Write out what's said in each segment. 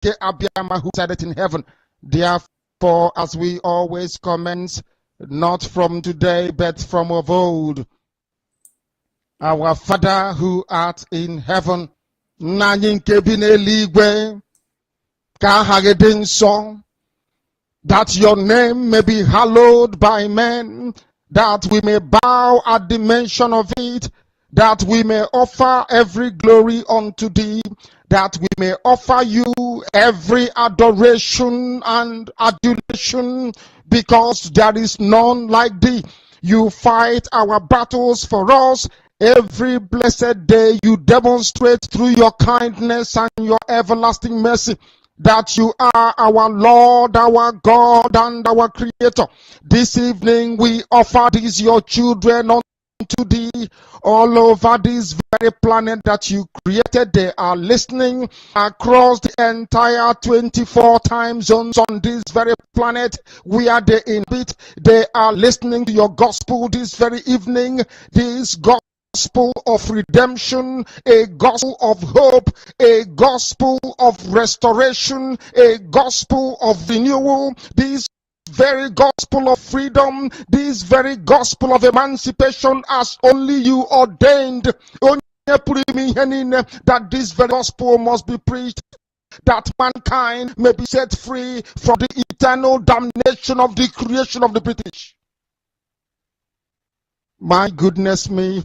Abiyama, who said it in heaven. Therefore, as we always commence, not from today, but from of old, our Father who art in heaven, that your name may be hallowed by men, that we may bow at the mention of it, that we may offer every glory unto thee, that we may offer you every adoration and adulation, because there is none like thee. You fight our battles for us. Every blessed day you demonstrate through your kindness and your everlasting mercy that you are our Lord, our God, and our Creator. This evening we offer these your children unto thee all over this very planet that you created. They are listening across the entire 24 time zones on this very planet where they inhabit. They are listening to your gospel this very evening. This gospel of redemption, a gospel of hope, a gospel of restoration, a gospel of renewal, this very gospel of freedom, this very gospel of emancipation, as only you ordained, that this very gospel must be preached, that mankind may be set free from the eternal damnation of the creation of the British. My goodness me,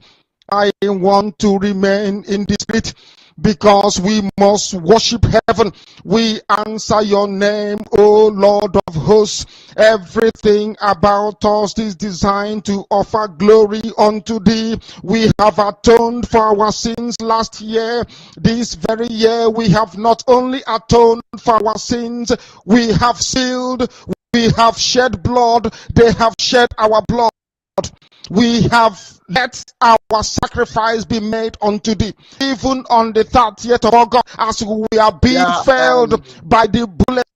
I want to remain in the spirit, because we must worship heaven. We answer your name, O Lord of hosts. Everything about us is designed to offer glory unto thee. We have atoned for our sins last year. This very year we have not only atoned for our sins, we have sealed, we have shed blood, they have shed our blood. We have let our sacrifice be made unto thee. Even on the 30th of August, as we are being felled by the bullets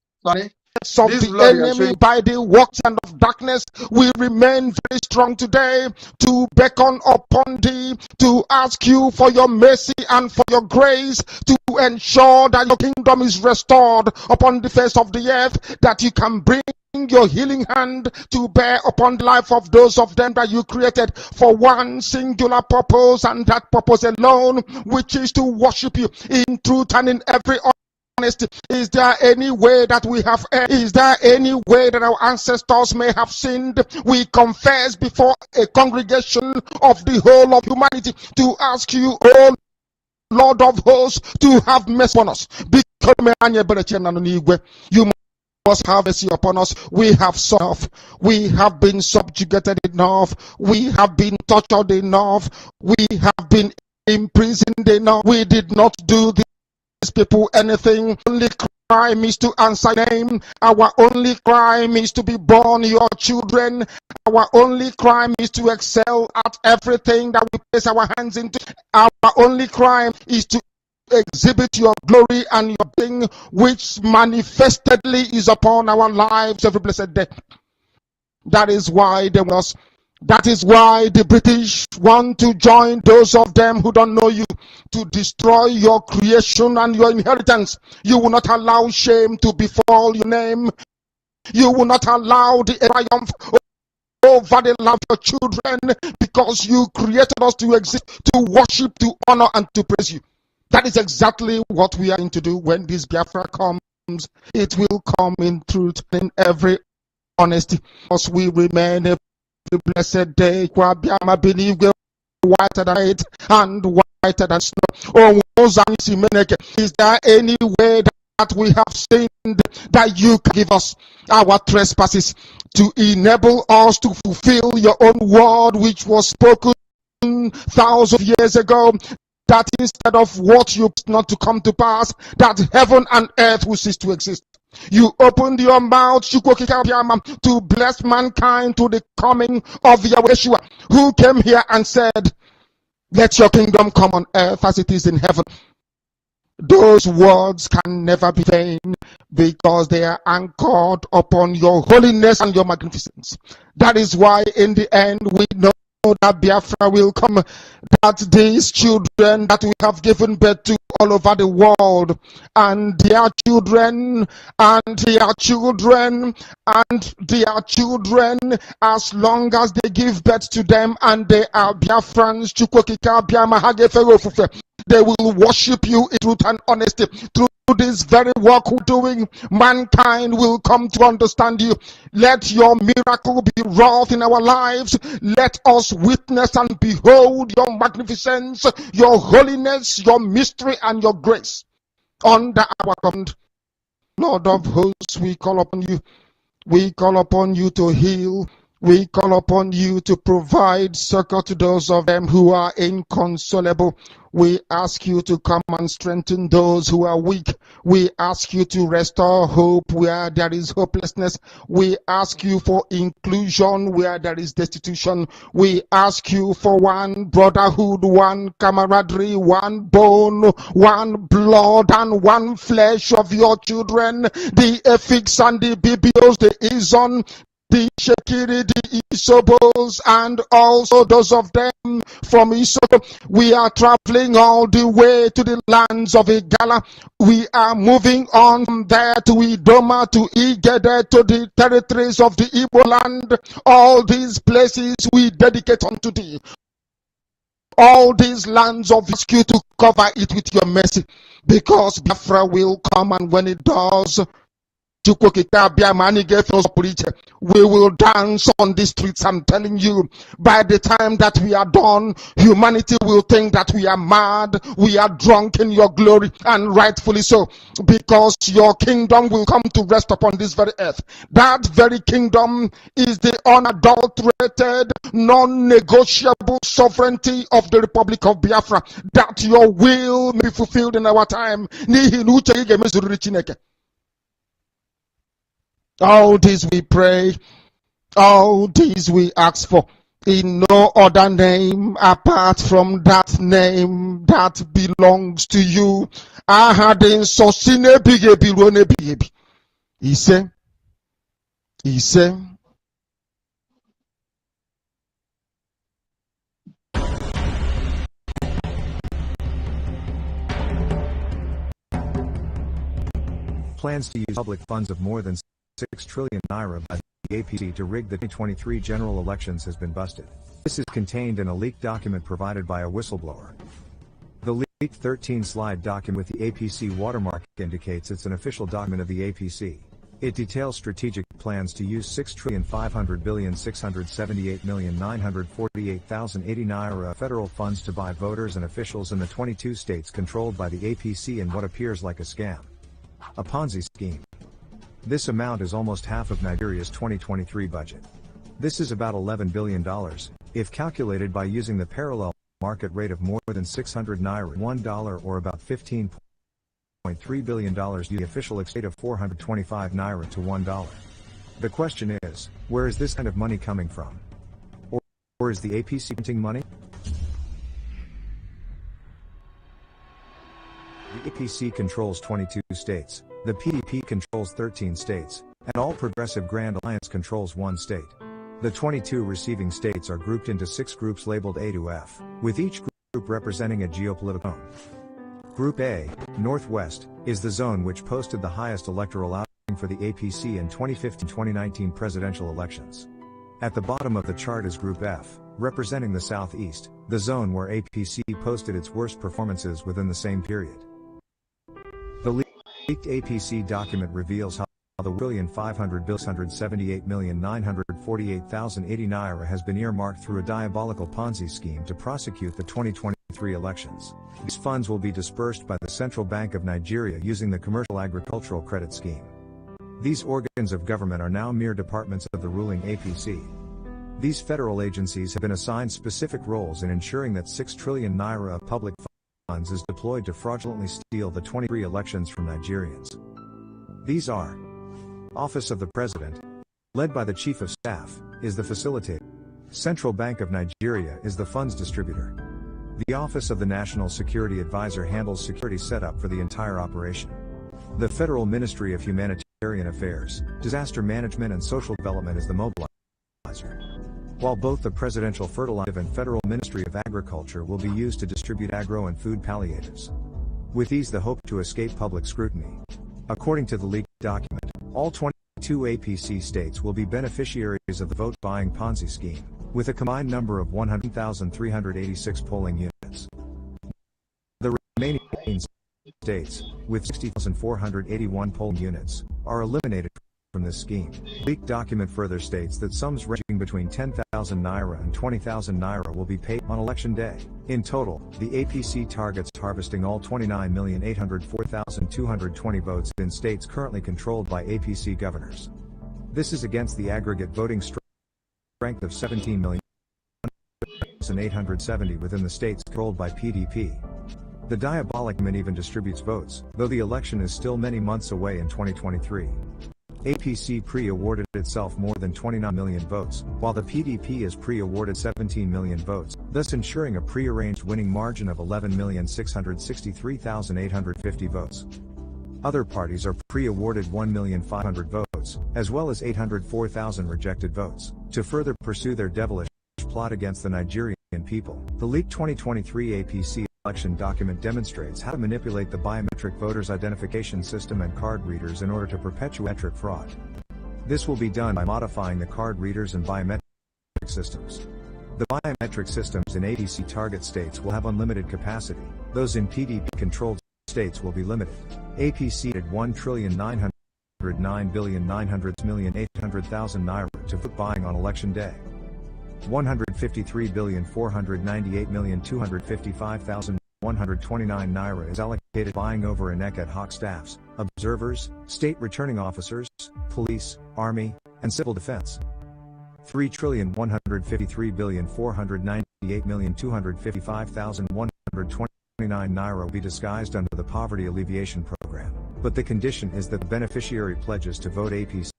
of the enemy, by the works and of darkness, we remain very strong today to beckon upon thee, to ask you for your mercy and for your grace, to ensure that your kingdom is restored upon the face of the earth, that you can bring your healing hand to bear upon the life of those of them that you created for one singular purpose, and that purpose alone, which is to worship you in truth and in every honesty. Is there any way that we have erred? Is there any way that our ancestors may have sinned? We confess before a congregation of the whole of humanity to ask you, oh Lord of hosts, to have mercy on us. You must have mercy upon us. We have suffered, we have been subjugated enough, we have been tortured enough, we have been imprisoned enough. We did not do these people anything. Only crime is to answer name. Our only crime is to be born your children. Our only crime is to excel at everything that we place our hands into. Our only crime is to exhibit your glory and your thing, which manifestedly is upon our lives every blessed day. That is why that is why the British want to join those of them who don't know you, to destroy your creation and your inheritance. You will not allow shame to befall your name. You will not allow the triumph over the love of your children, because you created us to exist, to worship, to honor, and to praise you. That is exactly what we are going to do when this Biafra comes. It will come in truth, in every honesty, because we remain every blessed day whiter than night and whiter than snow. Oh, is there any way that we have sinned that you can give us our trespasses, to enable us to fulfill your own word, which was spoken thousands of years ago, that instead of what you not to come to pass, that heaven and earth will cease to exist? You opened your mouth to bless mankind to the coming of Yeshua, who came here and said, let your kingdom come on earth as it is in heaven. Those words can never be vain, because they are anchored upon your holiness and your magnificence. That is why in the end we know that Biafra will come, that these children that we have given birth to all over the world, and their children, and their children, and their children, as long as they give birth to them and they are Biafrans, they will worship you in truth and honesty. Through this very work we're doing, mankind will come to understand you. Let your miracle be wrought in our lives. Let us witness and behold your magnificence, your holiness, your mystery, and your grace under our command. Lord of hosts, we call upon you. We call upon you to heal. We call upon you to provide succor to those of them who are inconsolable. We ask you to come and strengthen those who are weak. We ask you to restore hope where there is hopelessness. We ask you for inclusion where there is destitution. We ask you for one brotherhood, one camaraderie, one bone, one blood, and one flesh of your children, the Efiks and the Bibios, the Izon, the Shekiri, the Isobos, and also those of them from Isobo. We are traveling all the way to the lands of Igala. We are moving on from there to Idoma, to Igede, to the territories of the Igbo land. All these places we dedicate unto thee. All these lands of rescue to cover it with your mercy, because Biafra will come, and when it does, we will dance on the streets. I'm telling you, by the time that we are done, humanity will think that we are mad, we are drunk in your glory, and rightfully so, because your kingdom will come to rest upon this very earth. That very kingdom is the unadulterated, non-negotiable sovereignty of the Republic of Biafra, that your will may be fulfilled in our time. All this we pray, all this we ask for, in no other name apart from that name that belongs to you. He said, plans to use public funds of more than 6 trillion naira by the APC to rig the 2023 general elections has been busted. This is contained in a leaked document provided by a whistleblower. The leaked 13-slide document with the APC watermark indicates it's an official document of the APC. It details strategic plans to use 6,500,678,948,080 naira federal funds to buy voters and officials in the 22 states controlled by the APC in what appears like a scam. A Ponzi scheme. This amount is almost half of Nigeria's 2023 budget. This is about $11 billion, if calculated by using the parallel market rate of more than 600 naira $1 or about $15.3 billion, the official exchange rate of 425 naira to $1. The question is, where is this kind of money coming from? Or is the APC printing money? The APC controls 22 states, the PDP controls 13 states, and All Progressive Grand Alliance controls 1 state. The 22 receiving states are grouped into 6 groups labeled A to F, with each group representing a geopolitical zone. Group A, Northwest, is the zone which posted the highest electoral outing for the APC in 2015-2019 presidential elections. At the bottom of the chart is Group F, representing the Southeast, the zone where APC posted its worst performances within the same period. The leaked APC document reveals how the $1,500,678,948,080 naira has been earmarked through a diabolical Ponzi scheme to prosecute the 2023 elections. These funds will be dispersed by the Central Bank of Nigeria using the Commercial Agricultural Credit Scheme. These organs of government are now mere departments of the ruling APC. These federal agencies have been assigned specific roles in ensuring that 6 trillion naira of public funds is deployed to fraudulently steal the 23 elections from Nigerians. These are: Office of the President, led by the Chief of Staff, is the facilitator. Central Bank of Nigeria is the funds distributor. The Office of the National Security Advisor handles security setup for the entire operation. The Federal Ministry of Humanitarian Affairs, Disaster Management and Social Development is the mobilizer. While both the Presidential Fertilizer and Federal Ministry of Agriculture will be used to distribute agro and food palliatives. with these the hope to escape public scrutiny. According to the leaked document, all 22 APC states will be beneficiaries of the vote-buying Ponzi scheme, with a combined number of 100,386 polling units. The remaining states, with 60,481 polling units, are eliminated from this scheme. Leaked document further states that sums ranging between 10,000 naira and 20,000 naira will be paid on election day. In total, the APC targets harvesting all 29,804,220 votes in states currently controlled by APC governors. This is against the aggregate voting strength of 17,870 within the states controlled by PDP. The diabolic government even distributes votes, though the election is still many months away in 2023. APC pre-awarded itself more than 29 million votes, while the PDP is pre-awarded 17 million votes, thus ensuring a pre-arranged winning margin of 11,663,850 votes. Other parties are pre-awarded 1,500,000 votes, as well as 804,000 rejected votes, to further pursue their devilish plot against the Nigerian people. The leaked 2023 APC election document demonstrates how to manipulate the biometric voters' identification system and card readers in order to perpetuate fraud. This will be done by modifying the card readers and biometric systems. The biometric systems in APC target states will have unlimited capacity, those in PDP-controlled states will be limited. APC at 1,909,900,800,000 naira to vote buying on election day. 153,498,255,129 naira is allocated buying over INEC ad hoc staffs, observers, state returning officers, police, army, and civil defense. 3,153,498,255,129 naira will be disguised under the Poverty Alleviation Program, but the condition is that the beneficiary pledges to vote APC.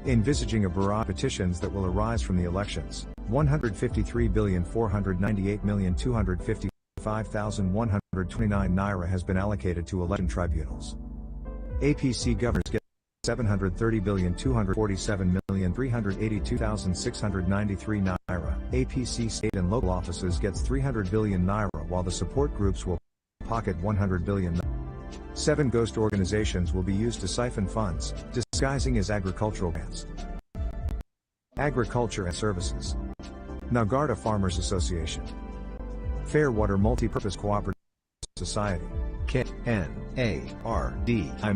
Envisaging a barrage of petitions that will arise from the elections, 153,498,255,129 naira has been allocated to election tribunals. APC governors get 730,247,382,693 naira. APC state and local offices gets 300 billion naira, while the support groups will pocket 100 billion naira. 7 ghost organizations will be used to siphon funds, disguising as agricultural grants. Agriculture and Services. Nagarta Farmers Association. Fairwater Multi-Purpose Cooperative Society. KNARDI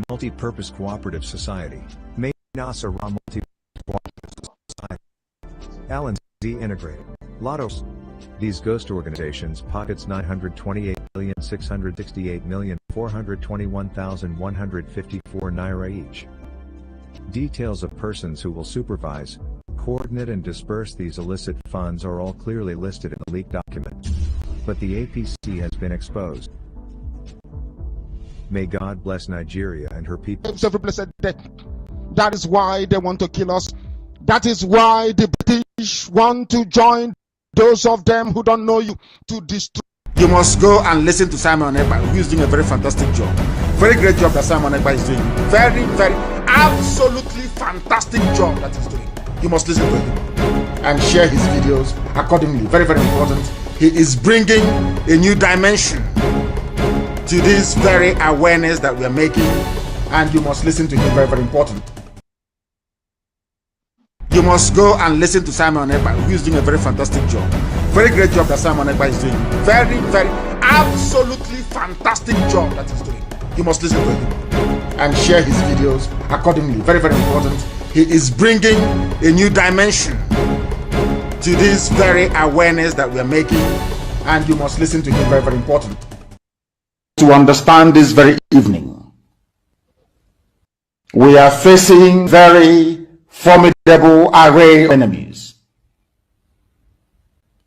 Multi-Purpose Cooperative Society. Mainasa Ra Multi-Purpose Cooperative Society. L&Z Integrated. Lottos. These ghost organizations pockets 928,668,421,154 naira each. Details of persons who will supervise, coordinate and disperse these illicit funds are all clearly listed in the leaked document. But the APC has been exposed. May God bless Nigeria and her people. Every blessed day. That is why they want to kill us. That is why the British want to join those of them who don't know you to destroy. You must go and listen to Simon Ekpa, who is doing a very fantastic job. Very great job that Simon Ekpa is doing. Very, very, absolutely fantastic job that he's doing. You must listen to him and share his videos accordingly. Very, very important. He is bringing a new dimension to this very awareness that we are making, and you must listen to him. Very, very important. You must go and listen to Simon Ekpa, who is doing a very fantastic job. Very great job that Simon Ekpa is doing. Very, very, absolutely fantastic job that he's doing. You must listen to him and share his videos accordingly. Very, very important. He is bringing a new dimension to this very awareness that we are making, and you must listen to him. Very, very important. To understand this very evening, we are facing very formidable array of enemies,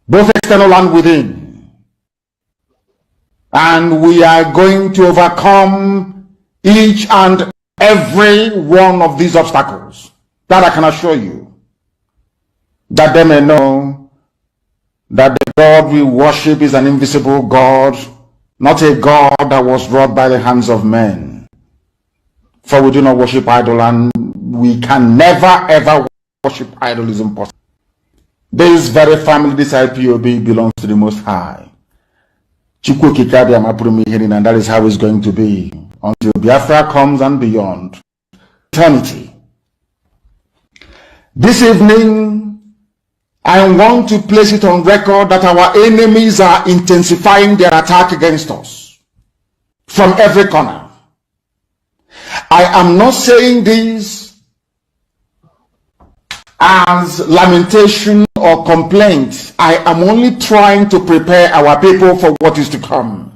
both external and within, and we are going to overcome each and every one of these obstacles. That I can assure you, that they may know that the God we worship is an invisible God, not a God that was wrought by the hands of men. For we do not worship idol, and we can never ever worship idol is impossible. This very family, this IPOB, belongs to the Most High. And that is how it's going to be until Biafra comes and beyond eternity. This evening, I want to place it on record that our enemies are intensifying their attack against us from every corner. I am not saying this as lamentation or complaint. I am only trying to prepare our people for what is to come.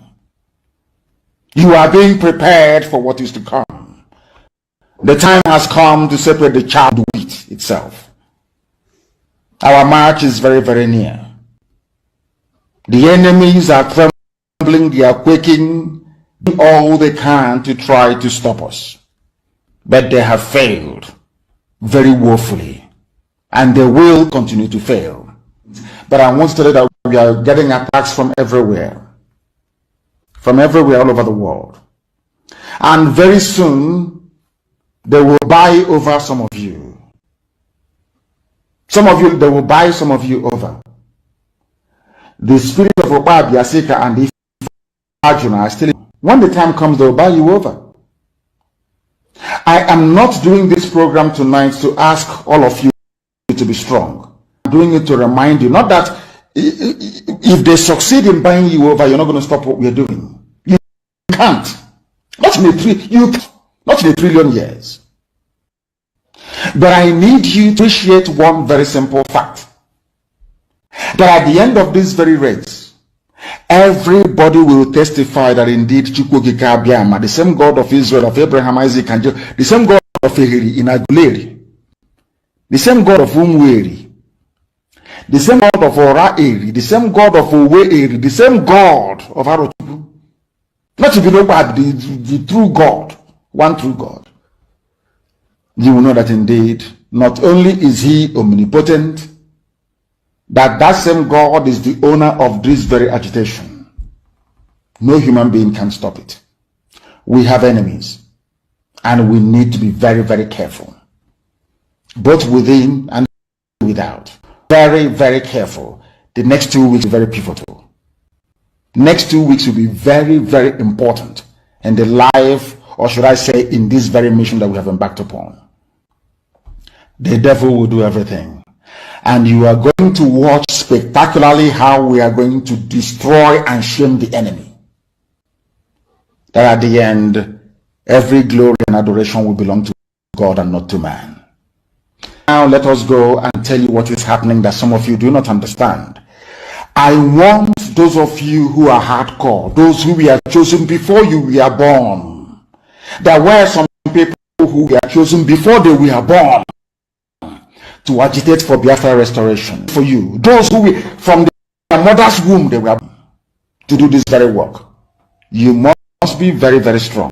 You are being prepared for what is to come. The time has come to separate the chaff from the wheat itself. Our march is very, very near. The enemies are trembling, they are quaking, doing all they can to try to stop us. But they have failed very woefully, and they will continue to fail. But I want to tell you that we are getting attacks from everywhere all over the world. And very soon, they will buy over some of you. Some of you, they will buy some of you over. The spirit of Ipob, Yasika, and the Arjuna are still. When the time comes, they will buy you over. I am not doing this program tonight to ask all of you to be strong. I'm doing it to remind you, not that if they succeed in buying you over, you're not going to stop what we're doing. You can't. Not in a trillion years. But I need you to appreciate one very simple fact. That at the end of this very race, everybody will testify that indeed Chukwukika Abiyama, the same God of Israel, of Abraham, Isaac, and Jacob, the same God of Ehiri in Aguleri, the same God of Umweri, the same God of Ora-Eri, the same God of Owe-Eri, the same God of Arotubu, not to be no bad, the true God, one true God. You will know that indeed, not only is he omnipotent, that same God is the owner of this very agitation. No human being can stop it. We have enemies, and we need to be very, very careful, both within and without. Very, very careful. The next 2 weeks are very pivotal. Next 2 weeks will be very, very important in the life, or should I say, in this very mission that we have embarked upon. The devil will do everything. And you are going to watch spectacularly how we are going to destroy and shame the enemy. That at the end, every glory and adoration will belong to God and not to man. Now let us go and tell you what is happening that some of you do not understand. I want those of you who are hardcore, those who were chosen before you were born. There were some people who were chosen before they were born to agitate for Biafra restoration. For you, those who from their mother's womb they were to do this very work. You must be very, very strong.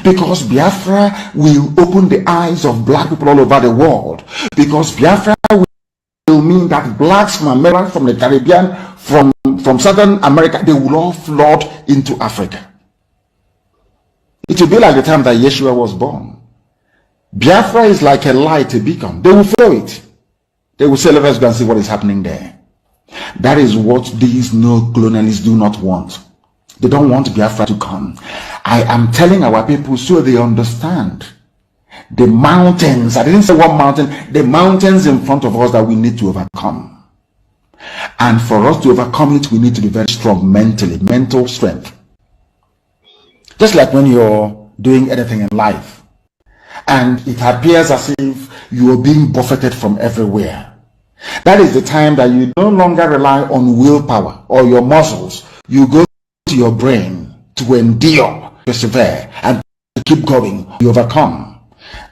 Because Biafra will open the eyes of black people all over the world. Because Biafra will mean that blacks from America, from the Caribbean, from Southern America, they will all flood into Africa. It will be like the time that Yeshua was born. Biafra is like a light, a beacon. They will follow it. They will say, let us go and see what is happening there. That is what these no-colonialists do not want. They don't want Biafra to come. I am telling our people so they understand. The mountains, I didn't say one mountain, the mountains in front of us that we need to overcome. And for us to overcome it, we need to be very strong mentally, mental strength. Just like when you're doing anything in life, and it appears as if you are being buffeted from everywhere. That is the time that you no longer rely on willpower or your muscles. You go to your brain to endure, persevere, and to keep going. You overcome.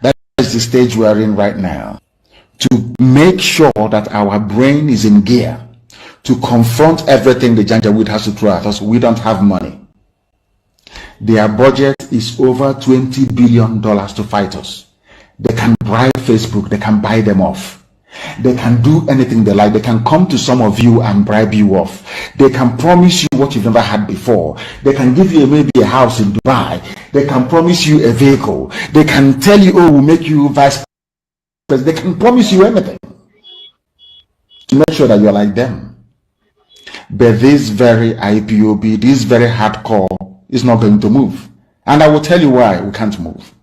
That is the stage we are in right now. To make sure that our brain is in gear to confront everything the Janjaweed has to throw at us. We don't have money. Their budget is over $20 billion to fight us. They can bribe Facebook, they can buy them off. They can do anything they like. They can come to some of you and bribe you off. They can promise you what you've never had before. They can give you maybe a house in Dubai. They can promise you a vehicle. They can tell you, oh, we'll make you vice president. They can promise you anything to make sure that you're like them. But this very IPOB, this very hardcore is not going to move. And I will tell you why we can't move.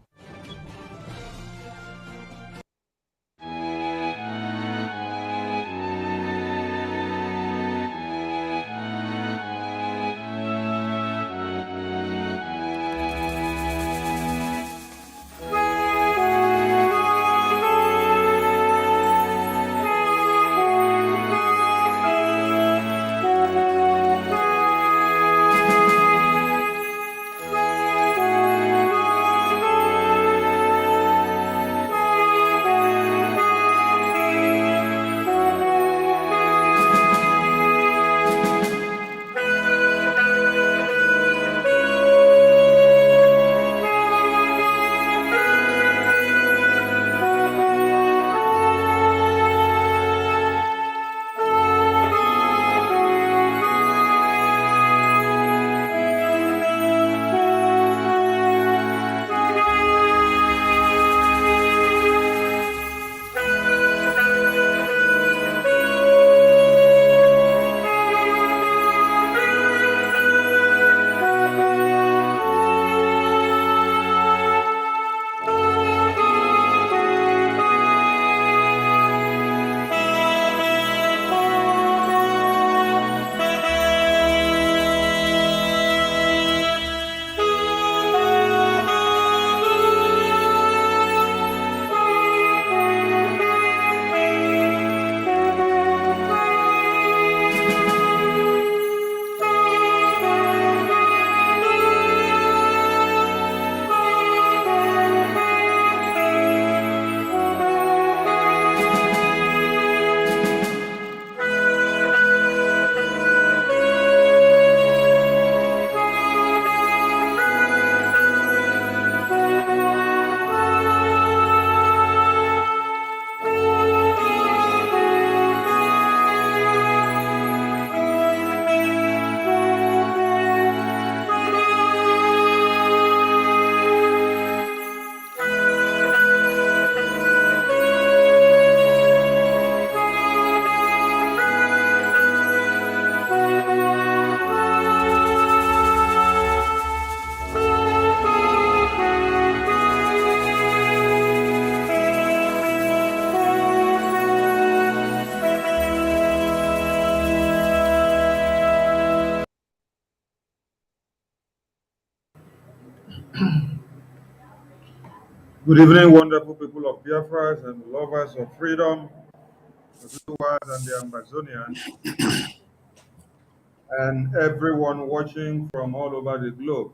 Good evening, wonderful people of Biafra and lovers of freedom, the viewers and the Amazonians, and everyone watching from all over the globe.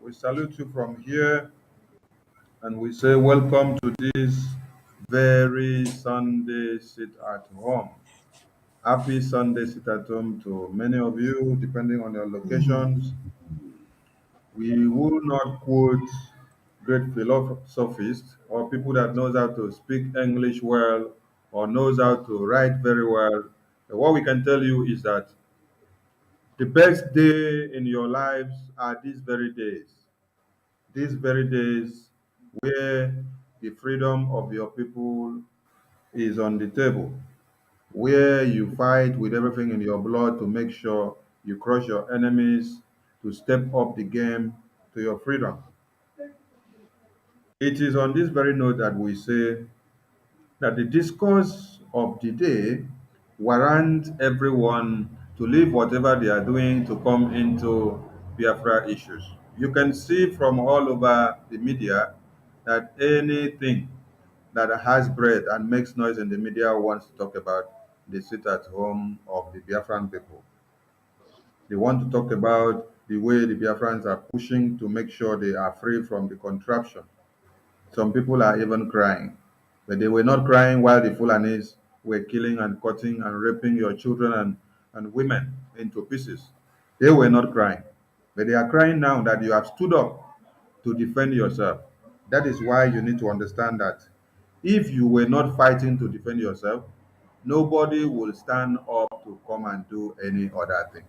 We salute you from here and we say welcome to this very Sunday sit at home. Happy Sunday sit at home to many of you, depending on your locations. We will not quote great philosophists or people that knows how to speak English well or knows how to write very well. But what we can tell you is that the best day in your lives are these very days where the freedom of your people is on the table, where you fight with everything in your blood to make sure you crush your enemies, to step up the game to your freedom. It is on this very note that we say that the discourse of the day warrants everyone to leave whatever they are doing to come into Biafra issues. You can see from all over the media that anything that has bread and makes noise in the media wants to talk about the sit at home of the Biafran people. They want to talk about the way the Biafrans are pushing to make sure they are free from the contraption. Some people are even crying. But they were not crying while the Fulanis were killing and cutting and raping your children and women into pieces. They were not crying. But they are crying now that you have stood up to defend yourself. That is why you need to understand that if you were not fighting to defend yourself, nobody will stand up to come and do any other thing.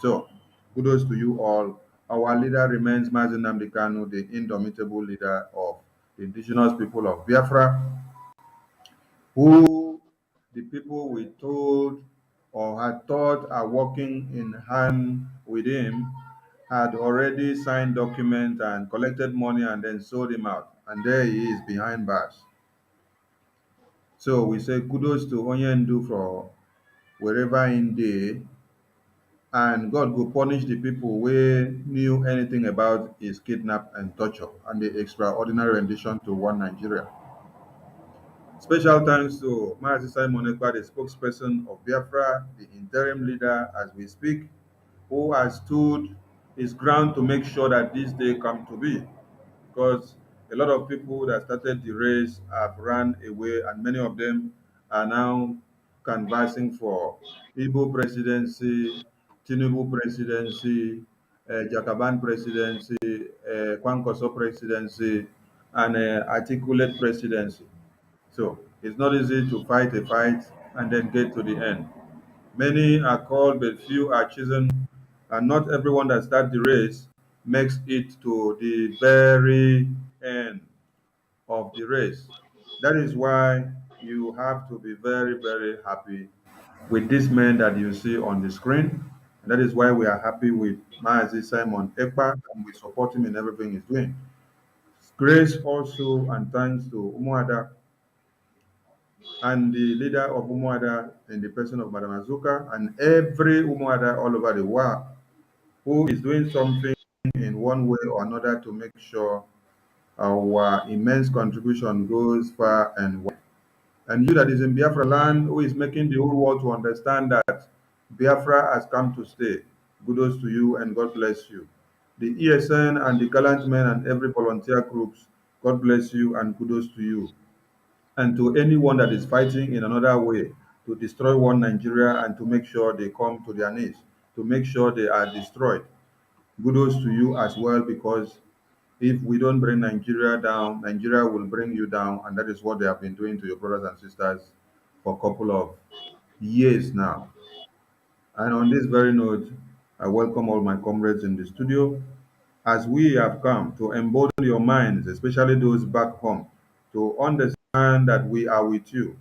So, kudos to you all. Our leader remains Mazi Nnamdi Kanu, the indomitable leader of the indigenous people of Biafra, who the people we told or had thought are working in hand with him had already signed documents and collected money and then sold him out. And there he is behind bars. So we say kudos to Onyendu for wherever in day, and God will punish the people who knew anything about his kidnap and torture and the extraordinary rendition to one Nigeria. Special thanks to Mazi Simon Ekpa, the spokesperson of Biafra, the interim leader as we speak, who has stood his ground to make sure that this day come to be. Because a lot of people that started the race have run away, and many of them are now canvassing for Igbo presidency, Tinubu presidency, Jakaban presidency, Kwankwaso presidency, and Articulate presidency. So it's not easy to fight a fight and then get to the end. Many are called, but few are chosen, and not everyone that starts the race makes it to the very end of the race. That is why you have to be very, very happy with this man that you see on the screen. And that is why we are happy with Maazi Simon Ekpa, and we support him in everything he's doing. Grace also and thanks to Umuada and the leader of Umuada in the person of Madam Azuka and every Umuada all over the world who is doing something in one way or another to make sure our immense contribution goes far and wide. And you that is in Biafra land who is making the whole world to understand that Biafra has come to stay. Kudos to you and God bless you. The ESN and the gallant men and every volunteer groups, God bless you and kudos to you. And to anyone that is fighting in another way to destroy one Nigeria and to make sure they come to their knees, to make sure they are destroyed. Kudos to you as well, because if we don't bring Nigeria down, Nigeria will bring you down, and that is what they have been doing to your brothers and sisters for a couple of years now. And on this very note, I welcome all my comrades in the studio as we have come to embolden your minds, especially those back home, to understand that we are with you,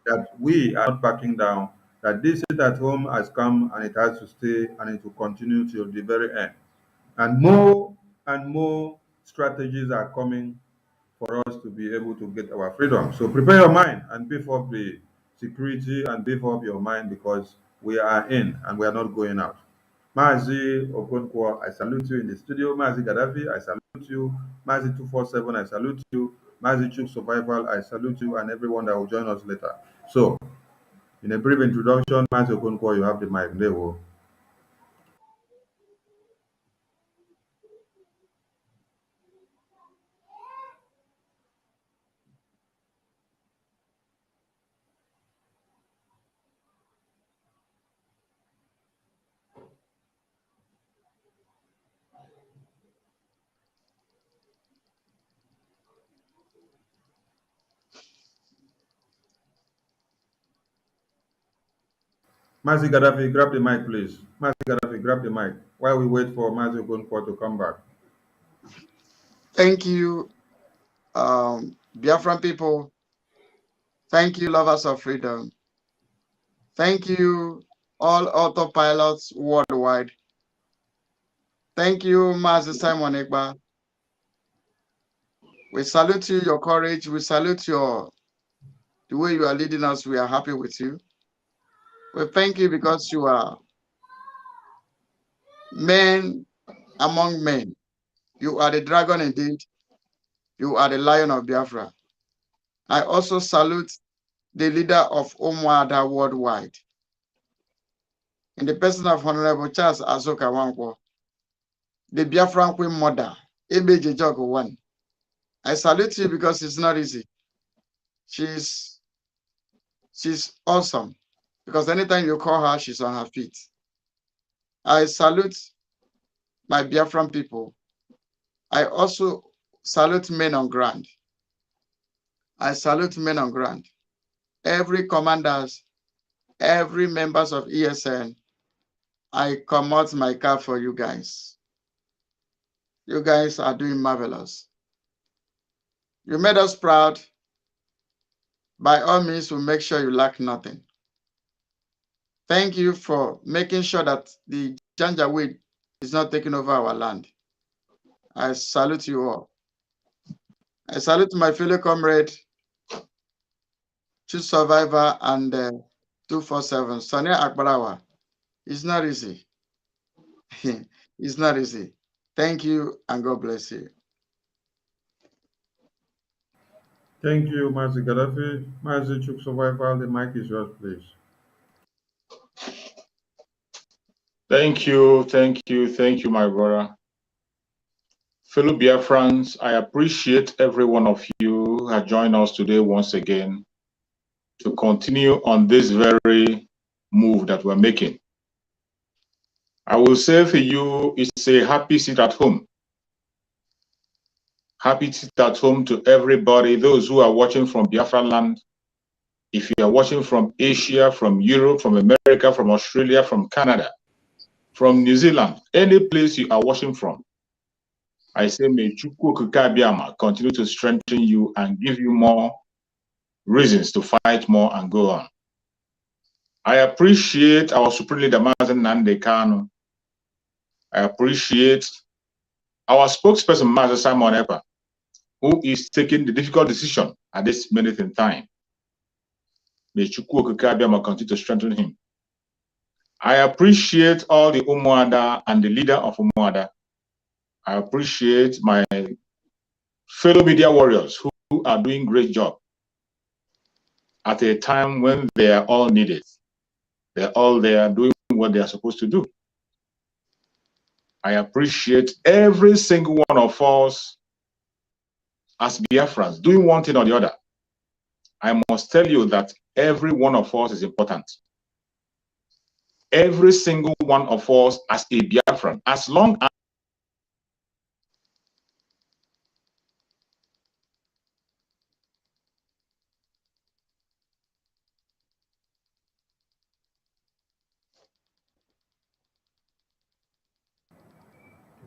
that we are not backing down, that this sit at home has come and it has to stay and it will continue till the very end. And more strategies are coming for us to be able to get our freedom. So prepare your mind and beef up the security and beef up your mind, because we are in and we are not going out. Mazi Okonkwo, I salute you in the studio. Mazi Gaddafi, I salute you. Mazi 247, I salute you. Mazi Chuk Survival, I salute you, and everyone that will join us later. So, in a brief introduction, Mazi Okonkwo, you have the mic. Lewo. Mazi Gaddafi, grab the mic, please. Mazi Gaddafi, grab the mic while we wait for Mazi Okonkwo to come back. Thank you, Biafran people. Thank you, lovers of freedom. Thank you, all autopilots worldwide. Thank you, Master Simon Ekba. We salute you, your courage. We salute the way you are leading us. We are happy with you. We thank you because you are men among men. You are the dragon indeed. You are the lion of Biafra. I also salute the leader of Umuada worldwide, in the person of Honorable Charles Azoka Wankwo, the Biafran Queen Mother, Ebeje Jogo One. I salute you because it's not easy. She's awesome, because anytime you call her, she's on her feet. I salute my Biafran people. I also salute men on ground. I salute men on ground. Every commanders, every members of ESN, I come out my cap for you guys. You guys are doing marvelous. You made us proud. By all means, we'll make sure you lack nothing. Thank you for making sure that the Janjaweed is not taking over our land. I salute you all. I salute my fellow comrade, Chief Survivor, and 247, Sonia Akbarawa. It's not easy. It's not easy. Thank you, and God bless you. Thank you, Mazi Gaddafi. Mazi Chuk Survival, the mic is yours, please. Thank you, my brother. Fellow Biafrans, I appreciate every one of you who have joined us today once again to continue on this very move that we're making. I will say for you, it's a happy sit at home. Happy sit at home to everybody, those who are watching from Biafra land. If you are watching from Asia, from Europe, from America, from Australia, from Canada, from New Zealand, any place you are watching from, I say, may Chukwu Okike continue to strengthen you and give you more reasons to fight more and go on. I appreciate our Supreme Leader, Mazen Nande Kanu. I appreciate our spokesperson, Mazen Simon Epa, who is taking the difficult decision at this minute in time. May Chukwu Okike continue to strengthen him. I appreciate all the Umuada and the leader of Umuada. I appreciate my fellow media warriors who are doing great job at a time when they are all needed. They're all there doing what they are supposed to do. I appreciate every single one of us as Biafrans doing one thing or the other. I must tell you that every one of us is important. Every single one of us as a Biafran, as long as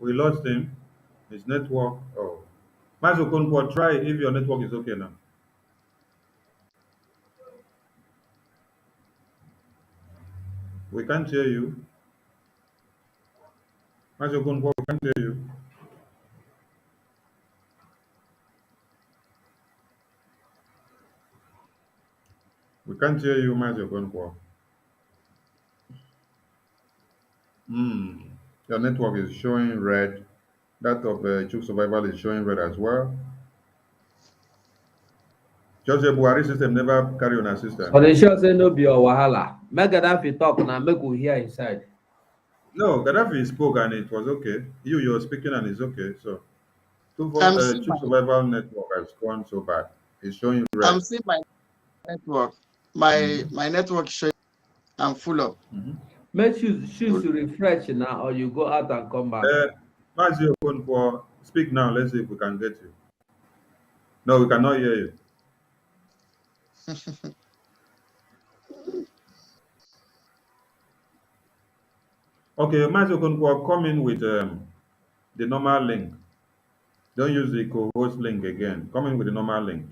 We lost him. His network. Oh. Mazi Okonkwo, try if your network is okay now. We can't hear you. Mazi Okonkwo, we can't hear you. We can't hear you, Mazi Okonkwo. Your network is showing red. That of Chuk Survival is showing red as well. Just the Buhari system never carry on a system. So they sure say no be your wahala. Make Gaddafi talk now, make we hear inside. No, Gaddafi spoke and it was okay. You're speaking and it's okay. So, Chuk Survival network has gone so bad. It's showing red. I'm seeing my network. My network showing I'm full up. Make you choose to refresh now, or you go out and come back. Mazi Okonkwo, speak now. Let's see if we can get you. No, we cannot hear you. Okay, Mazi Okonkwo, come in with the normal link. Don't use the co-host link again. Come in with the normal link.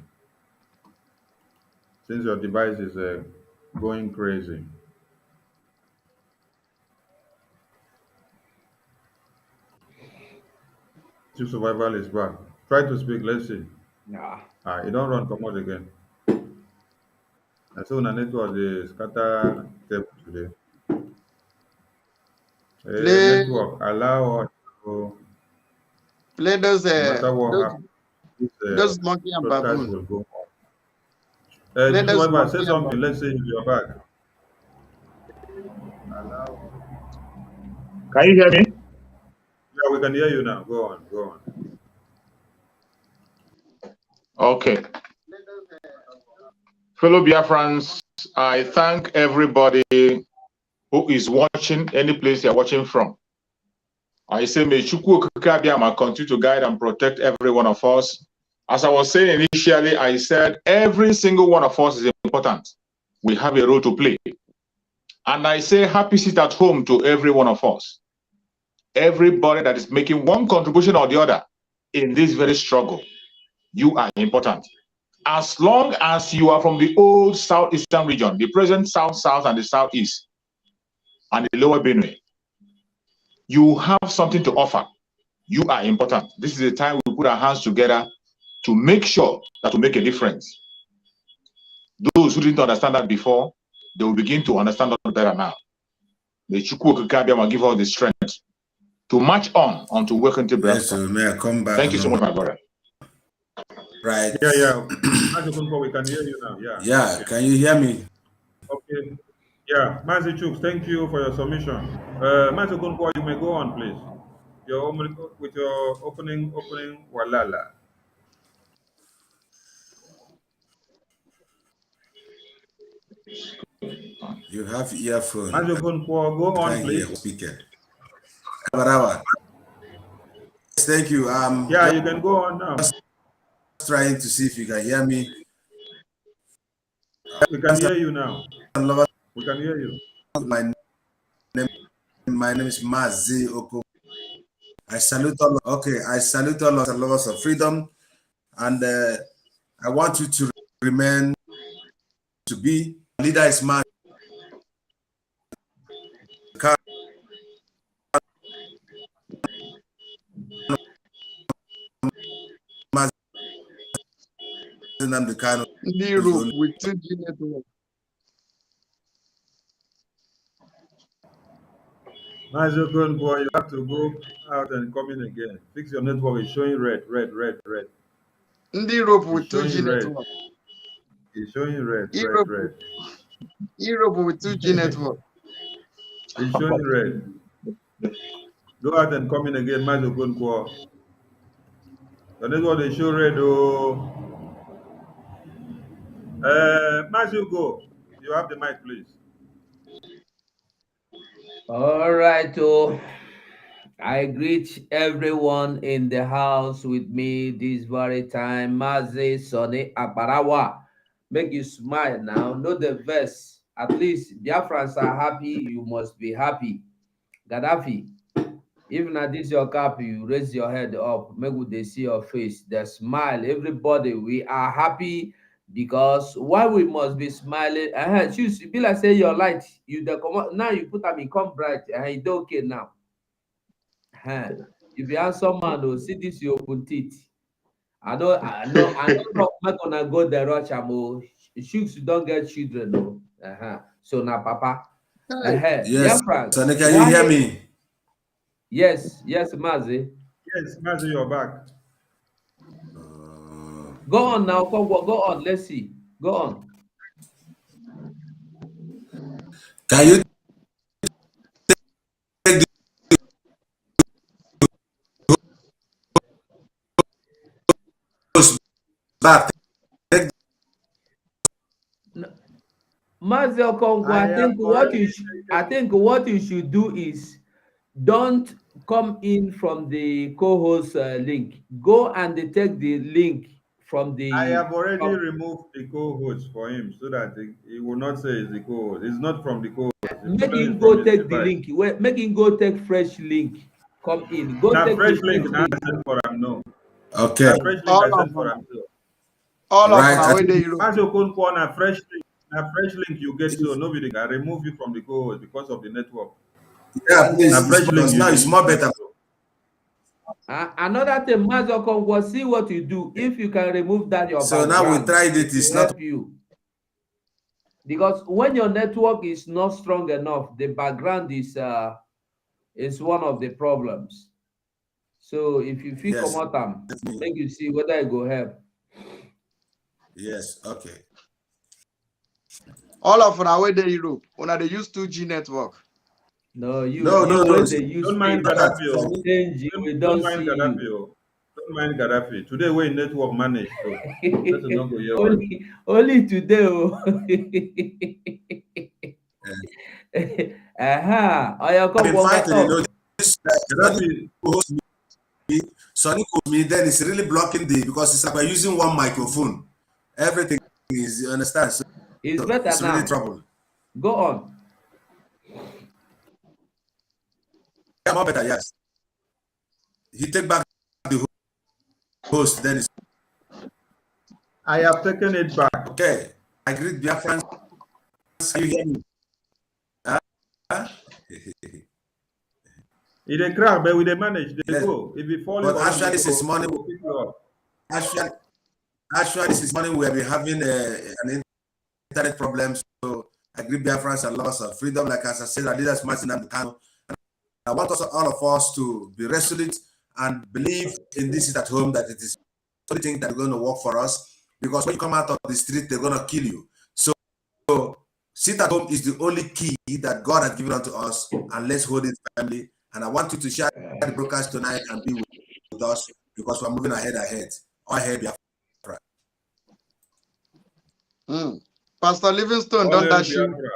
Since your device is going crazy. Chief Survival is back. Try to speak. Let's see. Nah. You don't run come out again. And so the network is scatter tape today. Network allow us to play those no matter what happens, those monkey and baboon will go on. Chief Survival, say something. Let's see if you're back. Can you hear me? Yeah, we can hear you now. Go on, go on. Okay. Fellow Biafrans, I thank everybody who is watching any place you're watching from. I say, may Chukwu Okike continue to guide and protect every one of us. As I was saying initially, I said every single one of us is important. We have a role to play. And I say happy sit at home to every one of us. Everybody that is making one contribution or the other in this very struggle, you are important. As long as you are from the old Southeastern region, the present South, South, and the Southeast, and the lower Benue. You have something to offer. You are important. This is the time we put our hands together to make sure that we make a difference. Those who didn't understand that before, they will begin to understand that better now. The Chukwu Okikabiyama give us the strength to march on to work into Biafra. Yes, so may I come back? Thank you so much, my brother. Right. Yeah. We can hear you now. Yeah. Yeah, Okay. can you hear me? Okay. Yeah, Mazi Chooks, thank you for your submission. Mazi Okonkwo, you may go on, please. With your opening walala. You have earphone. Mazi Okonkwo, go on, Can't please. hear speaker. Barawa. Yes, thank you. Yeah, you can go on now. Just trying to see if you can hear me. We can hear you now. We can hear you. My name is Mazi Oko. I salute all. Okay, I salute all of the lovers of freedom, and I want you to remain to be leader is man. Europe with 2G network. Mazi Okonkwo, you have to go out and come in again. Fix your network. It's showing red. Europe with It's showing 2G red. network. It's showing red. Europe with 2G network. It's showing red. Go out and come in again, Mazi Okonkwo. The network they show red. Oh, Mazi, go. You have the mic, please. All right, I greet everyone in the house with me this very time. Mazi Sonny Akbarawa. Make you smile now. Know the verse. At least Biafrans are happy. You must be happy. Gaddafi, if not this your cap, you raise your head up. Make they see your face. The smile. Everybody, we are happy because why we must be smiling. Choose. Be like say your light. You the come now. You put them in come bright. You do okay now. If you handsome man, oh, see this you open teeth. I know. I'm not gonna go the rush. Shooks don't get children, no. So now, Papa. Yes, Frank. Sonny, can you hear me? Yes, Mazi. Yes, Mazi, you're back. Go on now, go on. Let's see. Go on. Can you take those back? Mazi Okonkwo, I think what you should do is don't come in from the co-host link. Go and take the link from the. I have already removed the co-host for him so that he will not say it's the co-host. It's not from the co-host. Make him go take the link. Make him go take fresh link. Come in. Go take fresh the link. I sent for him. No. Okay. Fresh link I sent for him. All Right, of our way Europe. Mazi Okonkwo na fresh link. Na fresh link you get so nobody can remove you from the co-host because of the network. Yeah, please. Na fresh link Now it's more better. Another thing, Mazi Okonkwo, see what you do. If you can remove that your so now we tried it. It's not help you. Because when your network is not strong enough, the background is one of the problems. So if you feel come out, make you see whether it go help. Yes, okay. All of our way Europe. When they use 2G network. No, They use don't mind Gaddafi. We don't mind see Gaddafi. you. Don't mind Gaddafi. Today we network manage. So only today. Sonny me, then it's really blocking because it's like we're using one microphone. Everything is, you understand? So it's better it's now. Really trouble. Go on. Yeah, more better, yes. He take back the host, then it's... I have taken it back. Okay. I greet Biafrans. You hear me? If they crack, but we they manage, they Yes, go. If you fall but for actually, land, this is morning. they go pick you up. Actually, actually, this is morning we have been having an internet problem. So I greet Biafrans and lovers of freedom. Like as I said, our leaders Martin and Kano. I want us, all of us, to be resolute and believe in this at home that it is the only thing that is going to work for us. Because when you come out of the street, they're going to kill you. So sit at home is the only key that God has given unto us, and let's hold it firmly. And I want you to share the broadcast tonight and be with us because we're moving ahead. All ahead, Biafra. Pastor Livingstone, All don't hail dash you. Biafra.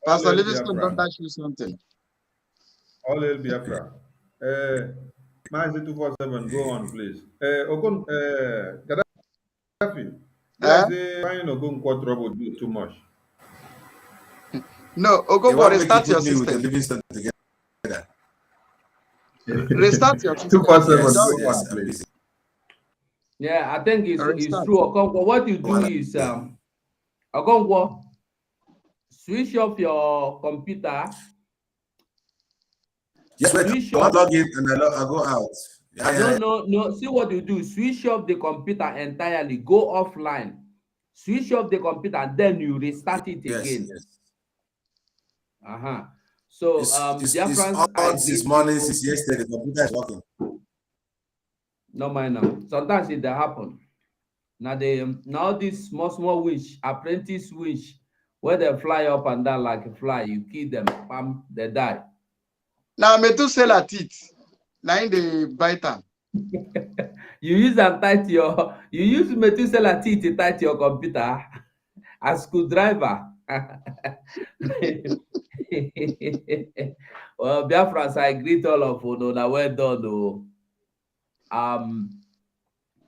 All Pastor hail Livingstone, don't Biafra. dash you something. All hail Biafra. Mazi 247, go on, please. Ogun, Gaddafi, Eh? like say, fine Ogun trouble do too much. No, They Ogogo, want to make you restart your put me with the system. Livingston together. Restart your system. 247, Yes, go yes, on, I'm please. busy. Yeah, I think it's Restart. true. Okonkwo. What you do Well, is Okonkwo, switch off your computer. Yes, wait. Switch I want off. to log in and I go out. No. See what you do. Switch off the computer entirely. Go offline. Switch off the computer and then you restart it Yes, again. yes. So It's Biafrans, I on greet since morning, you. since yesterday. The computer is working. No mind now. Sometimes it dey happen. Now this small winch, apprentice winch, where they fly up and down like a fly, you kill them, bam, they die. Now Methuselah teeth. Now in the bite them. You use Methuselah teeth to tie to your computer as screwdriver. Well, Biafrans, I greet all of you. Now well done.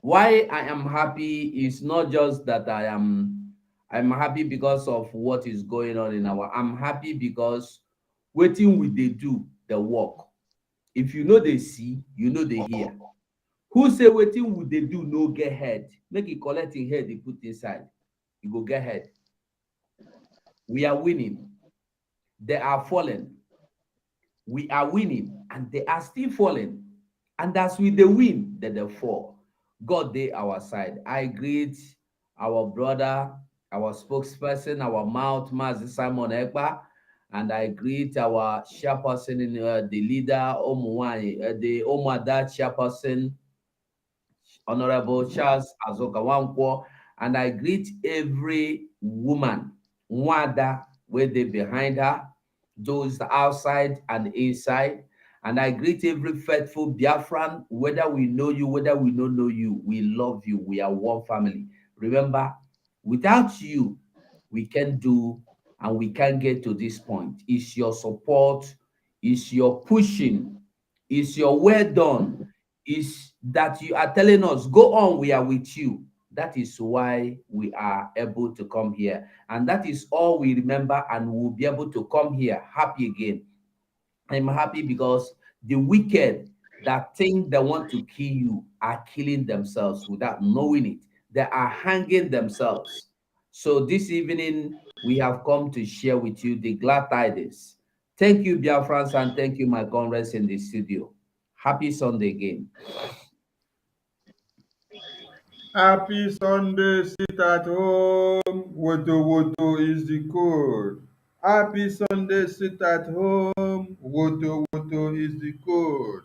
Why I am happy is not just that I'm happy because of what is going on in I'm happy because waiting with they do the work. If you know they see, you know they hear. Who say waiting would they do no get head? Make it collecting head they put inside. You go get head. We are winning. They are falling. We are winning and they are still falling. And as we they win, then they fall. God they our side. I greet our brother, our spokesperson, our mouth, Mazi Simon Ekpa, and I greet our chairperson, the leader, the Omada chairperson, Honorable Charles Azokawankwo, and I greet every woman, Nwada, where they behind her, those outside and inside. And I greet every faithful Biafran, whether we know you, whether we don't know you, we love you. We are one family. Remember, without you, we can do and we can get to this point. It's your support, it's your pushing, it's your well done, is that you are telling us, go on, we are with you. That is why we are able to come here. And that is all we remember, and we'll be able to come here happy again. I'm happy because the wicked that think they want to kill you are killing themselves without knowing it. They are hanging themselves. So this evening, we have come to share with you the glad tidings. Thank you, Biafrans, and thank you, my comrades in the studio. Happy Sunday again. Happy Sunday, sit at home. Woto is the code. Happy Sunday, sit at home. Woto is the code.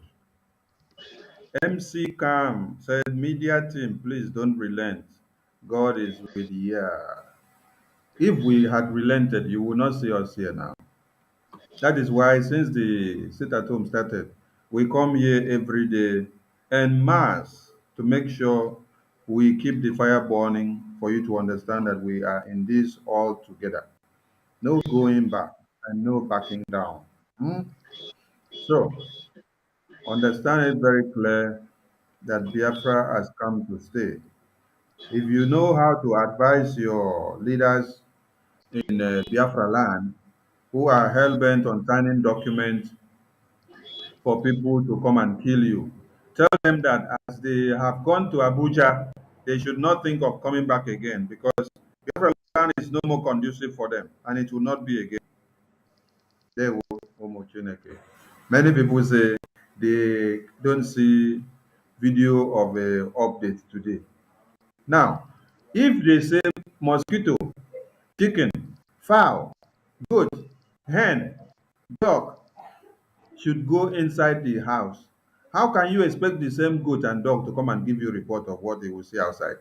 MC Cam said, media team, please don't relent. God is with you. If we had relented, you would not see us here now. That is why since the sit at home started, we come here every day en mass to make sure we keep the fire burning for you to understand that we are in this all together. No going back and no backing down. Hmm? So understand it very clear that Biafra has come to stay. If you know how to advise your leaders in Biafra land who are hell bent on signing documents for people to come and kill you, tell them that as they have gone to Abuja, they should not think of coming back again because Biafra land is no more conducive for them and it will not be again. They will, Omo Chineke. Many people say they don't see video of a update today. Now, if they say mosquito, chicken, fowl, goat, hen, dog should go inside the house, how can you expect the same goat and dog to come and give you a report of what they will see outside?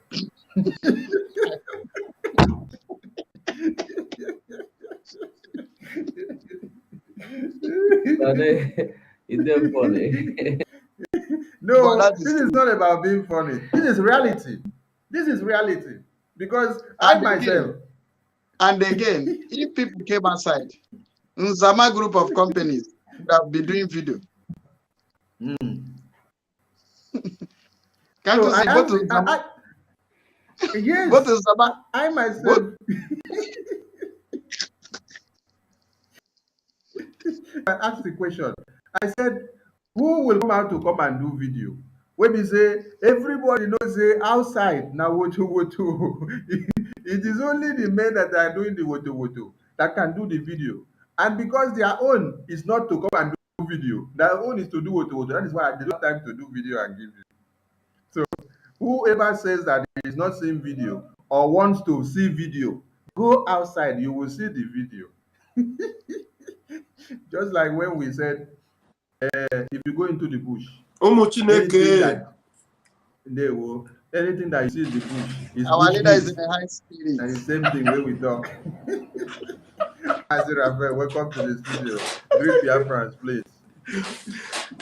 It's them funny. But No, that this is is true. not about being funny. This is reality. This is reality. Because I And myself, again, if people came outside, Nzama group of companies would have been doing video. Can't so you I see both asked, Nzama, both yes, Nzama, I both myself, I asked the question. I said, who will come out to come and do video? When we say everybody knows say outside now woto woto. It is only the men that are doing the woto woto that can do the video. And because their own is not to come and do video, their own is to do woto woto. That is why I did not have time to do video and give you. So whoever says that he is not seeing video or wants to see video, go outside, you will see the video. Just like when we said, if you go into the bush, anything Chineke. that they will, anything that you see in the bush is our bush leader is meat. in a high spirit. And the same thing when we talk. Mazi Raphael, welcome to the studio. Greet Biafrans, please.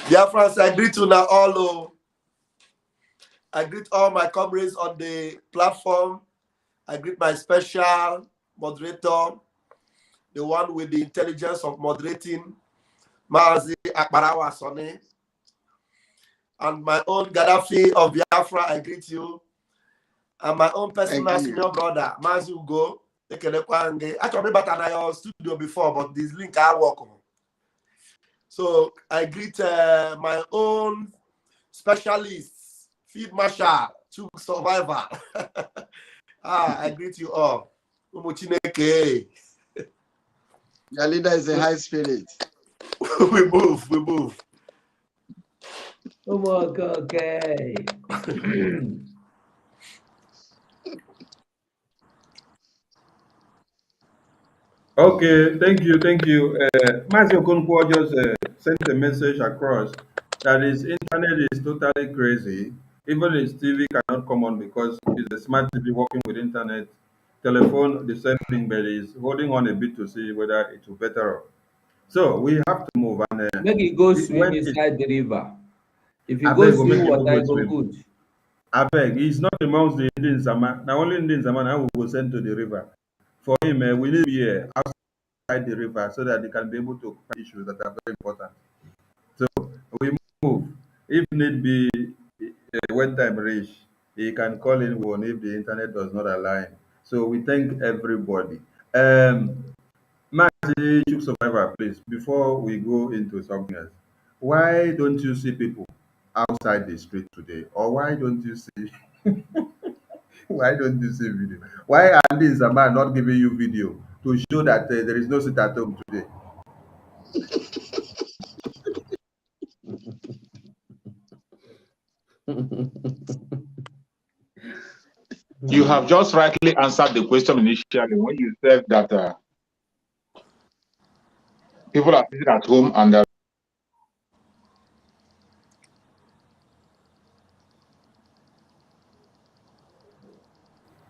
Biafrans, I greet you now all. Oh. I greet all my comrades on the platform. I greet my special moderator, the one with the intelligence of moderating, Mazi Akbarawa Sone. And my own Gaddafi of Biafra, I greet you. And my own personal senior brother, Mazi Ugo. I told me about your studio before, but this link I work on. So I greet my own specialist, Field Marshal, Chuk Survivor. I greet you all. Umuchineke. Your leader is a high spirit. we move. Oh my God, okay. Okay, thank you. Mazi Okonkwo just sent a message across that his internet is totally crazy. Even his TV cannot come on because it's a smart TV working with internet. Telephone, the same thing, but he's holding on a bit to see whether it will better up. So we have to move. And Make it go swim when it, inside the river. If you I go beg, will swim make people water, go it go swim. good. I beg, he's not amongst the Indian Sama. Now only Indian Sama now will go send to the river. For him, we need to be here outside the river so that they can be able to find issues that are very important. So we move. If need be, when time reach, he can call in one if the internet does not align. So we thank everybody. Mazi Chuk Survivor, please, before we go into something else, why don't you see people outside the street today? Or why don't you see why don't you see video? Why are these man not giving you video to show that there is no sit at home today? You have just rightly answered the question initially when you said that people are sitting at home and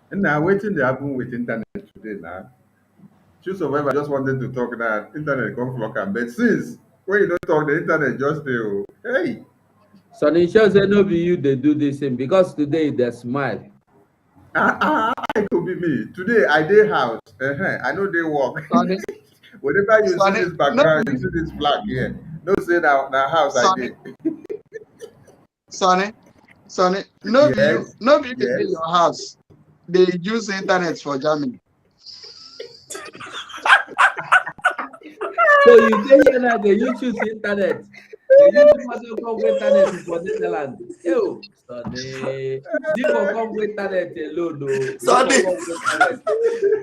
And now waiting they happen with internet today now. Choose Survivor just wanted to talk that internet come flock am, but since when you don't talk, the internet just dey oh. Hey, Sonny sure say no be you they do this thing because today they smile. it could be me. Today I dey house. I know they work. Sonny, Whenever you see Sonny, this background, you see this flag here. No say na house I Sonny, dey. Sonny, no be you, Yes, no be you dey yes. your house. They use internet for jamming. So you say here now they use choose internet. They use person come with internet for Netherlands. Yo, Sonny, you for come with internet alone, no. You for Sonny, come with internet.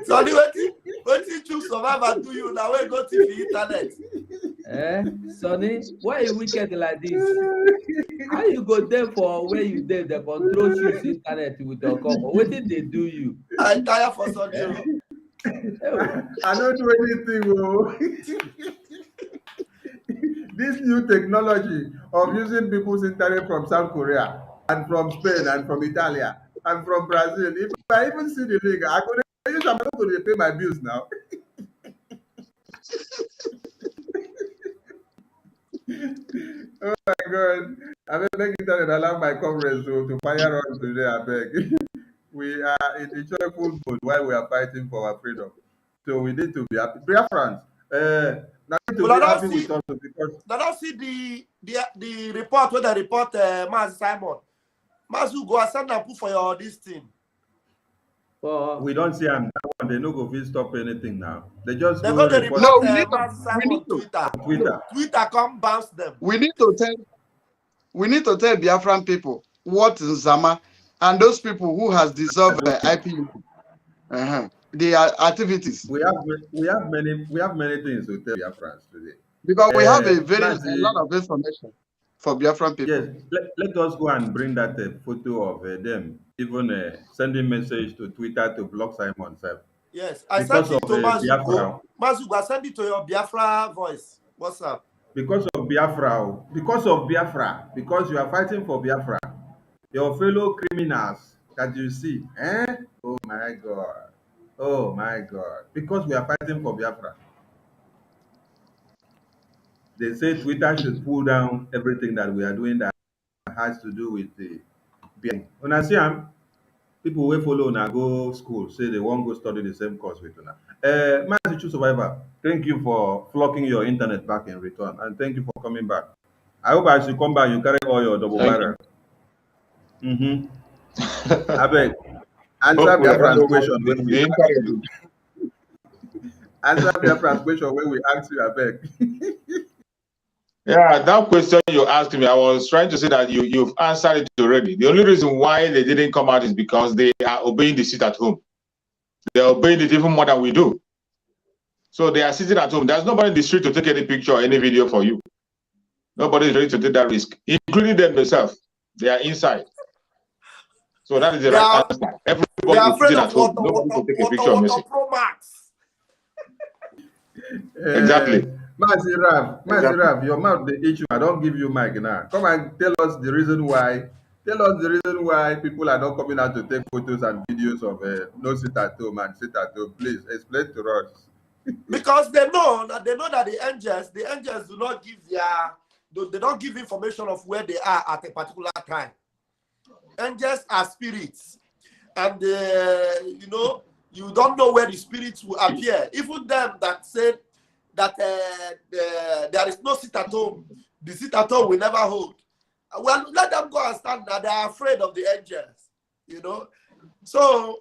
Sonny, what? What did you survive and do you now? Where go to the internet? Sonny, why you wicked like this? How you go there for where you there? The control choose internet with the come. What did they do you? I tire for Sunday. I don't do anything. Oh. This new technology of using people's internet from South Korea and from Spain and from Italy and from Brazil. If I even see the link, I could use them to pay my bills now. Oh my God. I mean, make internet allow my comrades to fire on today, I beg. We are in the joyful mood while we are fighting for our freedom. So we need to be happy. Biafrans, now need to Well, be I happy don't see, with us because I don't see the report where they report Mas Simon. Mas, you go and send and put for your this thing. we don't see them. They no go fit stop anything now. They just They're go going to report No, report Mas Simon on Twitter. Twitter. Twitter come bounce them. we need to tell Biafran people what Zama and those people who has dissolved IPU, their activities. We have many things to tell Biafrans today. Because we have a Mazi, lot of information for Biafran people. yes, let us go and bring that photo of them even sending message to Twitter to block Simon Sef. Yes, I Because sent it of to Biafra. Mazugo. Mazugo, I send it to your Biafra voice. What's up? Because of Biafra, because you are fighting for Biafra, your fellow criminals that you see, oh my God, because we are fighting for Biafra. They say Twitter should pull down everything that we are doing that has to do with the being. When I see people who follow now go school, say they won't go study the same course with una. Master True Survivor, thank you for flocking your internet back in return, and thank you for coming back. I hope as you come back, you carry all your double barrel. I beg. Answer Biafran's question when we answer Biafran's question when we ask you, I beg. Yeah, that question you asked me, I was trying to say that you've answered it already. The only reason why they didn't come out is because they are obeying the sit at home. They're obeying it even more than we do. So they are sitting at home. There's nobody in the street to take any picture or any video for you. Nobody is ready to take that risk, including them themselves. They are inside. So that is the right answer. Everybody is sitting at home. Nobody can take a picture or message. Pro Max. Exactly. Mazi Rav, your mouth they itch you. I don't give you mic now. Come and tell us the reason why. Tell us the reason why people are not coming out to take photos and videos of no sit at home and sit at home. Please explain to us. Because they know that the angels do not give they don't give information of where they are at a particular time. Angels are spirits, and you don't know where the spirits will appear. Even them that said that there is no sit at home, the sit at home will never hold. Well, let them go and stand there. They are afraid of the angels, So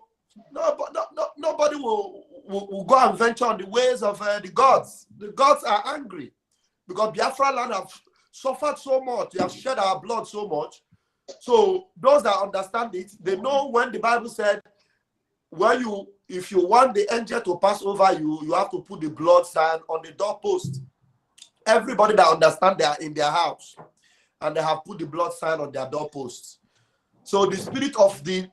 nobody will go and venture on the ways of the gods. The gods are angry because Biafra land have suffered so much. They have shed our blood so much. So those that understand it, they know when the Bible said, if you want the angel to pass over you, you have to put the blood sign on the doorpost. Everybody that understand they are in their house and they have put the blood sign on their doorposts. So the spirit of the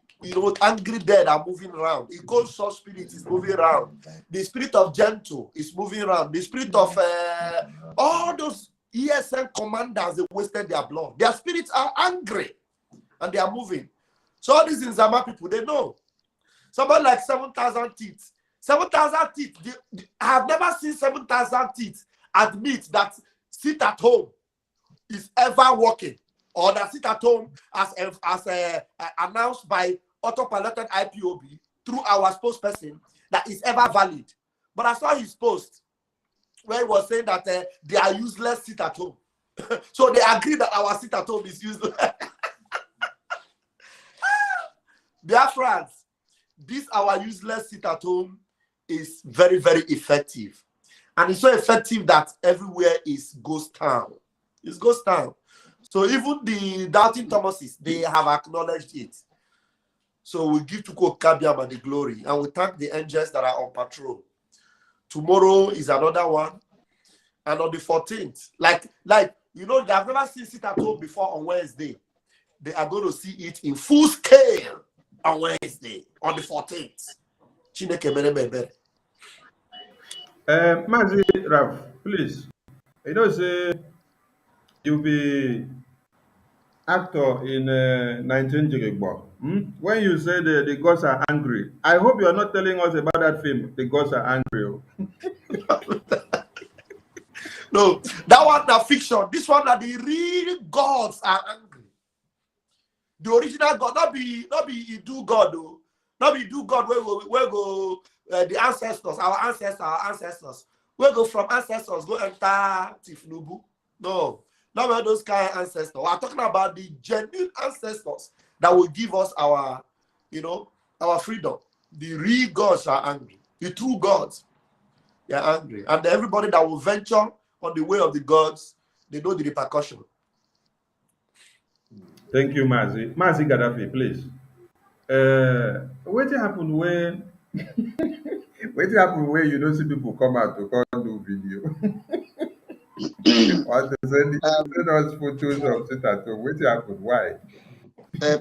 angry dead are moving around. The cold sore spirit is moving around. The spirit of gentle is moving around. The spirit of all those ESN commanders, they wasted their blood. Their spirits are angry and they are moving. So all these Nzama people, they know. Somebody like 7,000 teeth. 7,000 teeth. I have never seen 7,000 teeth admit that sit at home is ever working, or that sit at home as announced by autopiloted Ipob through our spokesperson that is ever valid. But I saw his post where he was saying that they are useless sit at home. So they agree that our sit at home is useless. Dear friends, this our useless sit at home is very, very effective. And it's so effective that everywhere is ghost town. It's ghost town. So even the doubting Thomases, they have acknowledged it. So we give to God Kabiam and the glory, and we thank the angels that are on patrol. Tomorrow is another one. And on the 14th, like you know, they have never seen sit at home before on Wednesday. They are going to see it in full scale on Wednesday, on the 14th. Chineke mere mere. Mazi Raf, please. You know, say you be actor in 19 Jigigbo. When you say the gods are angry, I hope you are not telling us about that film, The Gods Are Angry. Oh. No, that one na fiction. This one that the real gods are angry. The original God, not be do God though. Not be do God where go the ancestors, our ancestors. Where go from ancestors go enter Tifnubu. No, not where those kind of ancestors. We're talking about the genuine ancestors that will give us our, you know, our freedom. The real gods are angry. The true gods, they are angry. And everybody that will venture on the way of the gods, they know the repercussion. Thank you, Mazi. Mazi Gaddafi, please. What happened when what happened when you don't see people come out to come do video? Or to send us photos of sit at home. What happened? Why?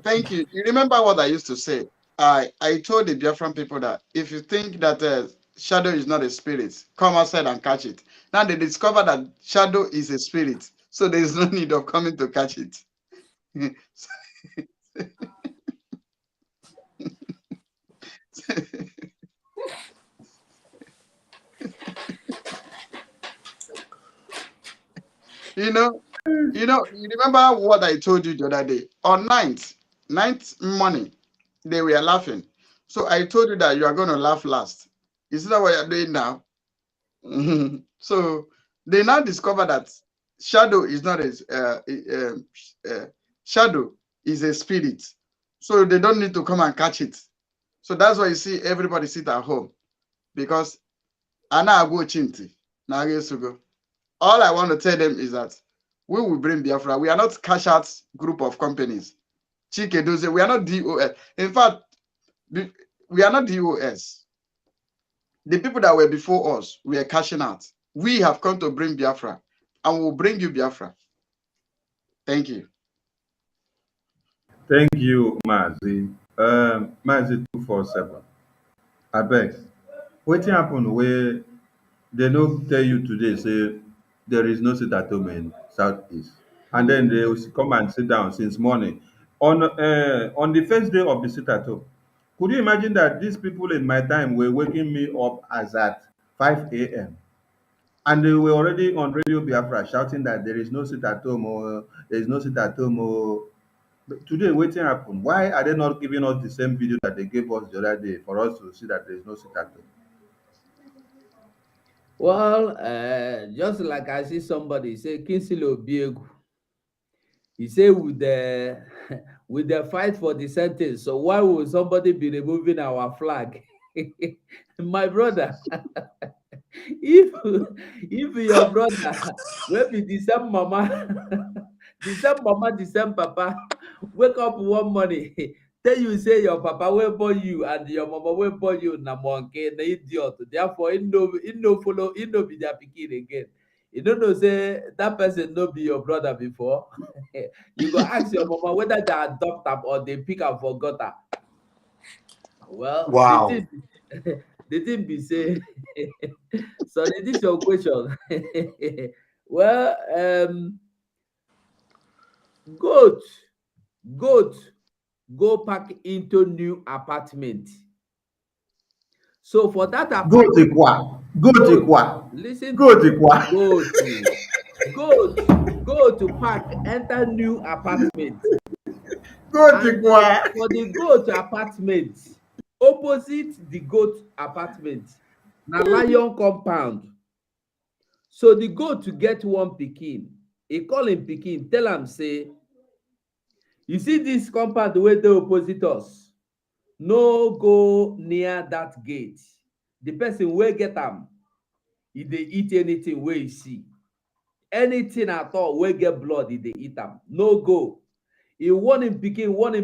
Thank you. You remember what I used to say? I told the Biafran people that if you think that shadow is not a spirit, come outside and catch it. Now they discover that shadow is a spirit, so there is no need of coming to catch it. You remember what I told you the other day? On ninth morning, they were laughing. So I told you that you are going to laugh last. Is that what you're doing now? So they now discover that shadow is not shadow is a spirit. So they don't need to come and catch it. So that's why you see everybody sit at home. Because Ana go chinti. All I want to tell them is that we will bring Biafra. We are not cash out group of companies. Chike Doze, we are not DOS. In fact, we are not DOS. The people that were before us, we are cashing out. We have come to bring Biafra, and we'll bring you Biafra. Thank you. Thank you, Mazi. Mazi 247. I beg. What happened where they no tell you today, say there is no sit at home in Southeast. And then they will come and sit down since morning. On the first day of the sit at home, could you imagine that these people in my time were waking me up as at 5 a.m. and they were already on Radio Biafra shouting that there is no sit at home or there is no sit at home or but today waiting happen. Why are they not giving us the same video that they gave us the other day for us to see that there is no sit at home? Well, just like I see somebody say, Kinsilo Biegu. He said with the with the fight for the sentence. So why would somebody be removing our flag? My brother, if your brother will be the same mama, the same papa, wake up one morning, tell you say your papa will born you and your mama will born you na monkey, na idiot. Therefore, no follow, no be their pikin again. You don't know say that person no be your brother before. You go ask your mama whether they adopt am or they pick am for gutter. Well, Wow. the thing be say, sorry, this your question. Well, goat go pack into new apartment. So for that Go apartment, take what? Go take what? listen Go to take what? go to park enter new apartment. Go take And what? for the goat apartment, opposite the goat apartment, na lion compound. So the goat to get one pikin, he call him pikin, tell am say, you see this compound wey dey opposite us, no go near that gate. The person wey get am, e dey eat anything wey e see. Anything at all wey get blood, e dey eat am. No go. He warn him pikin, warn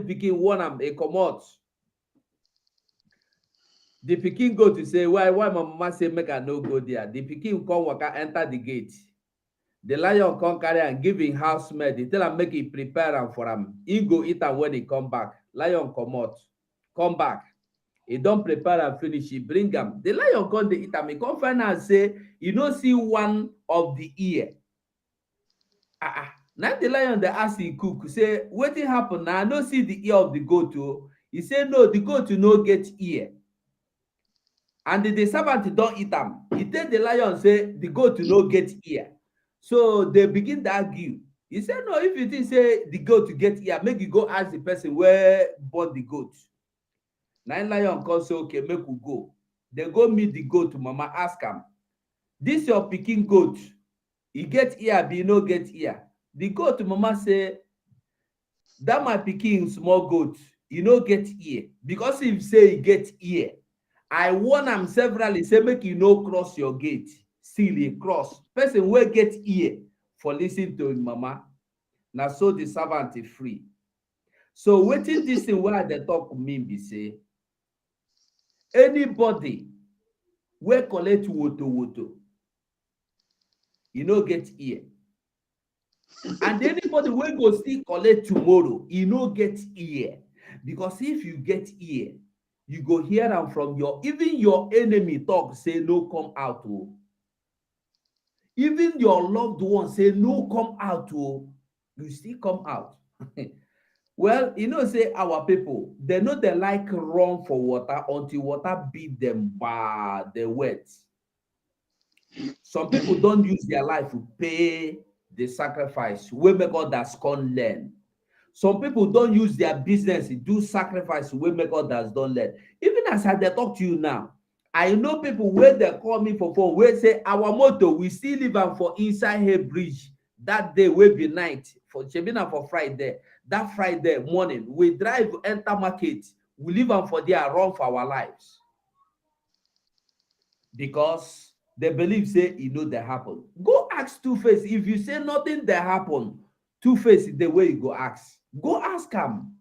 am, e comot. The pikin go to say, why my mama say make I no go there? The pikin come waka enter the gate. The lion come carry and give him housemaid. He tell am make he prepare am for am. He go eat am when he come back. Lion come back. He don prepare am finish. He bring am. The lion come dey eat am. He come find out say you no see one of the ear. Now the lion dey ask him cook say wetin happen na? I no see the ear of the goat o. He say no, the goat no get ear. And the servant don eat am. He tell the lion say the goat no get ear. So they begin to argue. He said, no, if you think say the goat get ear, make you go ask the person where born the goat. Nine lion come say, okay, make we go. They go meet the goat, mama ask am, this your pikin goat, he get ear, but he no get ear. The goat mama say, that my pikin small goat, he no get ear. Because if say he get ear, I warn am severally, say make you no cross your gate. Still he cross. Person wey get ear for listen to him mama. Now so the servant is free. So wetin this thing wey I dey talk mean be say, anybody wey collect woto, he no get ear. And anybody wey go still collect tomorrow, he no get ear. Because if you get ear, you go hear am from even your enemy talk say no come out o. Even your loved one say no come out o, you still come out. Well, you know say our people, they know they like run for water until water beat them bad, they wet. Some people don't use their life to pay the sacrifice wey make others come learn. Some people don't use their business to do sacrifice wey make others don't learn. Even as I dey talk to you now, I know people where they call me for phone where say our motto, we still live am for inside Hay Bridge. That day will be night for Chebina for Friday. That Friday morning, we drive enter market. We live am for there, run for our lives. Because they believe say e know they happen. Go ask Two-Face. If you say nothing they happen, Two-Face is the way you go ask. Go ask him.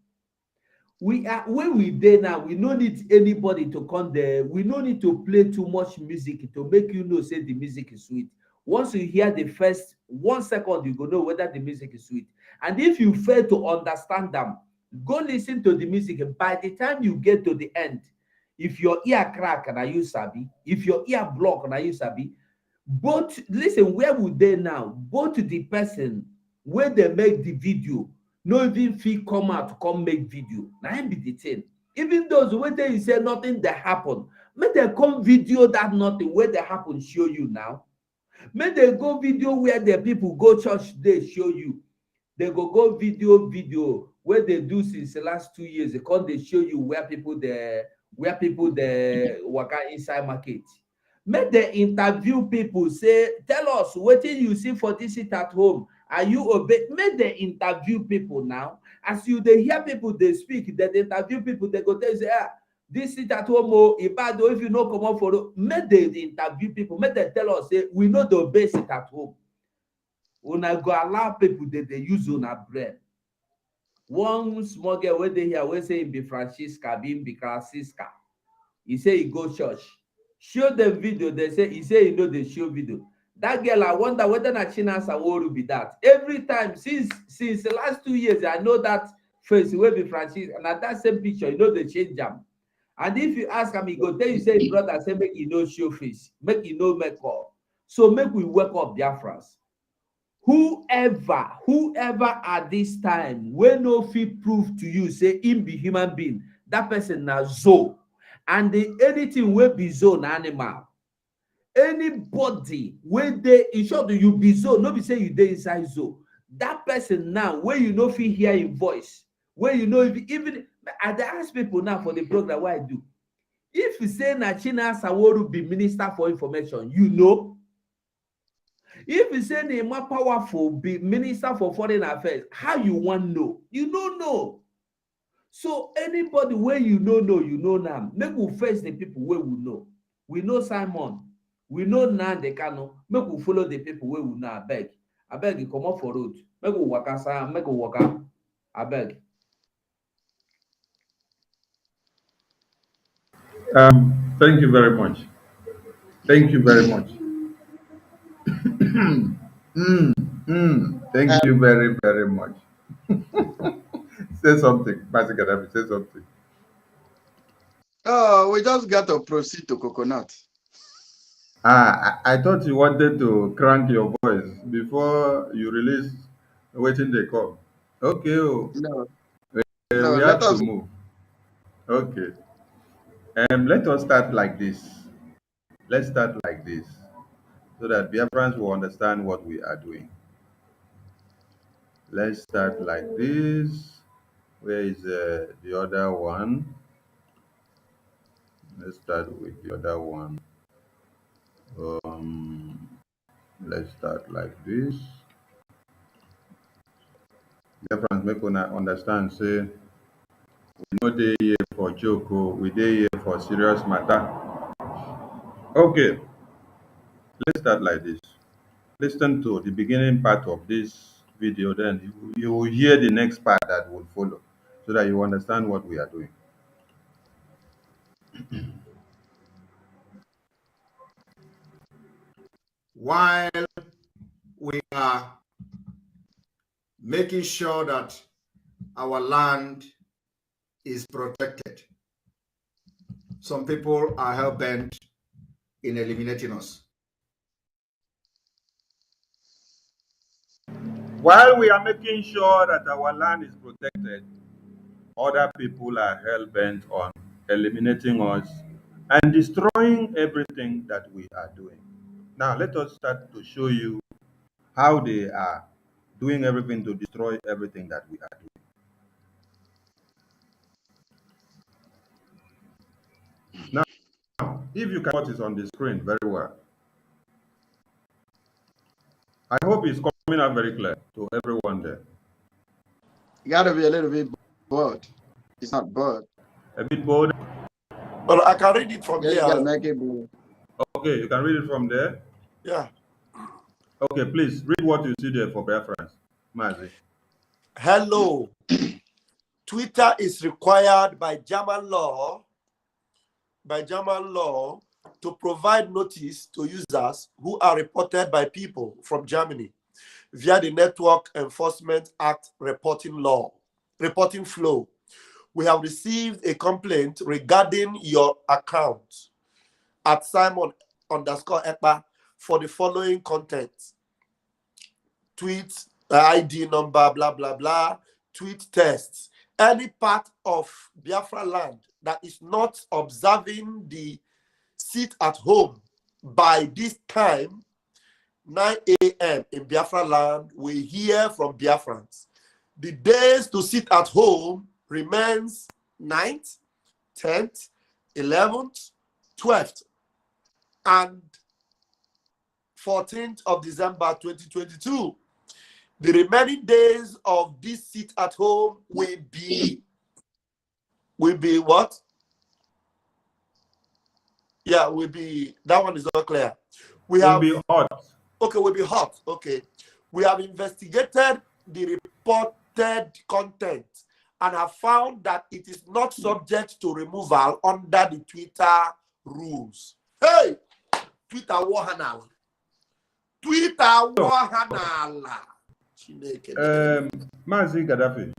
We are where we there now. We no need anybody to come there. We no need to play too much music to make you know say the music is sweet. Once you hear the first 1 second, you go know whether the music is sweet. And if you fail to understand them, go listen to the music. By the time you get to the end, if your ear crack and you sabi, if your ear block and you sabi, both listen, where would they now? Both the person where they make the video, no even feel come out to come make video. Now be the thing. Even those where they say nothing that happen, may they come video that nothing where they happen show you now. May they go video where the people go church, they show you. They go video where they do since the last 2 years. They come, they show you where people they work inside market. May they interview people, say, tell us what you see for this it at home. Are you obey? May they interview people now. As you they hear people they speak, they interview people, they go tell you, say, this it at home, if you know come on for may they interview people, may they tell us, say, we know the base it at home. Una go allow people that they use on a brain. One small girl where they hear, we say it be Francisca, be Francisca. He say he go church. Show the video, they say, he say, you know, they show video. That girl, I wonder whether Nachina Saworu be that. Every time, since the last 2 years, I know that face will be Francis, and at that same picture, you know, they change them. And if you ask him, he go tell you, say, brother, say, make you no show face, make you no make up. So make we work up Biafras. Whoever at this time, when no fit prove to you, say, him be human being, that person na zoo. And anything will be zone animal. Anybody where they in short you be zone, no be say you dey inside zone. That person now where you know fit hear him voice, where you know if even I ask people now for the program what I do. If you say Nachina Saworu be minister for information, you know. If you say Nema Powerful be minister for foreign affairs, how you want know? You don't know. So anybody where you know now. Make we face the people where we know. We know Simon. We know Nande Kano. Make we follow the people where we know. I beg you come up for road. Make we walk outside. Make we walk out. I beg. Thank you very much. Thank you very much. Thank you very, very much. Say something, Master Gaddafi, say something. Oh, we just got to proceed to coconut. I thought you wanted to crank your voice before you release waiting they come. Okay, oh, No, no, we let have to us. move. Okay. Let us start like this. Let's start like this so that Biafrans will understand what we are doing. Let's start like this. Where is the other one? Let's start with the other one. Um, let's start like this. Biafrans make una understand. Say we no dey here for joke. Oh, we dey here for serious matter. Okay, let's start like this. Listen to the beginning part of this video, then you will hear the next part that will follow so that you understand what we are doing. While we are making sure that our land is protected, some people are hell bent in eliminating us. While we are making sure that our land is protected, other people are hell bent on eliminating us and destroying everything that we are doing. Now, let us start to show you how they are doing everything to destroy everything that we are doing. Now, if you can what is on the screen very well, I hope it's coming out very clear to everyone there. You got to be a little bit bold. It's not bold. A bit bold. Well, I can read it from Yeah, you here. got to make it bold. Okay, you can read it from there. Yeah. Okay, please read what you see there for reference, Mazi. Hello. Twitter is required by German law to provide notice to users who are reported by people from Germany via the Network Enforcement Act reporting flow. We have received a complaint regarding your account at Simon_Ekpa for the following content: tweet ID number, blah, blah, blah, tweet tests. Any part of Biafra land that is not observing the sit at home by this time, 9 a.m. in Biafra land, we hear from Biafrans. The days to sit at home remains 9th, 10th, 11th, 12th, and 14th of December 2022. The remaining days of this sit at home will be what? Yeah, will be, that one is not clear. We Will have be hot. Okay, will be hot. Okay. We have investigated the reported content and have found that it is not subject to removal under the Twitter rules. Hey! Twitter Wahanala. Twitter Wahanala. Mazi Gaddafi,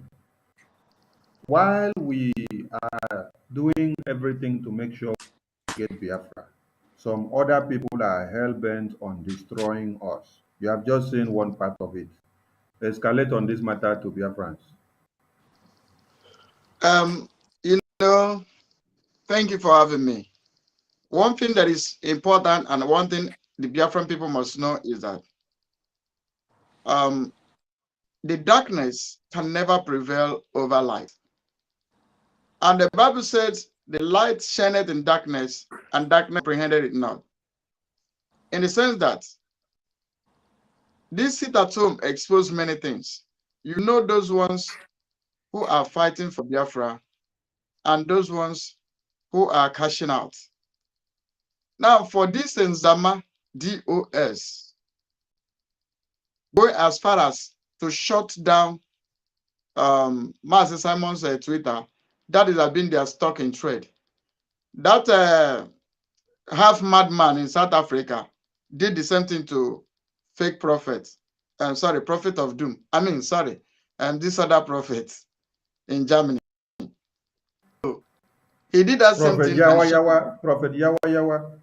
while we are doing everything to make sure we get Biafra, some other people are hell-bent on destroying us. You have just seen one part of it. Escalate on this matter to Biafrans. You know, thank you for having me. One thing that is important and one thing the Biafran people must know is that the darkness can never prevail over light. And the Bible says, the light shineth in darkness, and darkness comprehended it not. In the sense that this sit at home exposed many things. You know those ones who are fighting for Biafra and those ones who are cashing out. Now, for this Nzama DOS, going as far as to shut down Master Simon's Twitter, that is been their stock in trade. That half madman in South Africa did the same thing to fake prophet. Sorry, prophet of doom. And this other prophet in Germany. So he did that same Prophet thing. Yawa Yawa, Prophet Yawa Yawa.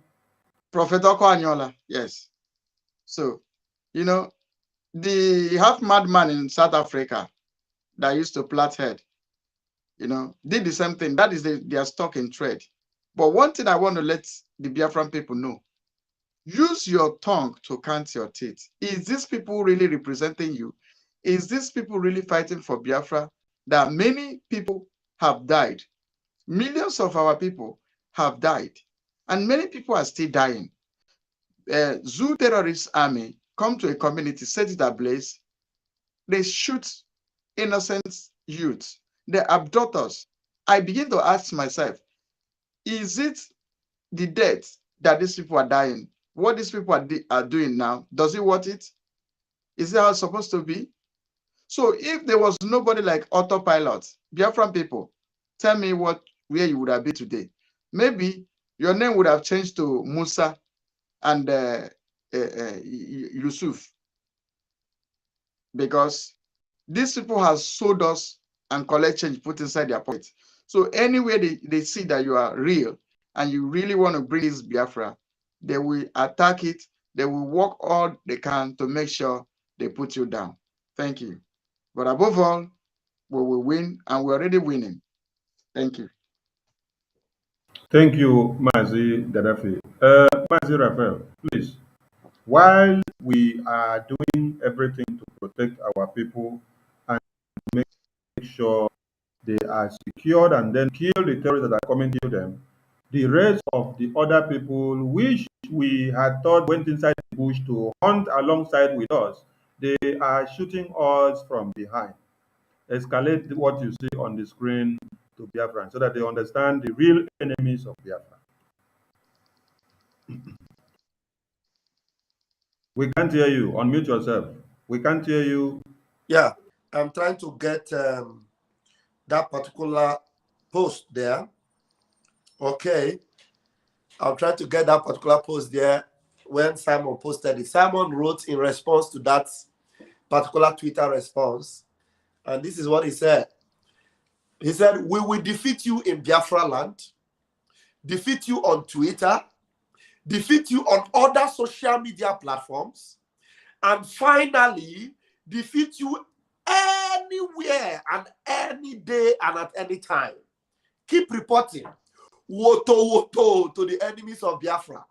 Prophet Oko Anyola, yes. So, you know, the half madman in South Africa that used to plait head, you know, did the same thing. That is their stock in trade. But one thing I want to let the Biafran people know, use your tongue to count your teeth. Is these people really representing you? Is these people really fighting for Biafra? That many people have died. Millions of our people have died. And many people are still dying. Zoo terrorist army come to a community, set it ablaze. They shoot innocent youths. They abduct us. I begin to ask myself, is it the death that these people are dying? What these people are doing now, does it worth it? Is it how it's supposed to be? So if there was nobody like autopilot, Biafran people, tell me where you would have been today. Maybe your name would have changed to Musa and Yusuf, because these people have sold us and collect change put inside their pockets. So anywhere they see that you are real and you really want to bring this Biafra, they will attack it. They will work all they can to make sure they put you down. Thank you. But above all, we will win, and we're already winning. Thank you. Thank you, Mazi Gaddafi. Mazi Raphael, please. While we are doing everything to protect our people and make sure they are secured and then kill the terrorists that are coming to them, the rest of the other people, which we had thought went inside the bush to hunt alongside with us, they are shooting us from behind. Escalate what you see on the screen to Biafra so that they understand the real enemies of Biafra. We can't hear you. Unmute yourself. We can't hear you. Yeah, I'm trying to get that particular post there. Okay, I'll try to get that particular post there when Simon posted it. Simon wrote in response to that particular Twitter response, and this is what he said. He said, "We will defeat you in Biafra land, defeat you on Twitter, defeat you on other social media platforms, and finally defeat you anywhere and any day and at any time. Keep reporting. Woto woto to the enemies of Biafra.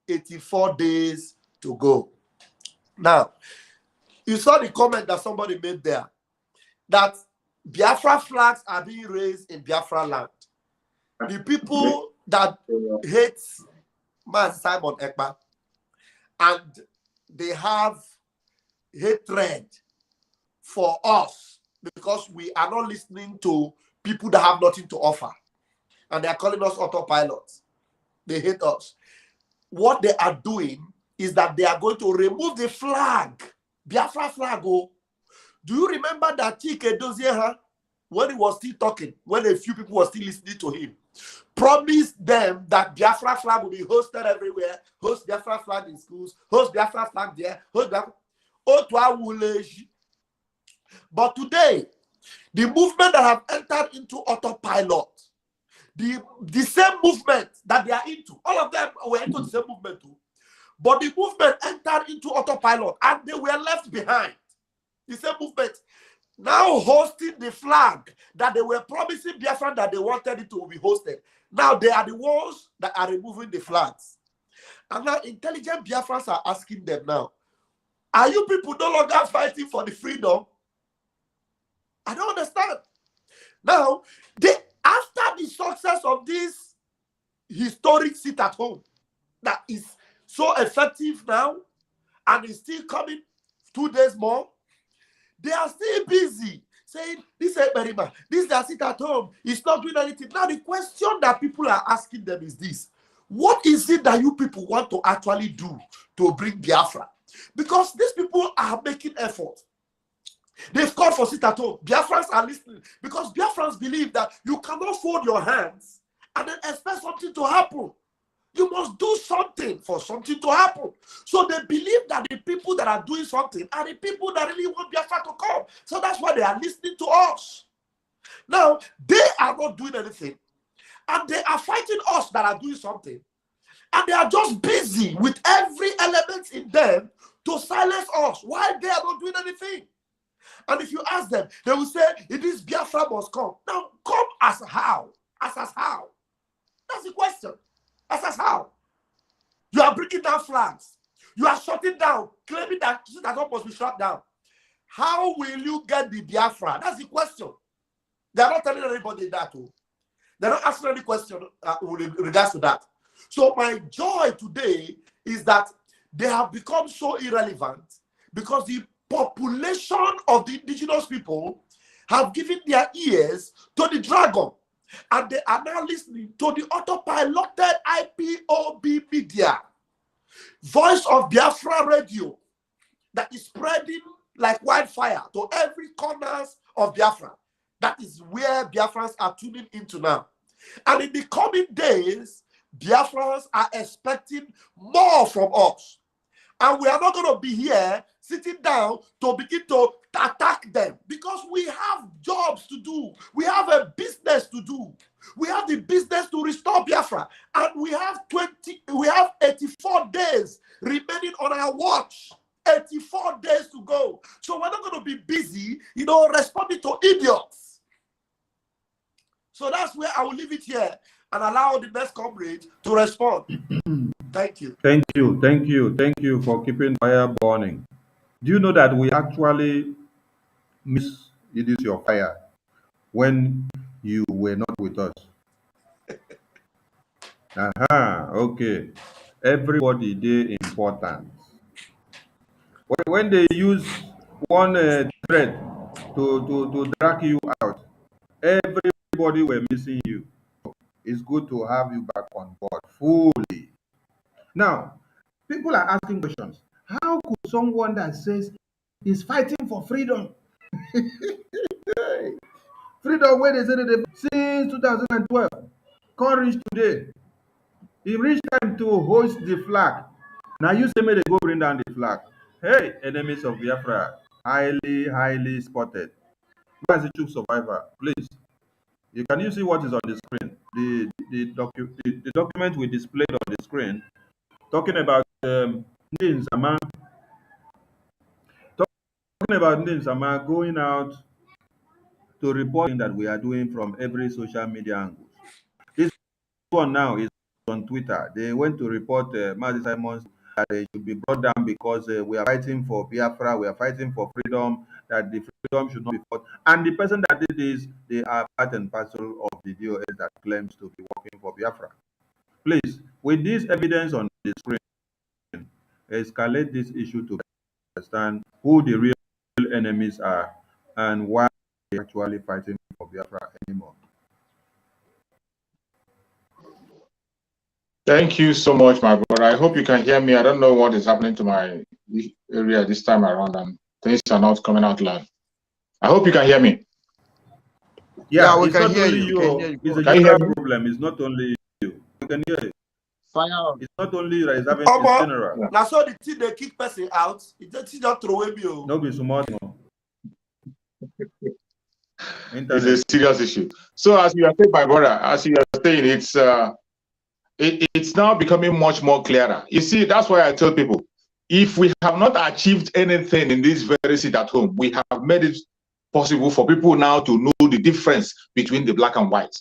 84 days to go." Now, you saw the comment that somebody made there, that Biafra flags are being raised in Biafra land. The people that hate Man Simon Ekpa, and they have hatred for us because we are not listening to people that have nothing to offer, and they are calling us autopilots. They hate us. What they are doing is that they are going to remove the flag, Biafra flag. Oh, do you remember that Chike Dozieha, when he was still talking, when a few people were still listening to him, promised them that Biafra flag will be hosted everywhere, host Biafra flag in schools, host Biafra flag there, host Biafra. But today, the movement that have entered into autopilot, the same movement that they are into, all of them were into the same movement too, but the movement entered into autopilot and they were left behind. The same movement now hosting the flag that they were promising Biafra that they wanted it to be hosted. Now they are the ones that are removing the flags. And now intelligent Biafrans are asking them now, are you people no longer fighting for the freedom? I don't understand. Now, after the success of this historic sit at home that is so effective now and is still coming 2 days more, they are still busy saying, this is Berima, this is their sit at home, it's not doing anything. Now, the question that people are asking them is this: what is it that you people want to actually do to bring Biafra? Because these people are making effort. They've called for sit at home. Biafrans are listening because Biafrans believe that you cannot fold your hands and then expect something to happen. You must do something for something to happen. So they believe that the people that are doing something are the people that really want Biafra to come. So that's why they are listening to us. Now, they are not doing anything. And they are fighting us that are doing something. And they are just busy with every element in them to silence us while they are not doing anything. And if you ask them, they will say, it is Biafra must come. Now, come as how? As how? That's the question. As how? You are breaking down flags. You are shutting down, claiming that that must be shut down. How will you get the Biafra? That's the question. They are not telling anybody that. They're not asking any question with regards to that. So my joy today is that they have become so irrelevant because the population of the indigenous people have given their ears to the dragon, and they are now listening to the autopiloted IPOB media, Voice of Biafra radio, that is spreading like wildfire to every corners of Biafra. That is where Biafrans are tuning into now. And in the coming days, Biafrans are expecting more from us. And we are not going to be here sitting down to begin to attack them, because we have jobs to do. We have a business to do. We have the business to restore Biafra. And we have 84 days remaining on our watch. 84 days to go. So we're not going to be busy, responding to idiots. So that's where I will leave it here and allow the next comrade to respond. Thank you. Thank you. Thank you. Thank you for keeping fire burning. Do you know that we actually miss it is your fire when you were not with us? Okay. Everybody they important. When they use one thread to drag you out, everybody were missing you. It's good to have you back on board fully. Now, people are asking questions. How could someone that says he's fighting for freedom, freedom where they said it since 2012, can't reach today? It reached time to hoist the flag. Now you say me they go bring down the flag. Hey, enemies of Biafra, highly spotted. Where is the troop survivor? Please, can you see what is on the screen? The document we displayed on the screen, talking about Ndi Nzama, going out to reporting that we are doing from every social media angle. This one now is on Twitter. They went to report Mazi Simons that they should be brought down because we are fighting for Biafra, we are fighting for freedom, that the freedom should not be fought. And the person that did this, they are part and parcel of the DOS that claims to be working for Biafra. Please, with this evidence on the screen, escalate this issue to understand who the real enemies are and why they're actually fighting for Biafra anymore. Thank you so much, my brother. I hope you can hear me. I don't know what is happening to my area this time around, and things are not coming out loud. I hope you can hear me. Yeah, we it's can not hear only you. It's a general problem. It's not only you. You can hear it. Fire. It's not only you that is having it's general. Now, so the thing they kick person out, it just throw away you. No be small. It's a serious issue. So as you are saying, my brother, as you are saying, it's now becoming much more clearer. You see, that's why I tell people, if we have not achieved anything in this very seat at home, we have made it possible for people now to know the difference between the black and white.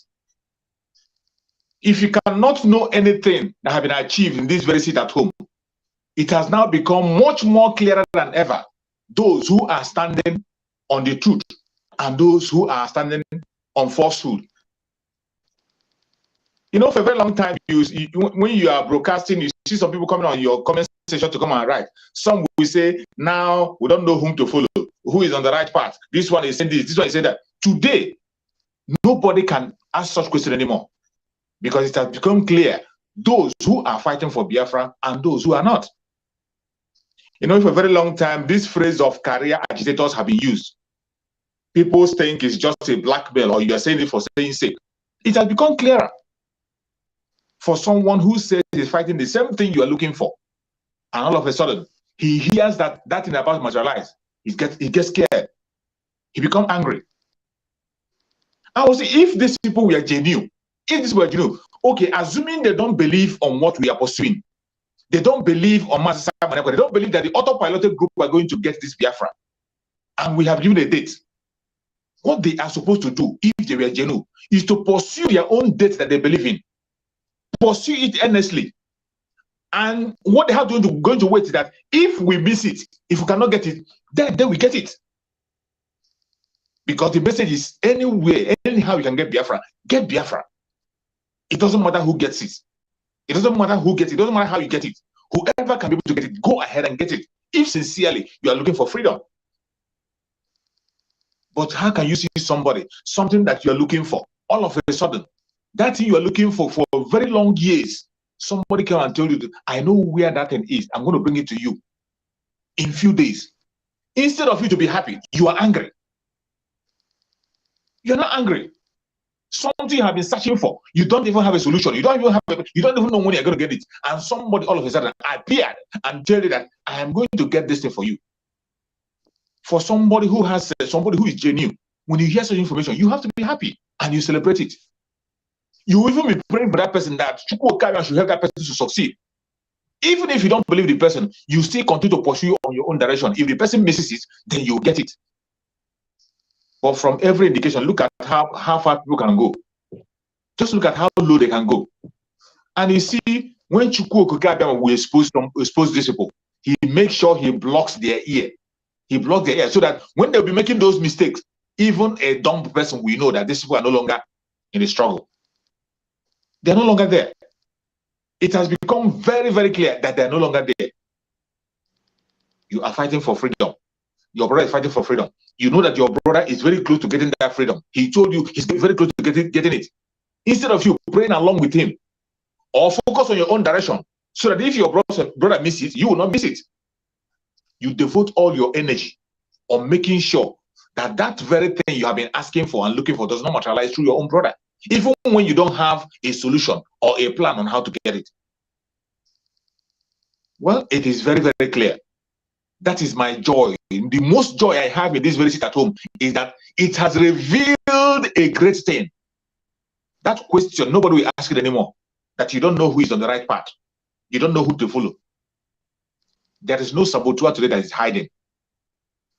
If you cannot know anything that has been achieved in this very seat at home, it has now become much more clearer than ever. Those who are standing on the truth and those who are standing on falsehood. For a very long time, when you are broadcasting, you see some people coming on your comment section to come and write. Some will say, now we don't know whom to follow, who is on the right path. This one is saying this one is saying that. Today, nobody can ask such questions anymore because it has become clear those who are fighting for Biafra and those who are not. For a very long time, this phrase of career agitators have been used. People think it's just a blackmail or you are saying it for saying sake. It has become clearer. for someone who says he's fighting the same thing you are looking for, and all of a sudden he hears that thing about materialize, he gets scared, he becomes angry. I will say, if these people were genuine, okay, assuming they don't believe on what we are pursuing, they don't believe on Master Simon, they don't believe that the autopiloted group are going to get this Biafra, and we have given a date. What they are supposed to do, if they were genuine, is to pursue their own date that they believe in. Pursue it earnestly. And what they have going to wait is that if we miss it, if we cannot get it, then we get it. Because the message is anywhere, anyhow you can get Biafra, get Biafra. It doesn't matter who gets it. It doesn't matter who gets it. It doesn't matter how you get it. Whoever can be able to get it, go ahead and get it. If sincerely you are looking for freedom. But how can you see something that you are looking for, all of a sudden, that thing you are looking for very long years, somebody came and told you, that, I know where that thing is. I'm going to bring it to you in few days. Instead of you to be happy, you are angry. You're not angry. Something you have been searching for. You don't even have a solution. You don't even know when you're going to get it. And somebody all of a sudden appeared and tell you that I am going to get this thing for you. For somebody who has somebody who is genuine, when you hear such information, you have to be happy and you celebrate it. You will even be praying for that person that should help that person to succeed. Even if you don't believe the person, you still continue to pursue on your own direction. If the person misses it, then you get it. But from every indication, look at how far people can go. Just look at how low they can go. And you see, when Chukwu Okukabiyama will expose these people, he makes sure he blocks their ear. He blocks their ear so that when they'll be making those mistakes, even a dumb person will know that these people are no longer in the struggle. They're no longer there. It has become very, very clear that they're no longer there. You are fighting for freedom. Your brother is fighting for freedom. You know that your brother is very close to getting that freedom. He told you he's very close to getting it. Instead of you praying along with him or focus on your own direction so that if your brother misses it, you will not miss it. You devote all your energy on making sure that that very thing you have been asking for and looking for does not materialize through your own brother, even when you don't have a solution or a plan on how to get it. Well, it is very, very clear. That is my joy. The most joy I have in this very seat at home is that it has revealed a great thing. That question, nobody will ask it anymore. That you don't know who is on the right path. You don't know who to follow. There is no saboteur today that is hiding.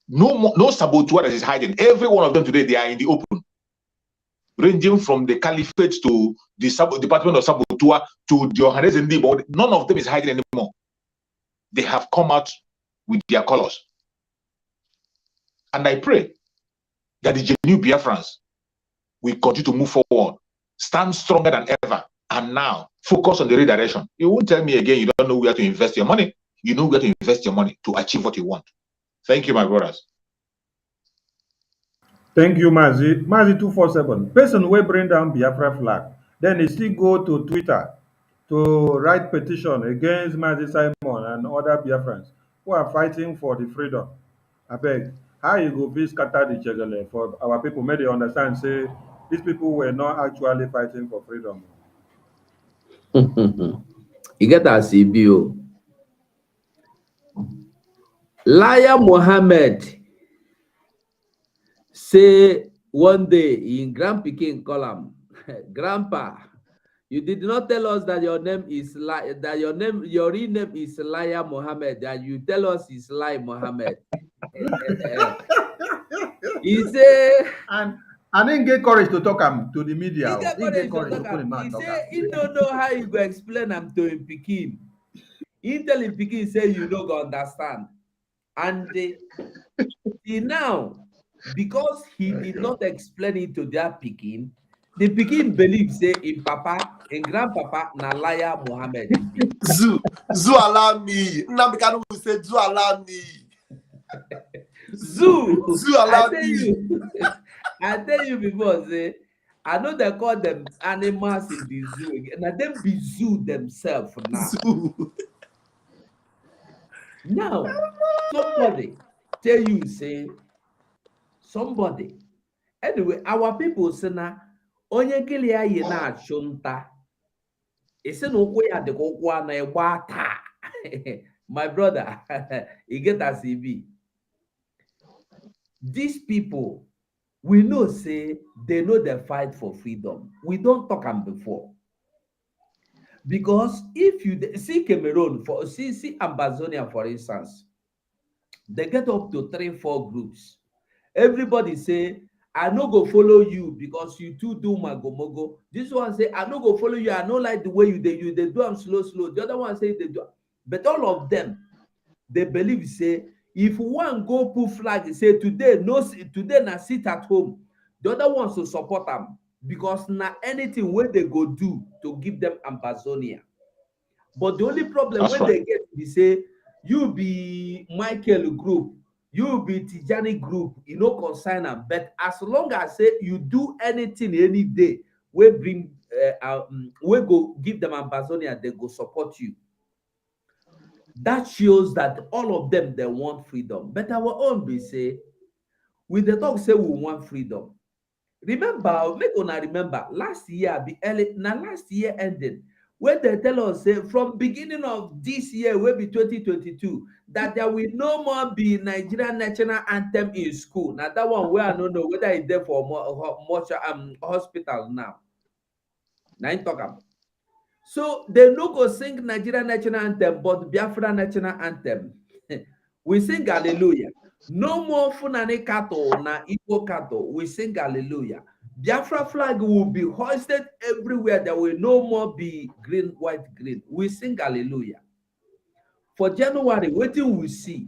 No saboteur that is hiding. Every one of them today, they are in the open. Ranging from the caliphate to the department of saboteur to the organization, but none of them is hiding anymore. They have come out with their colors. And I pray that the genuine Biafrans will continue to move forward, stand stronger than ever, and now focus on the redirection. You won't tell me again you don't know where to invest your money. You know where to invest your money to achieve what you want. Thank you, my brothers. Thank you, Mazi. Mazi 247. Person will bring down Biafra flag. Then he still go to Twitter to write petition against Mazi Simon and other Biafrans who are fighting for the freedom. I beg, how you go be scatter the jegele for our people? May they understand, say, these people were not actually fighting for freedom. You get that CBO. Liar Mohammed say one day in Grand Peking column, Grandpa, you did not tell us that your name is your real name is Liar Mohammed, that you tell us is Lie Mohammed. He say, and I didn't get courage to talk to the media. He say he don't know how you go explain him to him Peking. He tell him Peking say you don't go understand. And now, because he did not explain it to their Peking, the Peking believes say in Papa, in Grandpapa, na Liar Mohammed. Zoo allow me. Namikanu will say Zoo allow me. Zoo allow me. I tell you before, say, I know they call them animals in the zoo. Now them be zoo themselves now. Zoo. Now, somebody tell you, say, somebody. Anyway, our people say na onye kili ya ye na achunta. Ese no kwe ya de kokwa na egbata. My brother, you get as e be. These people, we know say they know the fight for freedom. We don't talk them before. Because if you see Cameroon, see Ambazonia, for instance, they get up to 3-4 groups. Everybody say, I no go follow you because you too do magomogo. This one say, I no go follow you. I no like the way you they do them slow. The other one say they do. But all of them, they believe say, if one go put flag, say today, no, today na sit at home. The other ones to support them because na anything where they go do to give them Amazonia. But the only problem That's when right. they get be say, you be Michael group, you be Tijani group, you know, concern them. But as long as say you do anything any day, we bring we go give them Amazonia, they go support you. That shows that all of them they want freedom. But our own be say, with the talk say we want freedom. Remember, make una remember last year be early now last year ended when they tell us say from beginning of this year will be 2022 that there will no more be Nigerian national anthem in school. Now that one where I don't know whether it's there for much hospital now. Now I talk about. So they no go sing Nigerian national anthem, but Biafra national anthem. We sing hallelujah. No more Funani cattle na Igbo cattle. We sing hallelujah. Biafra flag will be hoisted everywhere. There will no more be green, white, green. We sing hallelujah. For January, waiting we see.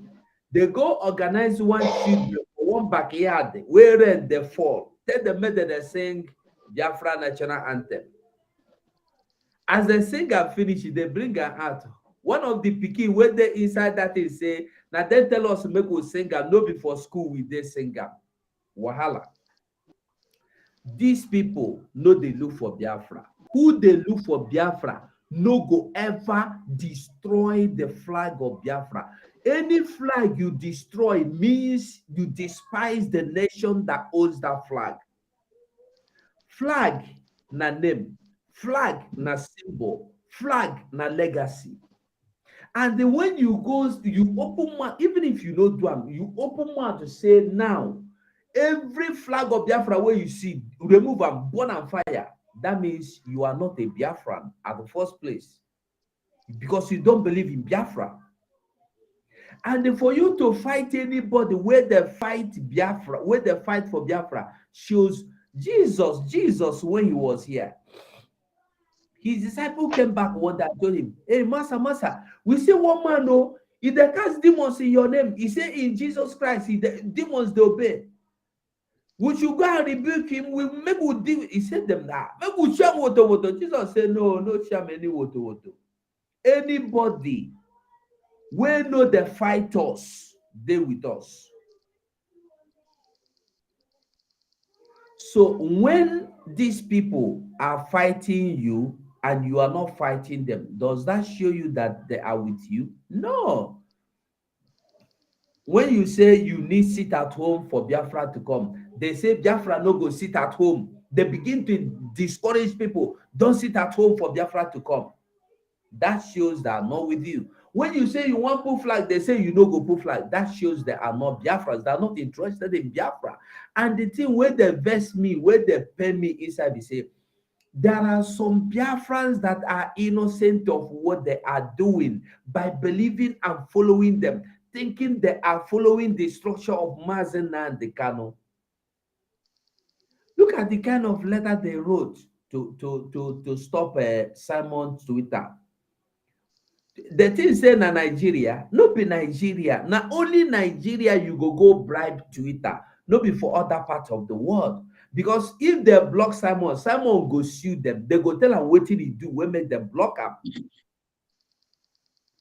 They go organize one children for one backyard where they fall. Tell them that they sing Biafra national anthem. As the singer finish, they bring her out. One of the pikin when they inside that is say, now they tell us make we sing am, no before school we dey sing am. Wahala. These people no dey look for Biafra. Who dey look for Biafra no go ever destroy the flag of Biafra. Any flag you destroy means you despise the nation that owns that flag. Flag na name. Flag na symbol, flag na legacy. And then when you go, you open mouth, even if you don't do them, you open mouth to say now, every flag of Biafra where you see, remove and burn and fire. That means you are not a Biafran at the first place because you don't believe in Biafra. And for you to fight anybody where they fight Biafra, where they fight for Biafra, shows Jesus when he was here. His disciple came back one day and told him, hey, Master, we see one man, no, if they cast demons in your name, he said in Jesus Christ, the demons they obey. Would you go and rebuke him? We make we deal. He said them that. Make we share water. Jesus said, no share any water. Anybody we know the fighters, they with us. So when these people are fighting you, and you are not fighting them, does that show you that they are with you? No. When you say you need sit at home for Biafra to come, they say Biafra no go sit at home. They begin to discourage people. Don't sit at home for Biafra to come. That shows they are not with you. When you say you want put flag, they say you no go put flag. That shows they are not Biafras. They are not interested in Biafra. And the thing where they vex me, where they pay me inside, they say, there are some Biafrans that are innocent of what they are doing by believing and following them, thinking they are following the structure of Mazena and the Kano. Look at the kind of letter they wrote to stop Simon's Twitter. The thing say na Nigeria, no be Nigeria. Now only Nigeria you go bribe Twitter, no be for other parts of the world. Because if they block Simon go sue them. They go tell him what he do when make them block him.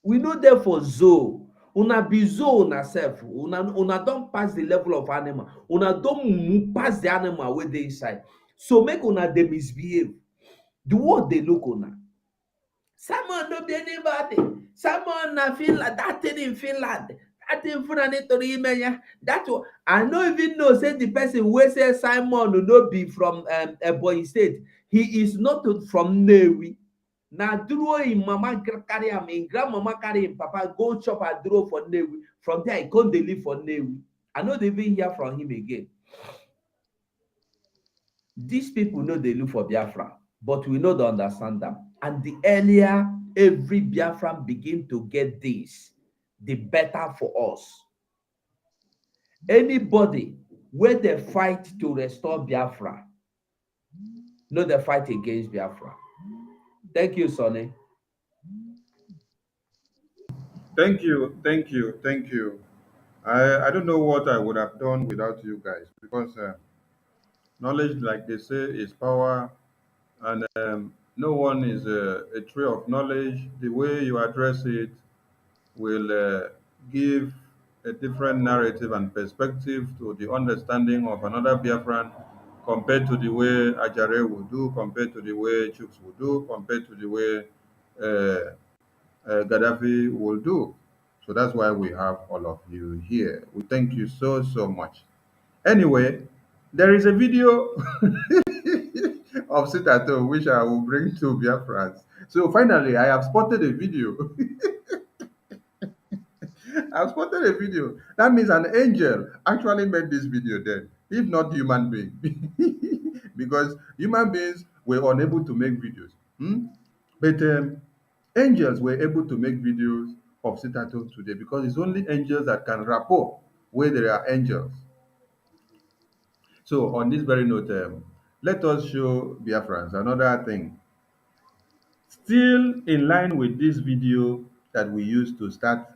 We know that for zoo. Una be zoo una self. Una don't pass the level of animal. Una don't pass the animal where they inside. So make una they misbehave. The word they look una. Simon no be anybody. Simon na Finland. That thing in Finland. That thing that I don't even know say the person who say Simon will not be from Ebonyi State. He is not from Newi. Now, draw in mama carry him, in grandmama carry him, papa go chop a draw for Newi. From there, I can't live for Newi. I know they even hear from him again. These people know they look for Biafra, but we know they understand them. And the earlier every Biafran begin to get this, the better for us. Anybody where they fight to restore Biafra, no, they fight against Biafra. Thank you, Sonny. Thank you, thank you, thank you. I don't know what I would have done without you guys because knowledge, like they say, is power, and no one is a tree of knowledge. The way you address it will give a different narrative and perspective to the understanding of another Biafran compared to the way Ajare would do, compared to the way Chooks would do, compared to the way Gaddafi will do. So that's why we have all of you here. We thank you so, so much. Anyway, there is a video of Sitato which I will bring to Biafrans. So finally, I have spotted a video. I've spotted a video. That means an angel actually made this video then, if not human being. Because human beings were unable to make videos. But angels were able to make videos of Sitato today because it's only angels that can rapport where there are angels. So on this very note, let us show Biafrans another thing. Still in line with this video that we used to start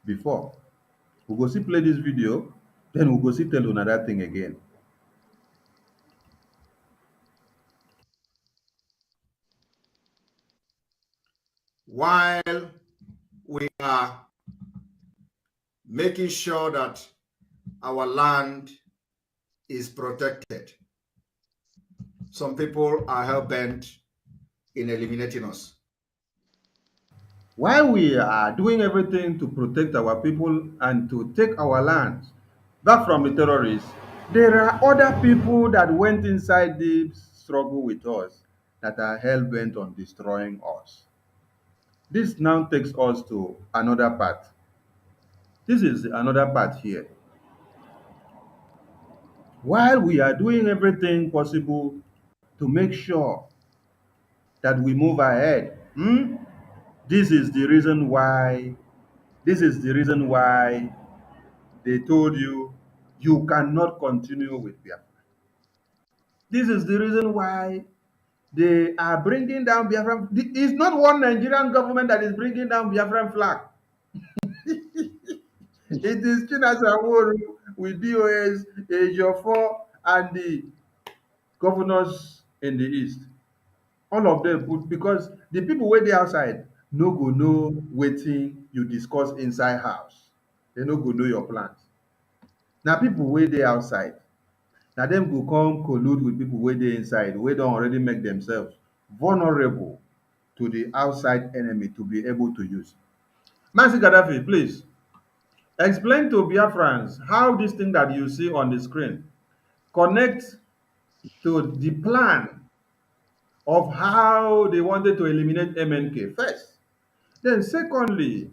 before. We go see play this video, then we go see tell another thing again. While we are making sure that our land is protected, some people are hell-bent in eliminating us. While we are doing everything to protect our people and to take our lands back from the terrorists, there are other people that went inside this struggle with us that are hell-bent on destroying us. This now takes us to another part. This is another part here. While we are doing everything possible to make sure that we move ahead, this is the reason why, this is the reason why they told you you cannot continue with Biafra. This is the reason why they are bringing down Biafra. It's not one Nigerian government that is bringing down Biafran flag. It is Chinasa Woru with DOS, Ejiofor, and the governors in the east. All of them put because the people wey dey outside no go know wetin you discuss inside house. They no go know your plans. Na people wey dey outside, na dem go come collude with people wey dey inside, wey don already make themselves vulnerable to the outside enemy to be able to use. Mazi Gaddafi, please explain to Biafrans how this thing that you see on the screen connect to the plan of how they wanted to eliminate MNK first. Then secondly,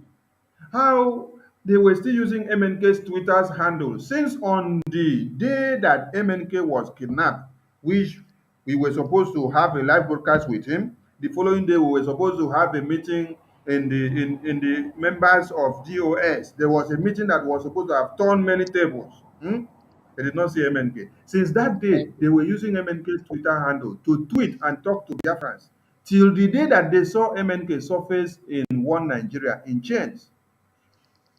how they were still using MNK's Twitter's handle since on the day that MNK was kidnapped, which we were supposed to have a live broadcast with him. The following day, we were supposed to have a meeting in the members of DOS. There was a meeting that was supposed to have turned many tables. They did not see MNK. Since that day, they were using MNK's Twitter handle to tweet and talk to Biafrans till the day that they saw MNK surface in one Nigeria in chains.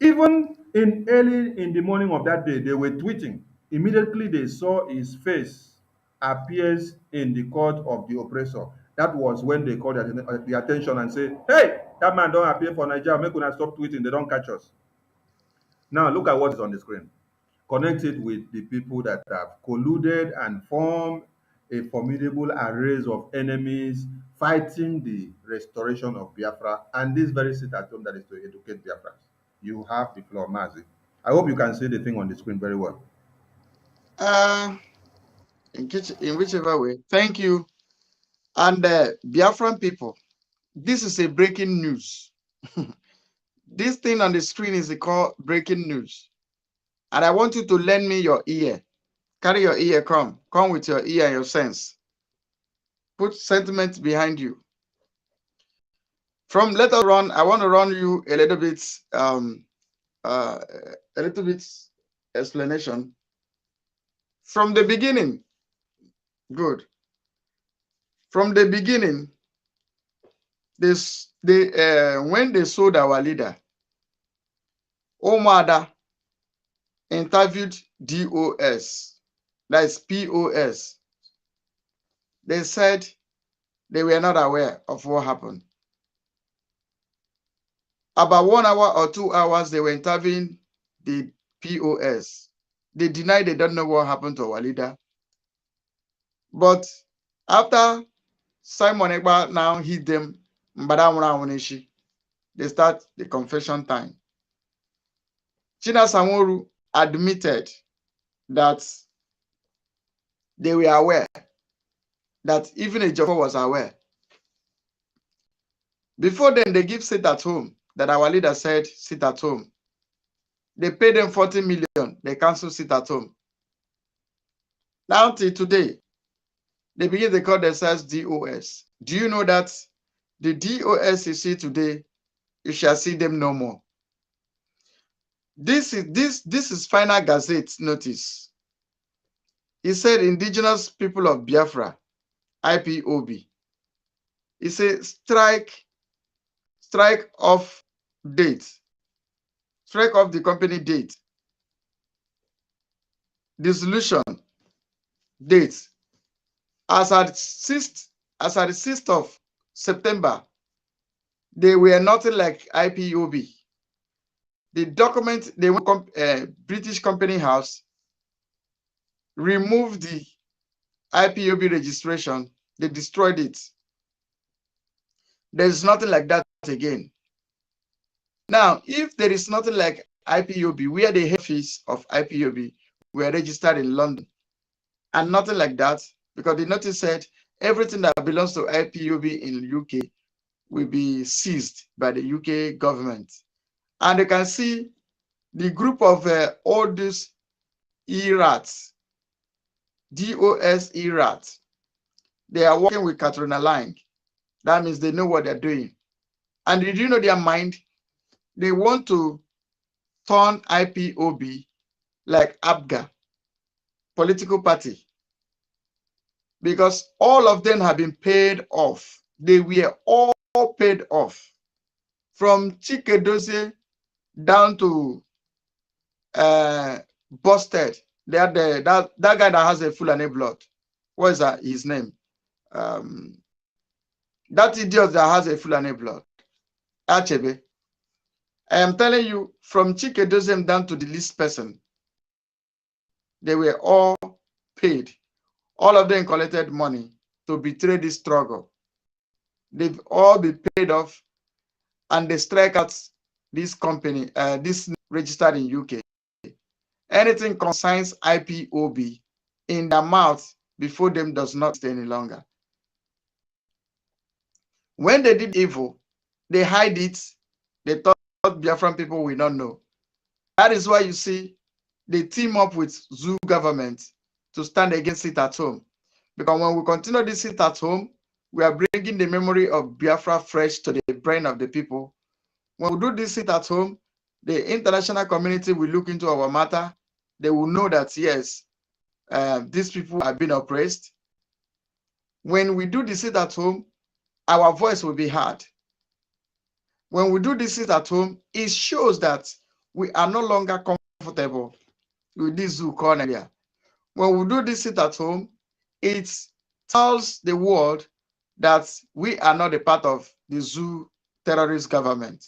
Even in early in the morning of that day, they were tweeting. Immediately they saw his face appears in the court of the oppressor. That was when they called the attention and said, hey, that man don't appear for Nigeria. Make una stop tweeting. They don't catch us. Now look at what is on the screen. Connected with the people that have colluded and formed a formidable array of enemies fighting the restoration of Biafra and this very sit at home that is to educate Biafrans. You have the floor, Mazi. I hope you can see the thing on the screen very well. In whichever way. Thank you. And Biafran people, This is a breaking news. This thing on the screen is called breaking news. And I want you to lend me your ear. Carry your ear, come. Come with your ear and your sense. Put sentiment behind you. From let us run, I want to run you a little bit explanation. From the beginning, good. From the beginning, when they sold our leader, Omada interviewed DOS, that's POS. They said they were not aware of what happened. About 1 hour or 2 hours, they were interviewing the POS. They denied they don't know what happened to our leader. But after Simon Egba now hit them, they start the confession time. China Samoru admitted that they were aware, that even Ejiofor was aware. Before then, they give sit at home, that our leader said sit at home. They paid them 40 million, they cancel sit at home. Now till today, they begin to call themselves DOS. Do you know that the DOS you see today, you shall see them no more? This is Final Gazette notice. He said indigenous people of Biafra, IPOB. He said strike off date. Strike off the company date. Dissolution date. As at the 6th of September, they were nothing like IPOB. The document, they went British Company House, removed the IPOB registration, they destroyed it. There's nothing like that again. Now, if there is nothing like IPOB, where the head office of IPOB were registered in London, and nothing like that, because the notice said everything that belongs to IPOB in UK will be seized by the UK government. And you can see the group of all these ERATs, DOS ERATs, they are working with Katrina Lang. That means they know what they're doing. And did you know their mind? They want to turn IPOB like ABGA, political party, because all of them have been paid off. They were all paid off, from Chikedozie down to Busted. They had that guy that has a Fulani blood. What is that? His name? That idiot that has a Fulani blood. Achebe. I am telling you, from Chikedozie down to the least person, they were all paid. All of them collected money to betray this struggle. They've all been paid off, and they strike out this company, this registered in UK. Anything concerns IPOB in their mouth before them does not stay any longer. When they did evil, they hide it. They thought Biafran people will not know. That is why you see they team up with Zoo government to stand against it at home. Because when we continue this sit at home, we are bringing the memory of Biafra fresh to the brain of the people. When we do this sit at home, the international community will look into our matter. They will know that, yes, these people have been oppressed. When we do the sit at home, our voice will be heard. When we do this sit at home, it shows that we are no longer comfortable with this zoo corner. When we do this sit at home, it tells the world that we are not a part of the zoo terrorist government.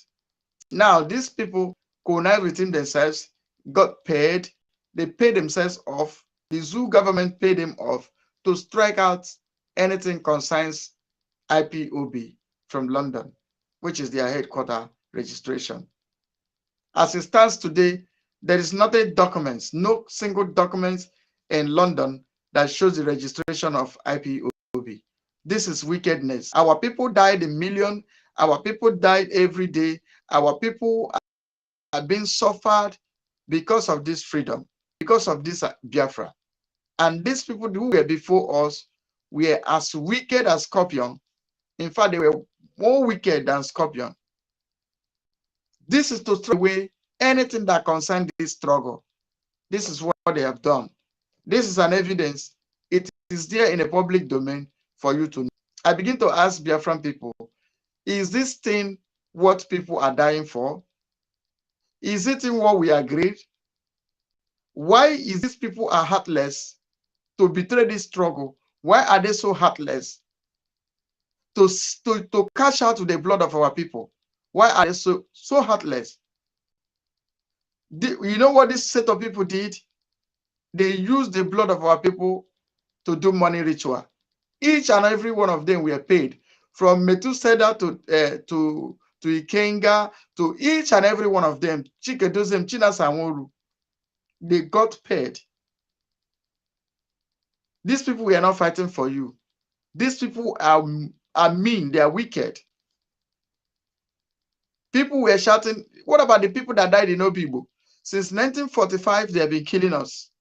Now, these people colonize within themselves, got paid, they paid themselves off, the zoo government paid them off to strike out anything concerns IPOB from London, which is their headquarter registration. As it stands today, there is not a document, no single document in London that shows the registration of IPOB. This is wickedness. Our people died in millions, Our people died every day. Our people are being suffered because of this freedom, because of this Biafra. And these people who were before us were as wicked as scorpion. In fact, they were more wicked than scorpion. This is to throw away anything that concerns this struggle. This is what they have done. This is an evidence. It is there in a public domain for you to know. I begin to ask Biafran people, is this thing what people are dying for? Is it in what we agreed? Why is these people are heartless to betray this struggle? Why are they so heartless to cash out with the blood of our people? Why are they so heartless? You know what this set of people did? They used the blood of our people to do money ritual. Each and every one of them were paid, from Methuselah to Ikenga, to each and every one of them. Chikedozem, Chinasamoru, they got paid. These people were not fighting for you. These people are mean, they are wicked. People were shouting, what about the people that died in Obibo? Since 1945, they have been killing us.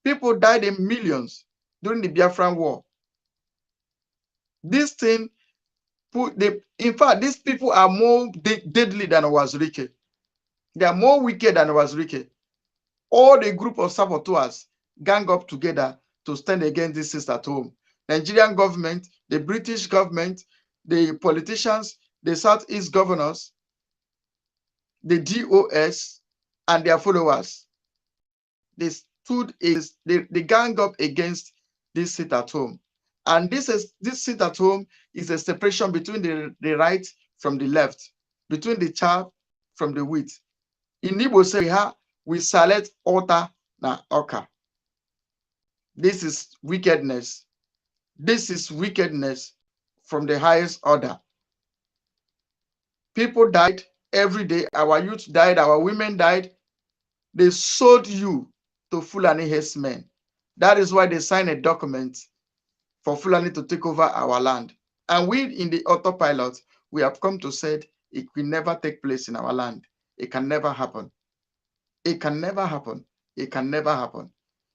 People died in millions during the Biafran War. This thing, in fact, these people are more deadly than Wazirike. They are more wicked than Wazirike. All the group of saboteurs gang up together to stand against this sister at home. Nigerian government, the British government, the politicians, the Southeast governors, the DOS, and their followers. They gang up against this sit at home. And this sit at home is a separation between the right from the left, between the chaff from the wheat. In Igbo say we select altar na oka. This is wickedness. This is wickedness from the highest order. People died every day. Our youth died. Our women died. They sold you to Fulani herdsmen. That is why they signed a document for Fulani to take over our land. And we in the autopilot, we have come to say it will never take place in our land. It can never happen. It can never happen. It can never happen.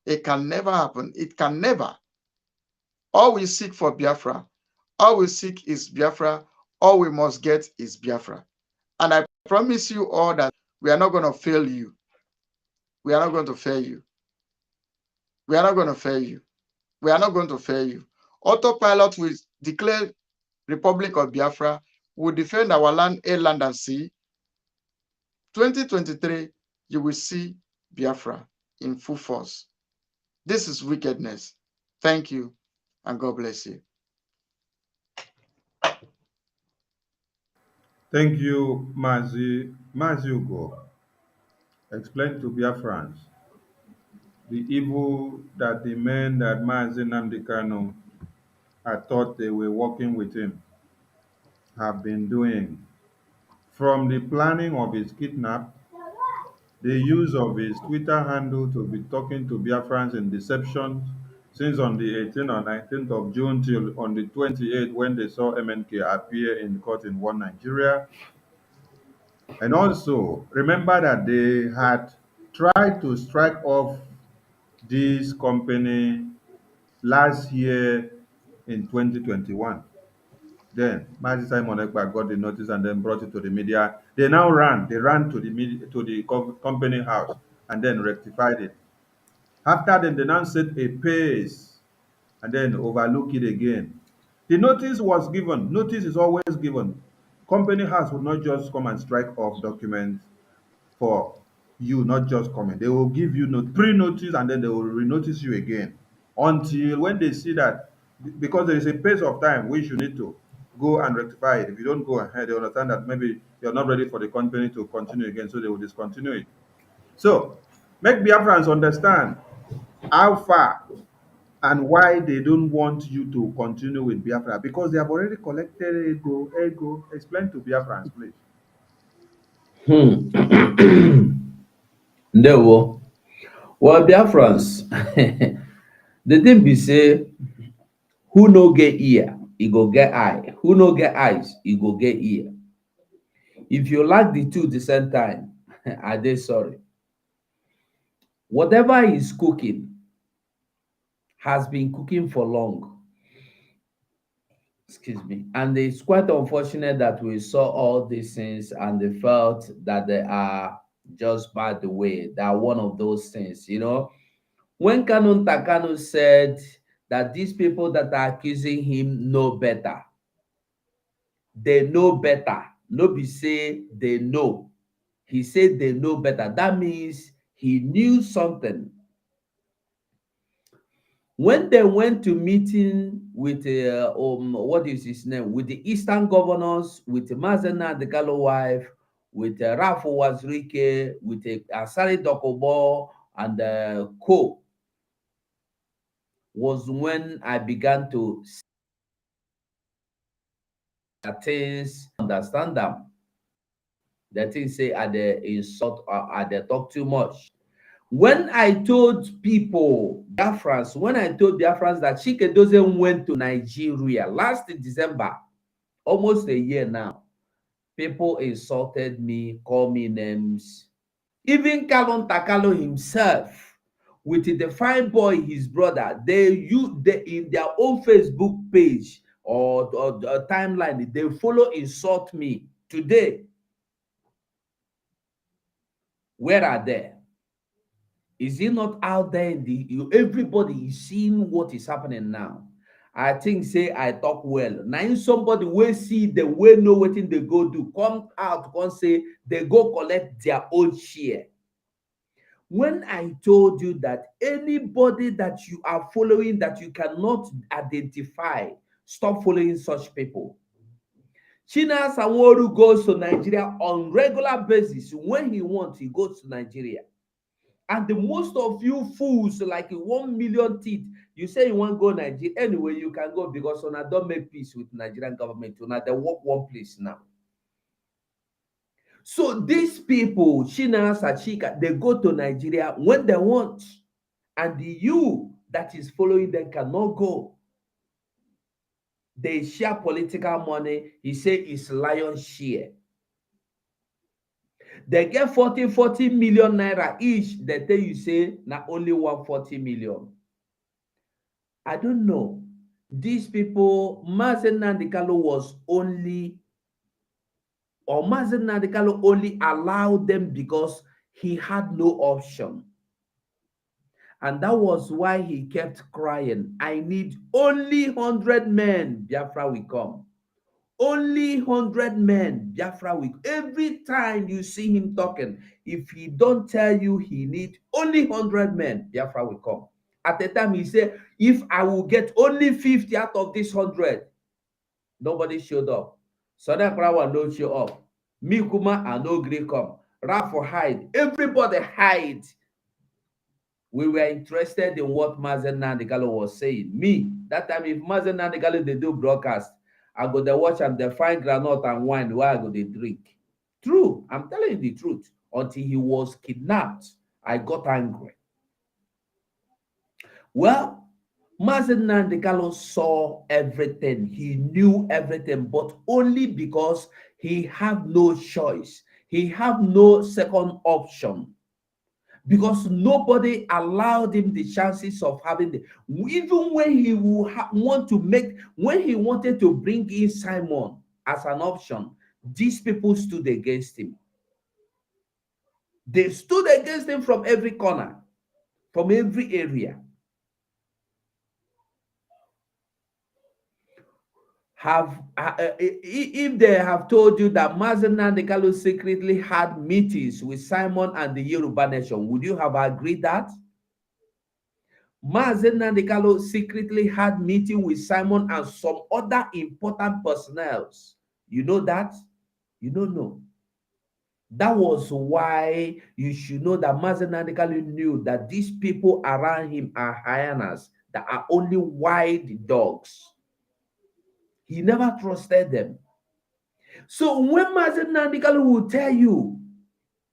It can never happen. It can never. All we seek for Biafra, all we seek is Biafra. All we must get is Biafra. And I promise you all that we are not going to fail you. We are not going to fail you. We are not going to fail you. We are not going to fail you. Autopilot will declare Republic of Biafra, will defend our land, air, land, and sea. 2023, you will see Biafra in full force. This is wickedness. Thank you, and God bless you. Thank you, Mazi Ugo. Explain to Biafrans the evil that the men that Mazi Nnamdi Kanu had thought they were working with him have been doing. From the planning of his kidnap, the use of his Twitter handle to be talking to Biafrans in deception since on the 18th or 19th of June till on the 28th when they saw MNK appear in court in one Nigeria. And also, remember that they had tried to strike off this company last year in 2021. Then Mazi Simon Ekpa got the notice and then brought it to the media. They ran to the media, to the company house and then rectified it. After then, they now set a pace and then overlook it again. The notice was given. Notice is always given. Company house would not just come and strike off documents for you, not just comment. They will give you pre-notice and then they will re-notice you again until when they see that, because there is a pace of time which you need to go and rectify it. If you don't go ahead, they understand that maybe you're not ready for the company to continue again, so they will discontinue it. So make Biafrans understand how far and why they don't want you to continue with Biafra, because they have already collected ego. Explain to Biafrans, please. Ndewo. Well, Biafrans, the thing be say, who no get ear, he go get eye. Who no get eyes, he go get ear. If you like the two the same time, are they sorry? Whatever he's cooking has been cooking for long. Excuse me. And it's quite unfortunate that we saw all these things and they felt that they are just by the way. They are one of those things, you know. When Kanun Takano said that these people that are accusing him know better, they know better. No be say they know. He said they know better. That means he knew something. When they went to meeting with what is his name, with the Eastern governors, with Mazena the Gallo wife, with Rafu Wazrike, with Asari Dokobo and Co, was when I began to see things, understand them. The things say at the insult or at the talk too much. When I told people, Biafrans, when I told Biafrans that Chike doesn't went to Nigeria last December, almost a year now, people insulted me, called me names. Even Kalon Takalo himself, with the fine boy, his brother, they in their own Facebook page or timeline, they follow insult me today. Where are they? Is it not out there in the everybody is seeing what is happening now? I think say I talk well. Now somebody will see the way know what they go do, come out, come say they go collect their own share. When I told you that anybody that you are following that you cannot identify, stop following such people. China Sanwo-Olu goes to Nigeria on regular basis. When he wants, he goes to Nigeria. And the most of you fools, like 1 million teeth, you say you want to go Nigeria. Anyway, you can go because Una don't make peace with Nigerian government. Una they work one place now. So these people, China, Sachika, they go to Nigeria when they want. And the you that is following them cannot go. They share political money. He say it's lion's share. They get 40 million naira each. They tell you say not only 140 million. I don't know. These people, Mazen Nandikalo was only, or Mazen Nandikalo only allowed them because he had no option. And that was why he kept crying. I need only 100 men, Biafra will come. Only 100 men, Biafra will. Every time you see him talking, if he don't tell you he need only 100 men, Biafra will come. At the time he said, if I will get only 50 out of this 100, nobody showed up. Sada Krawa no show up. Me Kuma and no gree come. Rafa hide. Everybody hide. We were interested in what Mazen Nandikalo was saying. Me, that time, if Mazen Nandikalo they do broadcast, I go to watch and they find granite and wine while I go to drink. True, I'm telling you the truth. Until he was kidnapped, I got angry. Well, Mazen Nandikalo saw everything. He knew everything, but only because he had no choice. He had no second option. Because nobody allowed him the chances of having the, even when he would want to make, when he wanted to bring in Simon as an option, these people stood against him. They stood against him from every corner, from every area. If they have told you that Mazen Nandekalo secretly had meetings with Simon and the Yoruba nation, would you have agreed that? Mazen Nandekalo secretly had meeting with Simon and some other important personnel. You know that? You don't know. That was why you should know that Mazen Nandekalo knew that these people around him are hyenas, that are only wild dogs. He never trusted them. So when Mazen Nandekalo will tell you,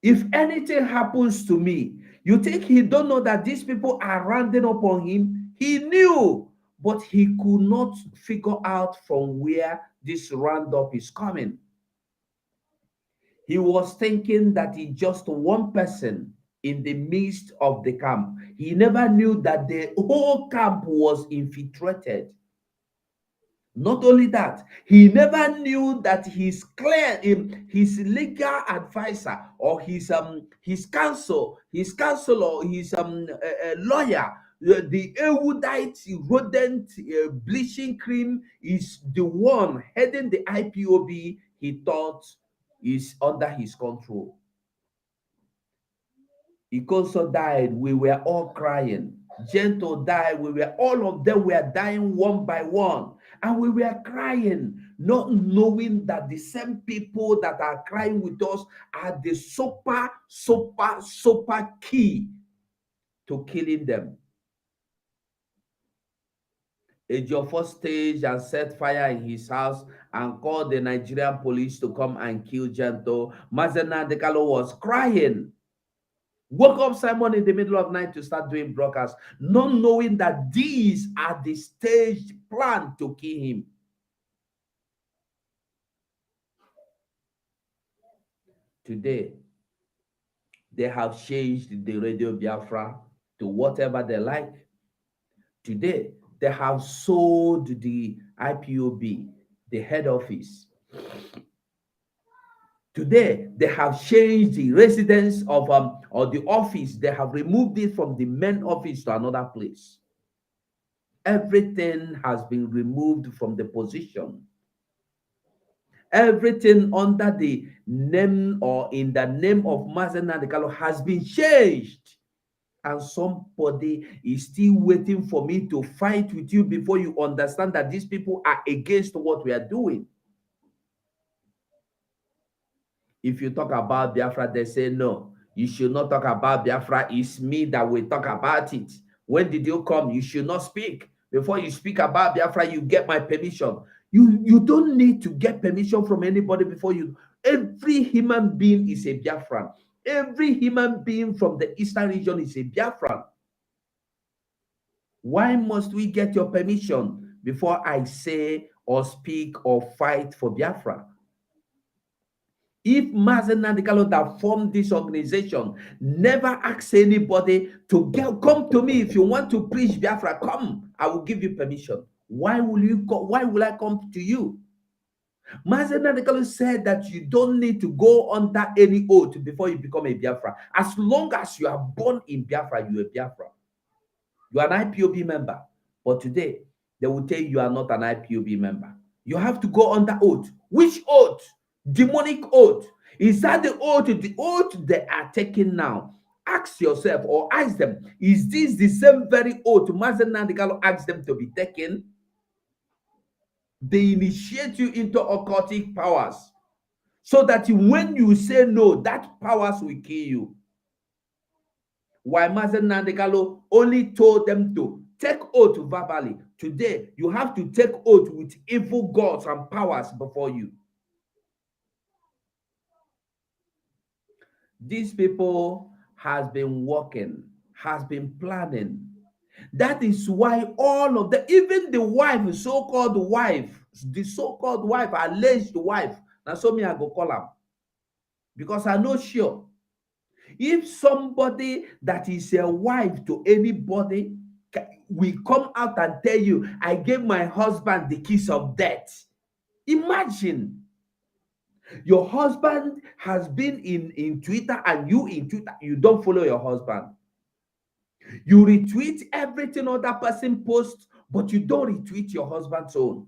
if anything happens to me, you think he don't know that these people are rounding up on him? He knew, but he could not figure out from where this roundup is coming. He was thinking that he just one person in the midst of the camp. He never knew that the whole camp was infiltrated. Not only that, he never knew that his legal advisor or his counselor, his lawyer, the erudite rodent bleaching cream is the one heading the IPOB. He thought is under his control. Ikoso died, we were all crying. Gentle died, all of them were dying one by one. And we were crying, not knowing that the same people that are crying with us are the super key to killing them. Ejiofor staged and set fire in his house and called the Nigerian police to come and kill Gento. Mazen Nnamdi Kanu was crying. Woke up Simon in the middle of night to start doing broadcasts, not knowing that these are the staged plan to kill him. Today, they have changed the Radio Biafra to whatever they like. Today, they have sold the IPOB, the head office. Today, they have changed the residence of or the office. They have removed it from the main office to another place. Everything has been removed from the position. Everything under the name or in the name of Mazen Nnamdi Kanu has been changed. And somebody is still waiting for me to fight with you before you understand that these people are against what we are doing. If you talk about Biafra, they say, no, you should not talk about Biafra. It's me that will talk about it. When did you come? You should not speak. Before you speak about Biafra, you get my permission. You don't need to get permission from anybody before you. Every human being is a Biafran. Every human being from the eastern region is a Biafran. Why must we get your permission before I say or speak or fight for Biafra? If Mazen Nnamdi Kanu that formed this organization never asked anybody to come to me if you want to preach Biafra, come, I will give you permission. Why will you come? Why will I come to you? Mazen Nnamdi Kanu said that you don't need to go under any oath before you become a Biafra. As long as you are born in Biafra, you are a Biafra. You are an IPOB member. But today, they will tell you are not an IPOB member. You have to go under oath. Which oath? Demonic oath. Is that the oath they are taking now? Ask yourself or ask them, is this the same very oath Mazen Nnamdi Kanu asked them to be taken? They initiate you into occultic powers so that when you say no, that powers will kill you. Why Mazen Nnamdi Kanu only told them to take oath verbally. Today, you have to take oath with evil gods and powers before you. These people has been working, has been planning. That is why all of them, even the wife, so-called wife, the so-called wife, alleged wife, now so me I go call her, because I know sure. If somebody that is a wife to anybody will come out and tell you, I gave my husband the kiss of death. Imagine. Your husband has been in Twitter and you in Twitter, you don't follow your husband. You retweet everything other person posts, but you don't retweet your husband's own.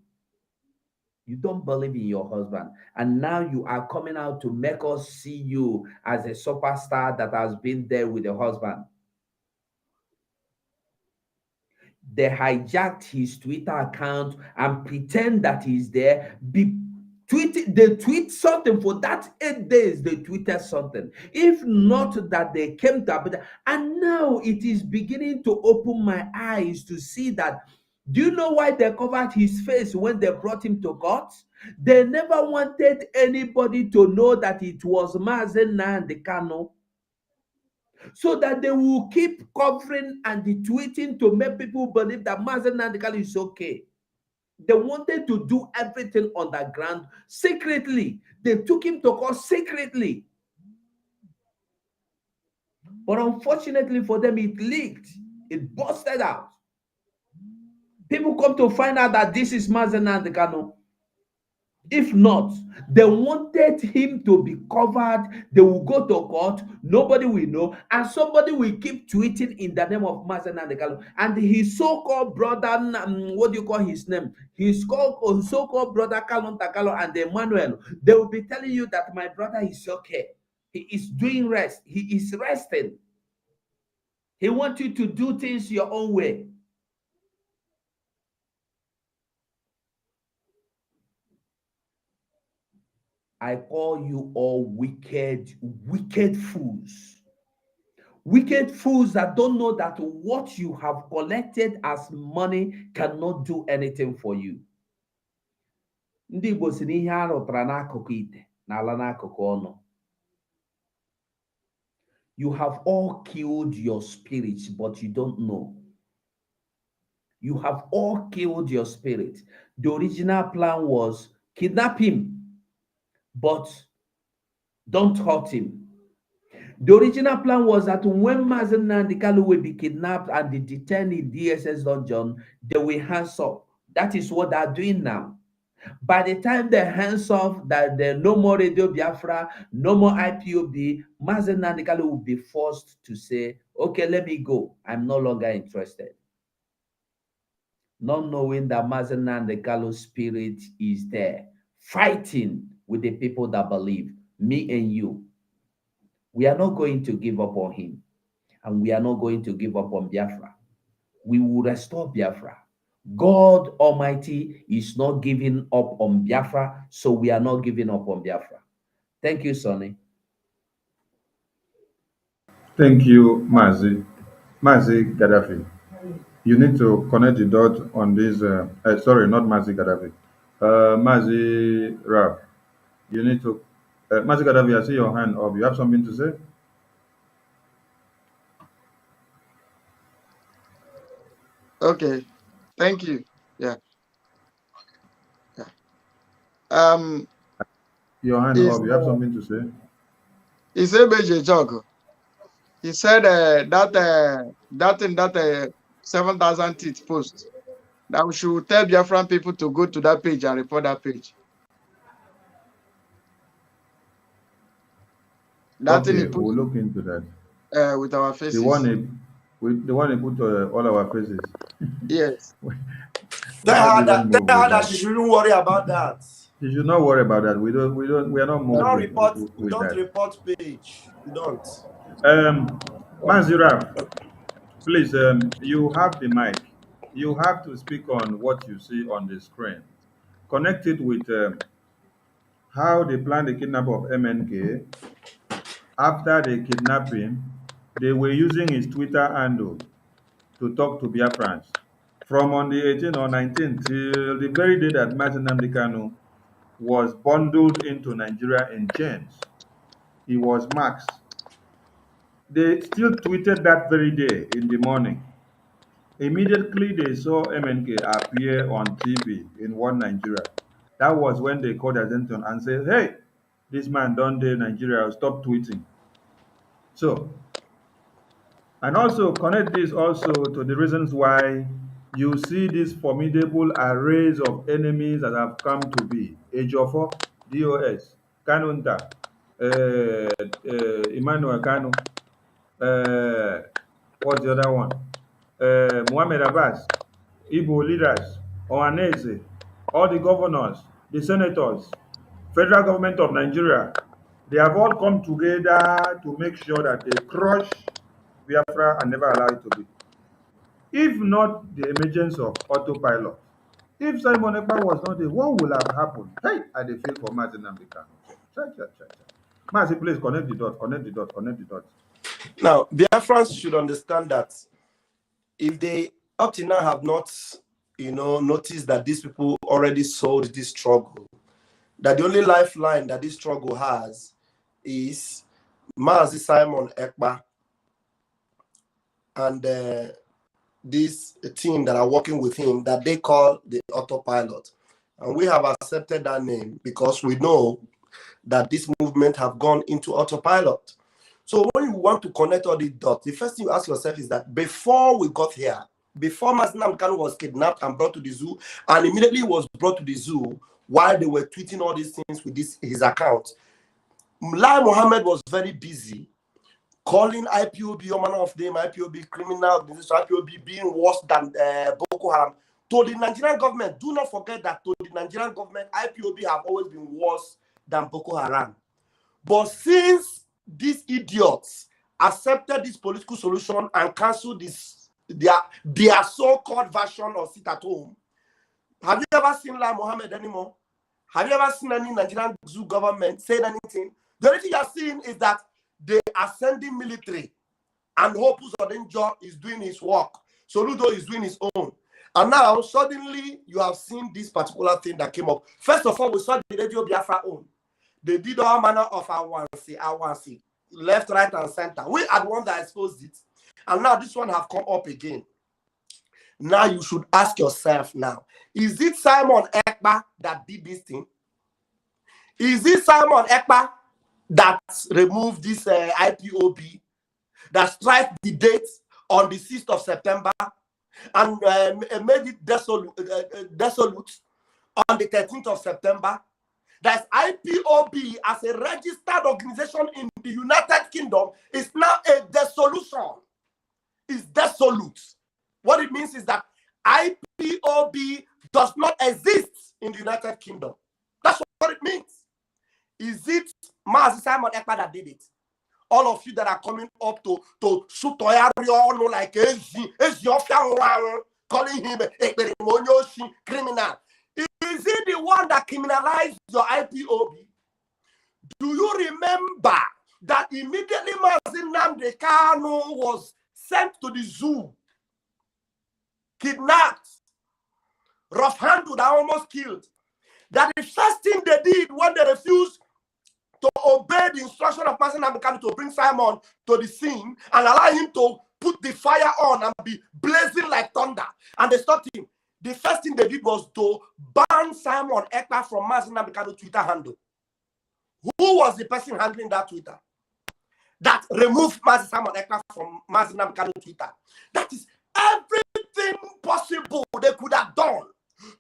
You don't believe in your husband. And now you are coming out to make us see you as a superstar that has been there with your husband. They hijacked his Twitter account and pretend that he's there. They tweet something for that 8 days. They tweeted something. If not that they came to, and now it is beginning to open my eyes to see that. Do you know why they covered his face when they brought him to court? They never wanted anybody to know that it was Mazen Nnamdi Kanu, so that they will keep covering and tweeting to make people believe that Mazen Nnamdi Kanu is okay. They wanted to do everything underground secretly. They took him to court secretly. But unfortunately for them, it leaked. It busted out. People come to find out that this is Mazen Nnamdi Kanu. If not, they wanted him to be covered. They will go to court. Nobody will know. And somebody will keep tweeting in the name of Mazen Nnamdi Kanu. And his so-called brother, what do you call his name? His so-called brother, Kalon Takalo and Emmanuel. They will be telling you that my brother is okay. He is doing rest. He is resting. He wants you to do things your own way. I call you all wicked fools. Wicked fools that don't know that what you have collected as money cannot do anything for you. Ndị Igbo si n'ihe a rụtara n'akụkụ ite n'ala n'akụkụ ọnụ. You have all killed your spirits, but you don't know. You have all killed your spirit. The original plan was kidnap him, but don't hurt him. The original plan was that when Mazen Nnamdi Kanu will be kidnapped and they detained in DSS dungeon, they will hands up. That is what they're doing now. By the time they hands off, that there no more Radio Biafra, no more IPOB, Mazen Nnamdi Kanu will be forced to say, okay, let me go. I'm no longer interested. Not knowing that Mazen Nnamdi Kanu's spirit is there, fighting with the people that believe, me and you. We are not going to give up on him, and we are not going to give up on Biafra. We will restore Biafra. God Almighty is not giving up on Biafra, so we are not giving up on Biafra. Thank you, Sonny. Thank you, Mazi Gaddafi. You need to connect the dot on this. Sorry, not Mazi Gaddafi. Mazi Rab. You need to. Mazi Gaddafi, I see your hand up. You have something to say? Okay, thank you. Yeah. Your hand Is up. You have something to say? he said Beje Jog. He said that 7,000 teeth post that we should tell Biafran people to go to that page and report that page. That thing Okay, he put we'll look into that. with our faces. The one he put all our faces. Yes. Tell her that she shouldn't worry about that. You should not worry about that. We are not moving. We don't report page. We don't. Manzira, please, you have the mic. You have to speak on what you see on the screen. Connect it with how they planned the kidnap of MNK. After they kidnapped him, they were using his Twitter handle to talk to Biafrans. From on the 18th or 19th till the very day that Mazen Nnamdi Kanu was bundled into Nigeria in chains, he was maxed. They still tweeted that very day in the morning. Immediately they saw MNK appear on TV in One Nigeria. That was when they called attention and said, hey, this man done there Nigeria, stop tweeting. So, and also connect this also to the reasons why you see this formidable arrays of enemies that have come to be. Ejiofor, DOS, Kanunta, Emmanuel Kanu, what's the other one? Mohamed Abbas, Igbo leaders, Ohanese, all the governors, the senators, federal government of Nigeria, they have all come together to make sure that they crush Biafra and never allow it to be. If not the emergence of autopilot, if Simon Ekpa was not there, what would have happened? Hey, I dey feel for Mazi Nnamdi Kanu. Mazi, please connect the dot. Now, Biafrans should understand that if they up to now have not, noticed that these people already sold this struggle, that the only lifeline that this struggle has is Mazi Simon Ekpa and this team that are working with him that they call the autopilot. And we have accepted that name because we know that this movement have gone into autopilot. So when you want to connect all these dots, the first thing you ask yourself is that before we got here, before Mazinam Kanu was kidnapped and brought to the zoo, and immediately was brought to the zoo while they were tweeting all these things with his account, Lai Mohammed was very busy calling IPOB a manner of name, IPOB criminal, IPOB being worse than Boko Haram. To the Nigerian government, do not forget that to the Nigerian government, IPOB have always been worse than Boko Haram. But since these idiots accepted this political solution and canceled this their so-called version of sit at home, have you ever seen Lai Mohammed anymore? Have you ever seen any Nigerian zoo government say anything? The only thing you are seeing is that they are sending military, and Hopus Odenjo is doing his work. Soludo is doing his own. And now, suddenly, you have seen this particular thing that came up. First of all, we saw the Radio Biafra own. They did all manner of awansi, left, right, and center. We are the ones that exposed it. And now this one have come up again. Now you should ask yourself now, is it Simon Ekpa that did this thing? Is it Simon Ekpa that removed this IPOB, that struck the date on the 6th of September and made it desolate on the 13th of September? That IPOB as a registered organization in the United Kingdom is now a dissolution. It's desolate. What it means is that IPOB does not exist in the United Kingdom. That's what it means. Is it Mazi Simon Ekpa that did it? All of you that are coming up to shoot Toyario like calling him a criminal. Is he the one that criminalized your IPOB? Do you remember that immediately Mazi Nnamdi Kanu was sent to the zoo, kidnapped, rough-handled, and almost killed? That the first thing they did when they refused to obey the instruction of Mazi Nnamdi Kanu to bring Simon to the scene and allow him to put the fire on and be blazing like thunder, and they stopped him. The first thing they did was to ban Simon Ekpa from Mazi Nnamdi Kanu's Twitter handle. Who was the person handling that Twitter? That removed Mazi Simon Ekpa from Mazi Nnamdi Kanu's Twitter. That is everything possible they could have done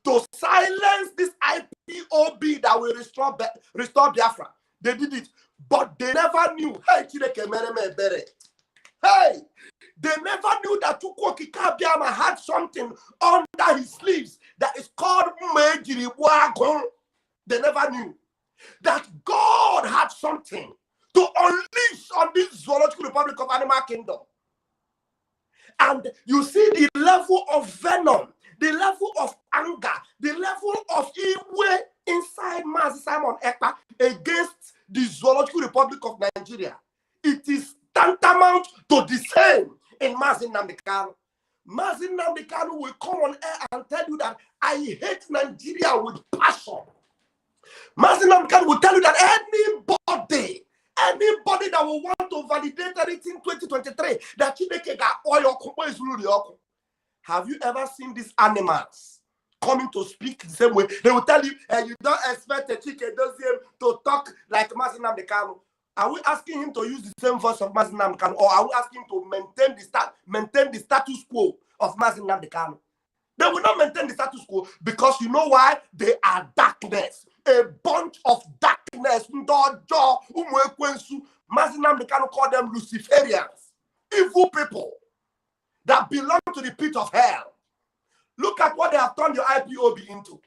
to silence this IPOB that will restore Biafra. They did it, but they never knew. Hey, they never knew that Chukwuoki Kabiama had something under his sleeves that is called Mejiribuagon. They never knew that God had something to unleash on this zoological republic of Animal Kingdom. And you see the level of venom, the level of anger, the level of iwe inside Mazi Simon Ekpa against the zoological republic of Nigeria. It is tantamount to the same in Mazi Nnamdi Kanu. Mazi Nnamdi Kanu will come on air and tell you that I hate Nigeria with passion. Mazi Nnamdi Kanu will tell you that anybody that will want to validate anything 2023, that Chineke got oil. Have you ever seen these animals coming to speak the same way? They will tell you, you don't expect a chicken to talk like Mazi Nnamdi Kanu. Are we asking him to use the same voice of Mazi Nnamdi Kanu, or are we asking him to maintain the status quo of Mazi Nnamdi Kanu? They will not maintain the status quo because you know why? They are darkness, a bunch of darkness. Mazi Nnamdi Kanu called them Luciferians, evil people that belong to the pit of hell. Look at what they have turned your IPOB into.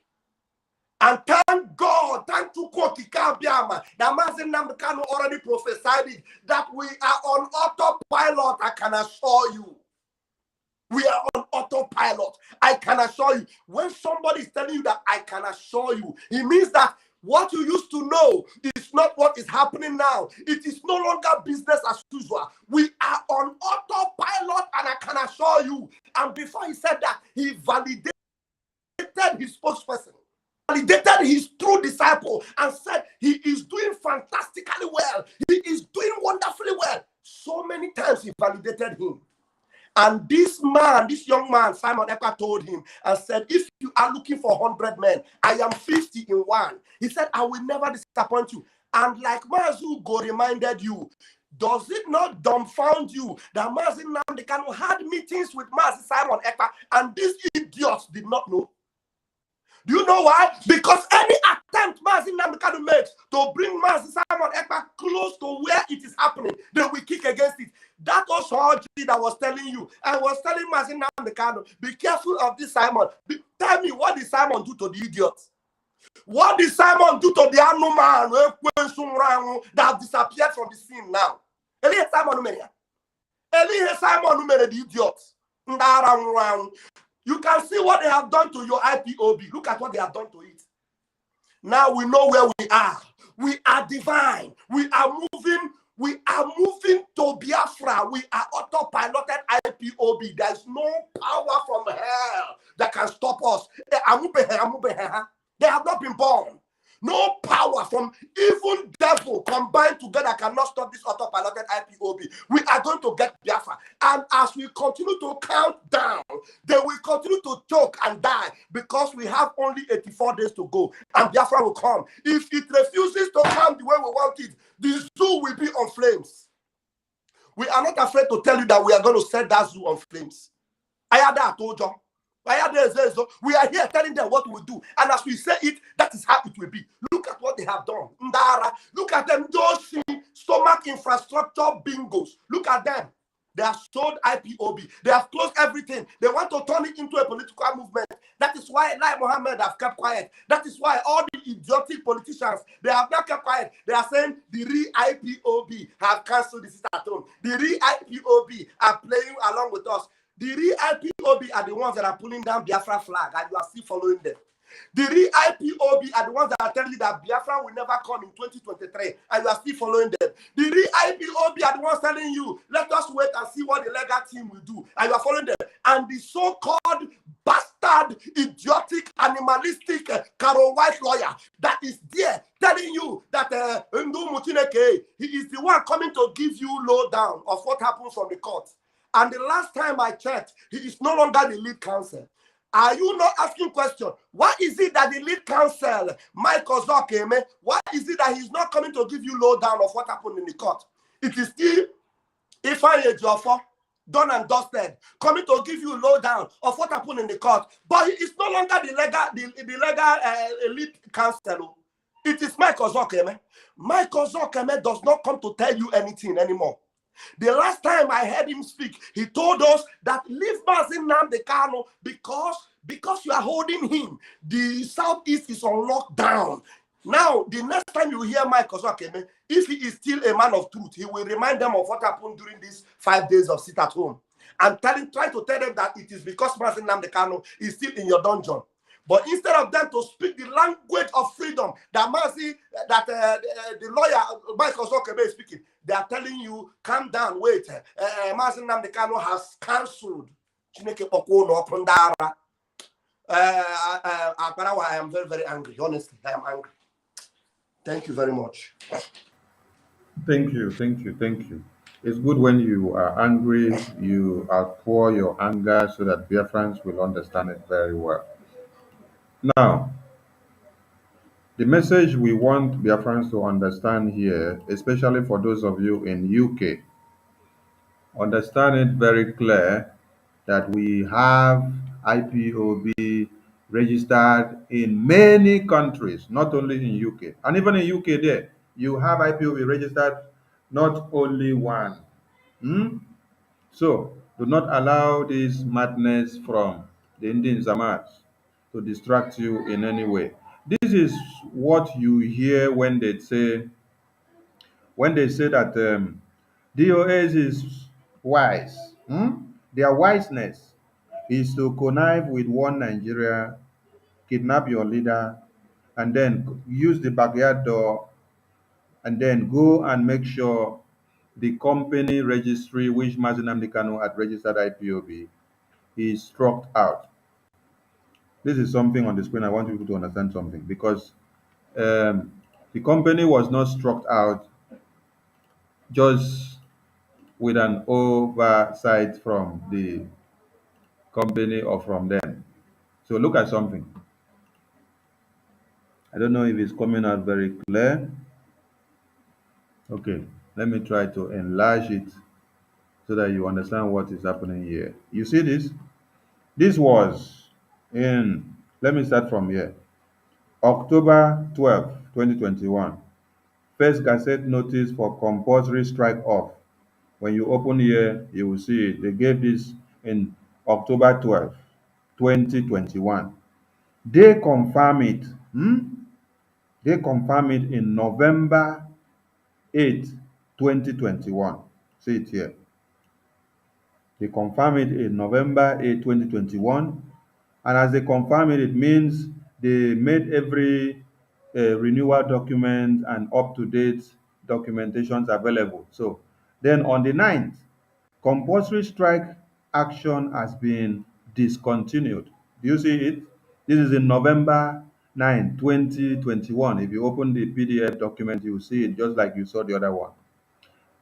And thank God, thank Chukwuoki Kabiama, that Mazi Nnamdi Kanu already prophesied it, that we are on autopilot, I can assure you. We are on autopilot. I can assure you. When somebody is telling you that I can assure you, it means that what you used to know is not what is happening now. It is no longer business as usual. We are on autopilot, and I can assure you. And before he said that, he validated his spokesperson, validated his true disciple, and said he is doing fantastically well. He is doing wonderfully well. So many times he validated him. And this man, this young man, Simon Ekpa, told him and said, if you are looking for 100 men, I am 50 in one. He said, I will never disappoint you. And like Mazu Go reminded you, does it not dumbfound you that Mazi Nnamdi Kanu had meetings with Mazi Simon Ekpa and these idiots did not know? Do you know why? Because any attempt Mazi Nnamdi Kanu makes to bring Mazi Simon Ekpa close to where it is happening, they will kick against it. That was Haji that was telling you. I was telling Mazi Nnamdi Kanu, be careful of this Simon. Tell me, what did Simon do to the idiots? What did Simon do to the animal that disappeared from the scene now? Simon the idiots. You can see what they have done to your IPOB. Look at what they have done to it. Now we know where we are. We are divine. We are moving. We are moving to Biafra. We are autopiloted IPOB. There is no power from hell that can stop us. They have not been born. No power from even devil combined together cannot stop this autopiloted IPOB. We are going to get Biafra. And as we continue to count down, they will continue to choke and die because we have only 84 days to go. And Biafra will come. If it refuses to come the way we want it, the zoo will be on flames. We are not afraid to tell you that we are going to set that zoo on flames. I told you. We are here telling them what we do. And as we say it, that is how it will be. Look at what they have done. Ndara, look at them, those stomach infrastructure bingos. Look at them. They have sold IPOB. They have closed everything. They want to turn it into a political movement. That is why Lai Mohammed have kept quiet. That is why all the idiotic politicians, they have not kept quiet. They are saying the re-IPOB have cancelled the sit at home. The re-IPOB are playing along with us. The real IPOB are the ones that are pulling down Biafra flag, and you are still following them. The real IPOB are the ones that are telling you that Biafra will never come in 2023, and you are still following them. The real IPOB are the ones telling you, let us wait and see what the legal team will do, and you are following them. And the so-called bastard, idiotic, animalistic Carol White lawyer that is there telling you that Ndu Mutineke, he is the one coming to give you lowdown of what happens from the court. And the last time I checked, he is no longer the lead counsel. Are you not asking question? Why is it that the lead counsel, Mike Ozokeme, why is it that he's not coming to give you lowdown of what happened in the court? It is still Ifeanyi Ejiofor, done and dusted, coming to give you lowdown of what happened in the court. But he is no longer the legal lead counsel. It is Mike Ozokeme. Mike Ozokeme does not come to tell you anything anymore. The last time I heard him speak, he told us that leave Mazi Nnamdi Kanu because you are holding him. The Southeast is on lockdown. Now, the next time you hear Mike Ozokeme, if he is still a man of truth, he will remind them of what happened during these 5 days of sit at home. And trying to tell them that it is because Mazi Nnamdi Kanu is still in your dungeon. But instead of them to speak the language of freedom that the lawyer Michael Ozokeme is speaking, they are telling you, calm down, wait. Mazi Nnamdi Kanu has cancelled. I am very, very angry. Honestly, I am angry. Thank you very much. Thank you, thank you, thank you. It's good when you are angry, you outpour your anger so that Biafrans will understand it very well. Now, the message we want Biafrans to understand here, especially for those of you in UK, understand it very clear that we have IPOB registered in many countries, not only in UK. And even in UK there, you have IPOB registered, not only one. Hmm? So, do not allow this madness from the Indian Zamat to distract you in any way. This is what you hear when they say that DOS is wise. Their wiseness is to connive with one Nigeria, kidnap your leader, and then use the backyard door, and then go and make sure the company registry which Mazi Nnamdi Kanu had registered IPOB is struck out. This is something on the screen. I want people to understand something because the company was not struck out just with an oversight from the company or from them. So look at something. I don't know if it's coming out very clear. Okay, let me try to enlarge it so that you understand what is happening here. You see this? This was in, let me start from here. October 12, 2021. First Gazette notice for compulsory strike off. When you open here, you will see it. They gave this in October 12, 2021. They confirm it. They confirm it in November 8, 2021. See it here. They confirm it in November 8, 2021. And as they confirm it, it means they made every renewal document and up-to-date documentations available. So then on the 9th, compulsory strike action has been discontinued. Do you see it? This is in November 9, 2021. If you open the PDF document, you will see it just like you saw the other one.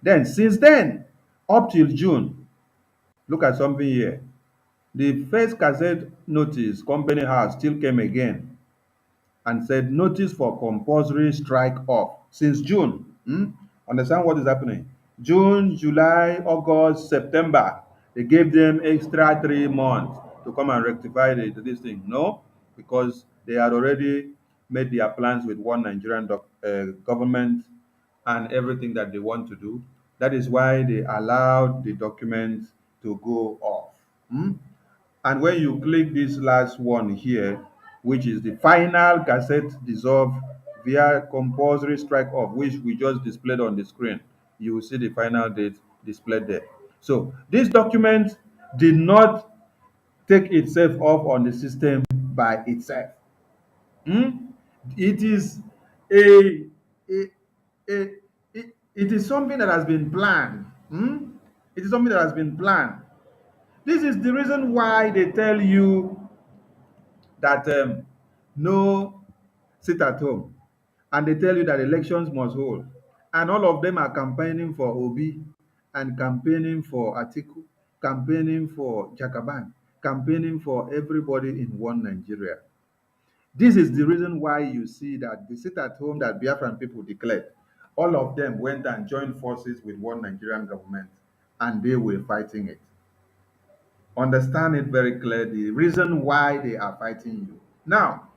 Then, since then, up till June, look at something here. The first Gazette notice Company House still came again and said notice for compulsory strike off since June. Understand what is happening? June, July, August, September. They gave them extra 3 months to come and rectify this thing. No, because they had already made their plans with one Nigerian government and everything that they want to do. That is why they allowed the document to go off. And when you click this last one here, which is the final Gazette dissolve via compulsory strike off, which we just displayed on the screen, you will see the final date displayed there. So this document did not take itself off on the system by itself. It is a, a, a it is something that has been planned. It is something that has been planned. This is the reason why they tell you that no sit at home, and they tell you that elections must hold, and all of them are campaigning for Obi and campaigning for Atiku, campaigning for Jakaban, campaigning for everybody in one Nigeria. This is the reason why you see that the sit at home that Biafran people declared, all of them went and joined forces with one Nigerian government, and they were fighting it. Understand it very clearly, the reason why they are fighting you. Now,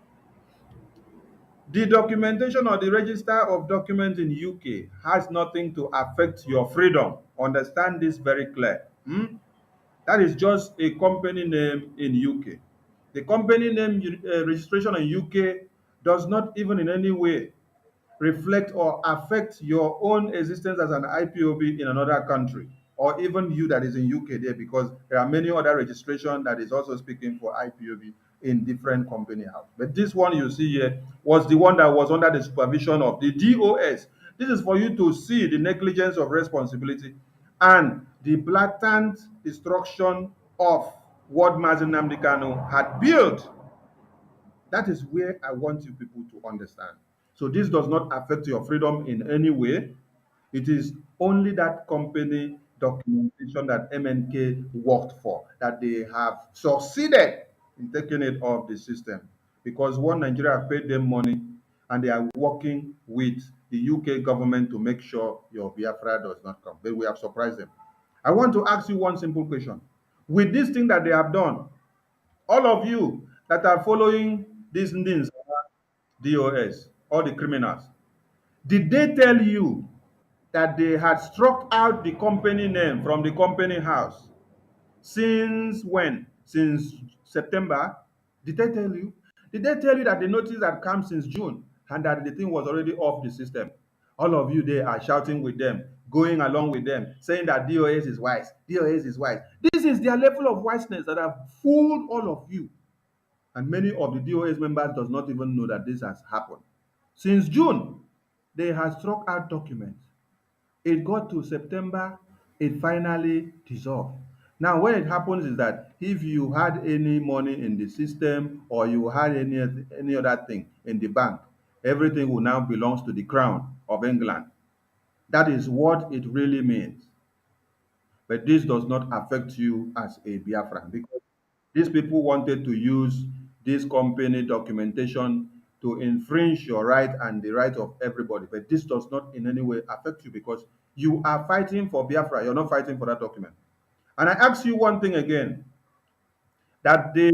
the documentation or the register of documents in UK has nothing to affect your freedom. Understand this very clear. That is just a company name in UK. The company name registration in UK does not even in any way reflect or affect your own existence as an IPOB in another country, or even you that is in UK there, because there are many other registration that is also speaking for IPOB in different company house. But this one you see here was the one that was under the supervision of the DOS. This is for you to see the negligence of responsibility and the blatant destruction of what Mazi Nnamdi Kanu had built. That is where I want you people to understand. So this does not affect your freedom in any way. It is only that company documentation that MNK worked for that they have succeeded in taking it off the system, because one Nigeria paid them money and they are working with the UK government to make sure your Biafra does not come. But we have surprised them. I want to ask you one simple question. With this thing that they have done, all of you that are following these things, DOS, all the criminals, did they tell you that they had struck out the company name from the company house since when? Since September? Did they tell you? Did they tell you that the notice had come since June and that the thing was already off the system? All of you there are shouting with them, going along with them, saying that DOS is wise. DOS is wise. This is their level of wiseness that have fooled all of you. And many of the DOS members does not even know that this has happened. Since June, they have struck out documents. It got to September, it finally dissolved. Now, when it happens is that if you had any money in the system or you had any other thing in the bank, everything will now belongs to the Crown of England. That is what it really means. But this does not affect you as a Biafran because these people wanted to use this company documentation to infringe your right and the right of everybody. But this does not in any way affect you because you are fighting for Biafra. You're not fighting for that document. And I ask you one thing again, that they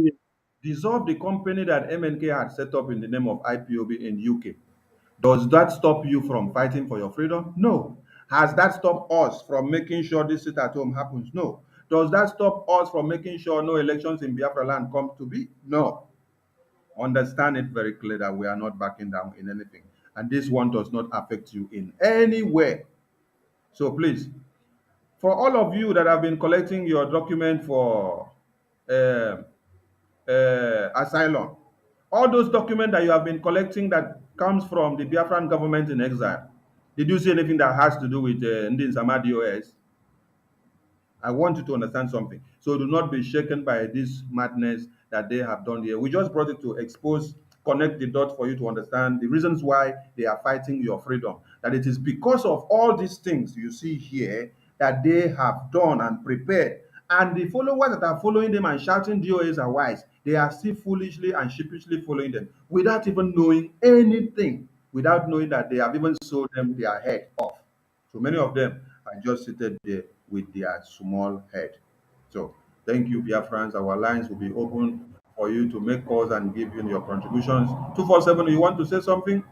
dissolved the company that MNK had set up in the name of IPOB in UK. Does that stop you from fighting for your freedom? No. Has that stopped us from making sure this sit at home happens? No. Does that stop us from making sure no elections in Biafra land come to be? No. Understand it very clear that we are not backing down in anything. And this one does not affect you in any way. So please, for all of you that have been collecting your document for uh, asylum, all those documents that you have been collecting that comes from the Biafran government in exile, did you see anything that has to do with Ndin Samadi OS? I want you to understand something. So do not be shaken by this madness that they have done here. We just brought it to expose, connect the dots for you to understand the reasons why they are fighting your freedom. That it is because of all these things you see here that they have done and prepared. And the followers that are following them and shouting DOAs are wise, they are still foolishly and sheepishly following them without even knowing anything, without knowing that they have even sold them their head off. So many of them are just seated there with their small head. So thank you, Biafrans. Our lines will be open for you to make calls and give in your contributions. 247, you want to say something?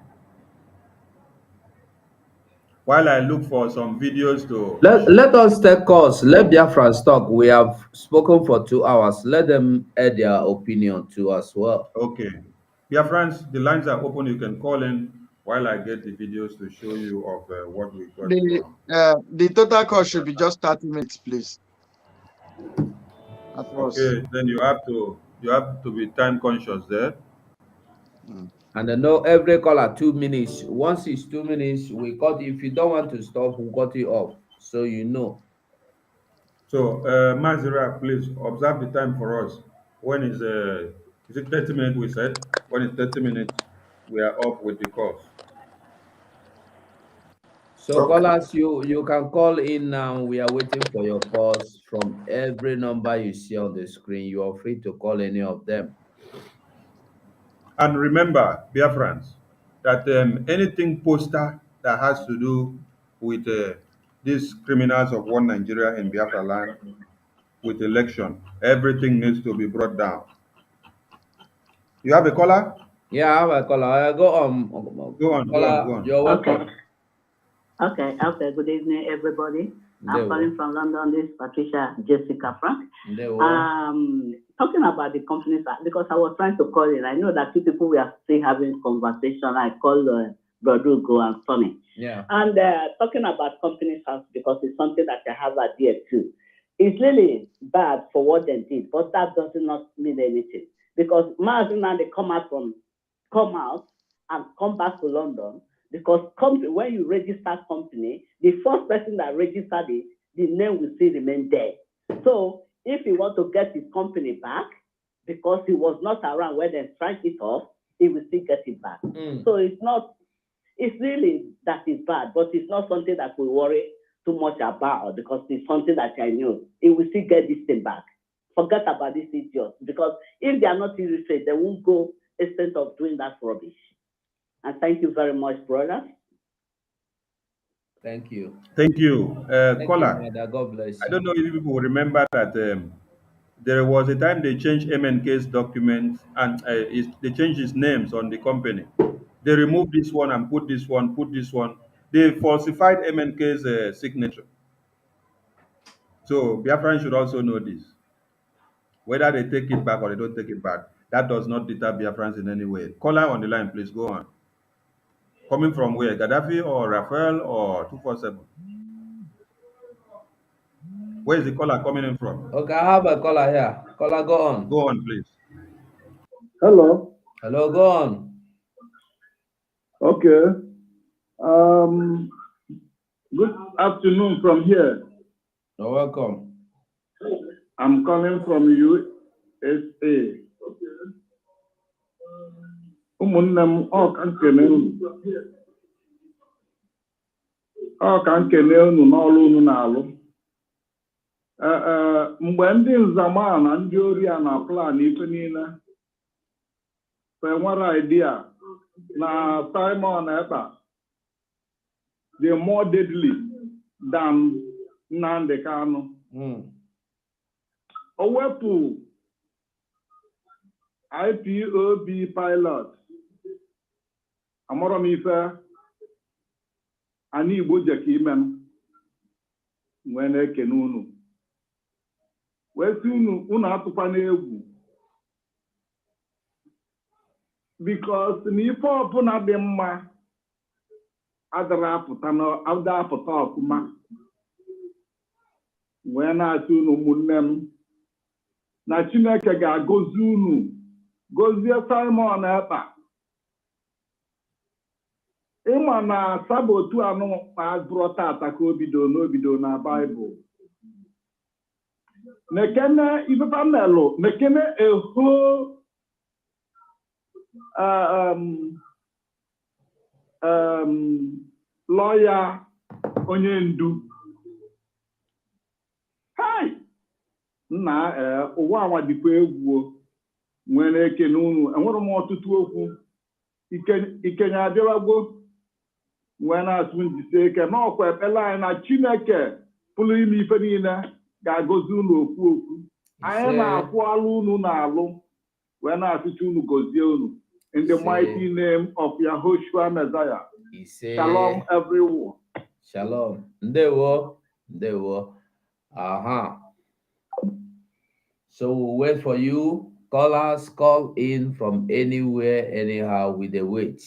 While I look for some videos to Let us take calls. Let Biafrans talk. We have spoken for 2 hours. Let them add their opinion too as well. okay. Biafrans, the lines are open. You can call in while I get the videos to show you of what we got from. The total cost should be just 30 minutes, please. At most. Okay, then you have to be time conscious there. And I know every caller 2 minutes. Once it's 2 minutes, we cut. If you don't want to stop, we'll cut it off. So you know. So, Mazira, please observe the time for us. When is it 30 minutes we said? When it's 30 minutes, we are off with the calls. So callers, you can call in now. We are waiting for your calls from every number you see on the screen. You are free to call any of them. And remember, dear friends, that anything poster that has to do with these criminals of one Nigeria in Biafra land, with election, everything needs to be brought down. You have a caller? Yeah, I have a caller. Go on. Go on, Caller, go on. you're welcome. Okay. Good evening, everybody. I'm calling from London. This is Patricia Jessica Frank. Talking about the companies, because I was trying to call in. I know that 2 people we are still having conversation. I call Brodugo and Sonny. Yeah. And talking about companies house, because it's something that I have idea too. It's really bad for what they did, but that does not mean anything. Because now they come out and come back to London. Because when you register company, the first person that registered it, the name will still remain there. So if he want to get his company back, because he was not around when they strike it off, he will still get it back. So it's really that is bad, but it's not something that we worry too much about, because it's something that I know. He will still get this thing back. Forget about this idiot, because if they are not illiterate, they won't go extent of doing that rubbish. And thank you very much, brother. Thank you. Thank you. Caller, God bless you. I don't know if people will remember that there was a time they changed MNK's documents and they changed his names on the company. They removed this one and put this one, They falsified MNK's signature. So Biafran should also know this. Whether they take it back or they don't take it back, that does not deter Biafrans in any way. Caller on the line, please go on. Coming from where? Gaddafi or Rafael or 247? Where is the caller coming in from? Okay, I have a caller here. Caller, go on. Go on, please. Hello. Hello, go on. Okay. Good afternoon from here. You're welcome. I'm calling from USA. Ụmụnne m, ọ ka nkene unu n'ọrụ unu na-alụ. mgbe ndị nzama na ndị ori a na plan ife niile nwere idea na Simon Ekpa dị more deadly than Nnamdi Kanu. O wepụ IPOB pilot amụrụ m ife anyị Igbo jeka ime m nwee na-ekene unu wee sị unu atụkwa n'egwu because na ife ọbụla dị mma adara apụta ọfụma wee na-asị unu ụmụnne m na Chineke ga-agọzi unu gọzie Simon Ekpa. Ịma na sabotu anụ azụrụ tata ka obido na Baịbụl. Nekene ifefa melụ, nekene eho lọya onye ndu. Hai! Nna ụwa anwa dịkwa egwu nwere ekene unu. Enwere m ọtụtụ okwu ikenye abịawagbo nwee na-asụ njisi ike n'ọkwa ekpele anyị na Chineke pụrụ ime ife niile ga-agọzi unu okwu. Anyị na-akwụ alụ unu na-alụ wee na-asụcha unu gọzie unu. In the mighty name of Yahushua Messiah. Shalom everyone. Shalom. Ndewo. So we'll wait for you. Callers, call in from anywhere, anyhow, with the wait.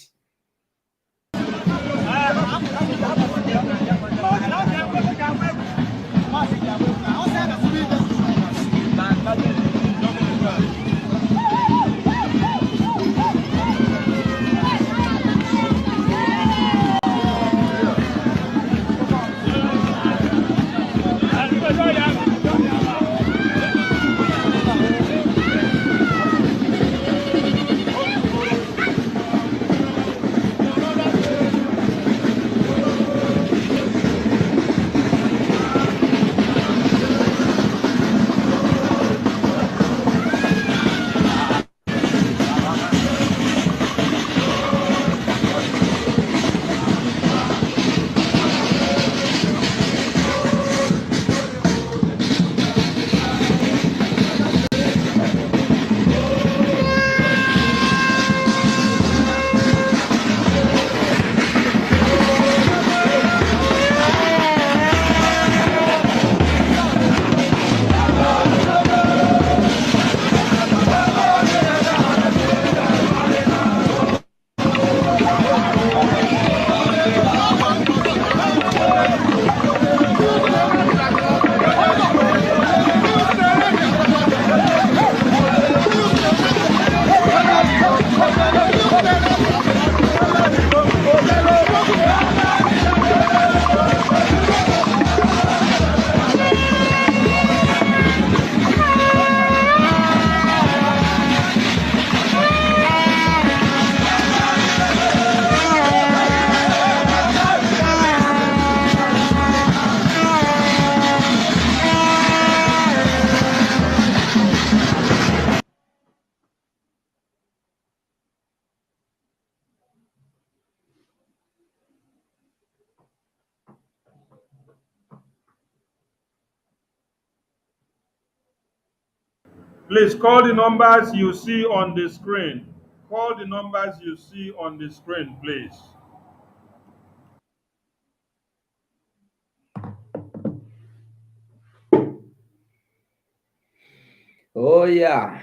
Please call the numbers you see on the screen. Call the numbers you see on the screen, please. Oh, yeah.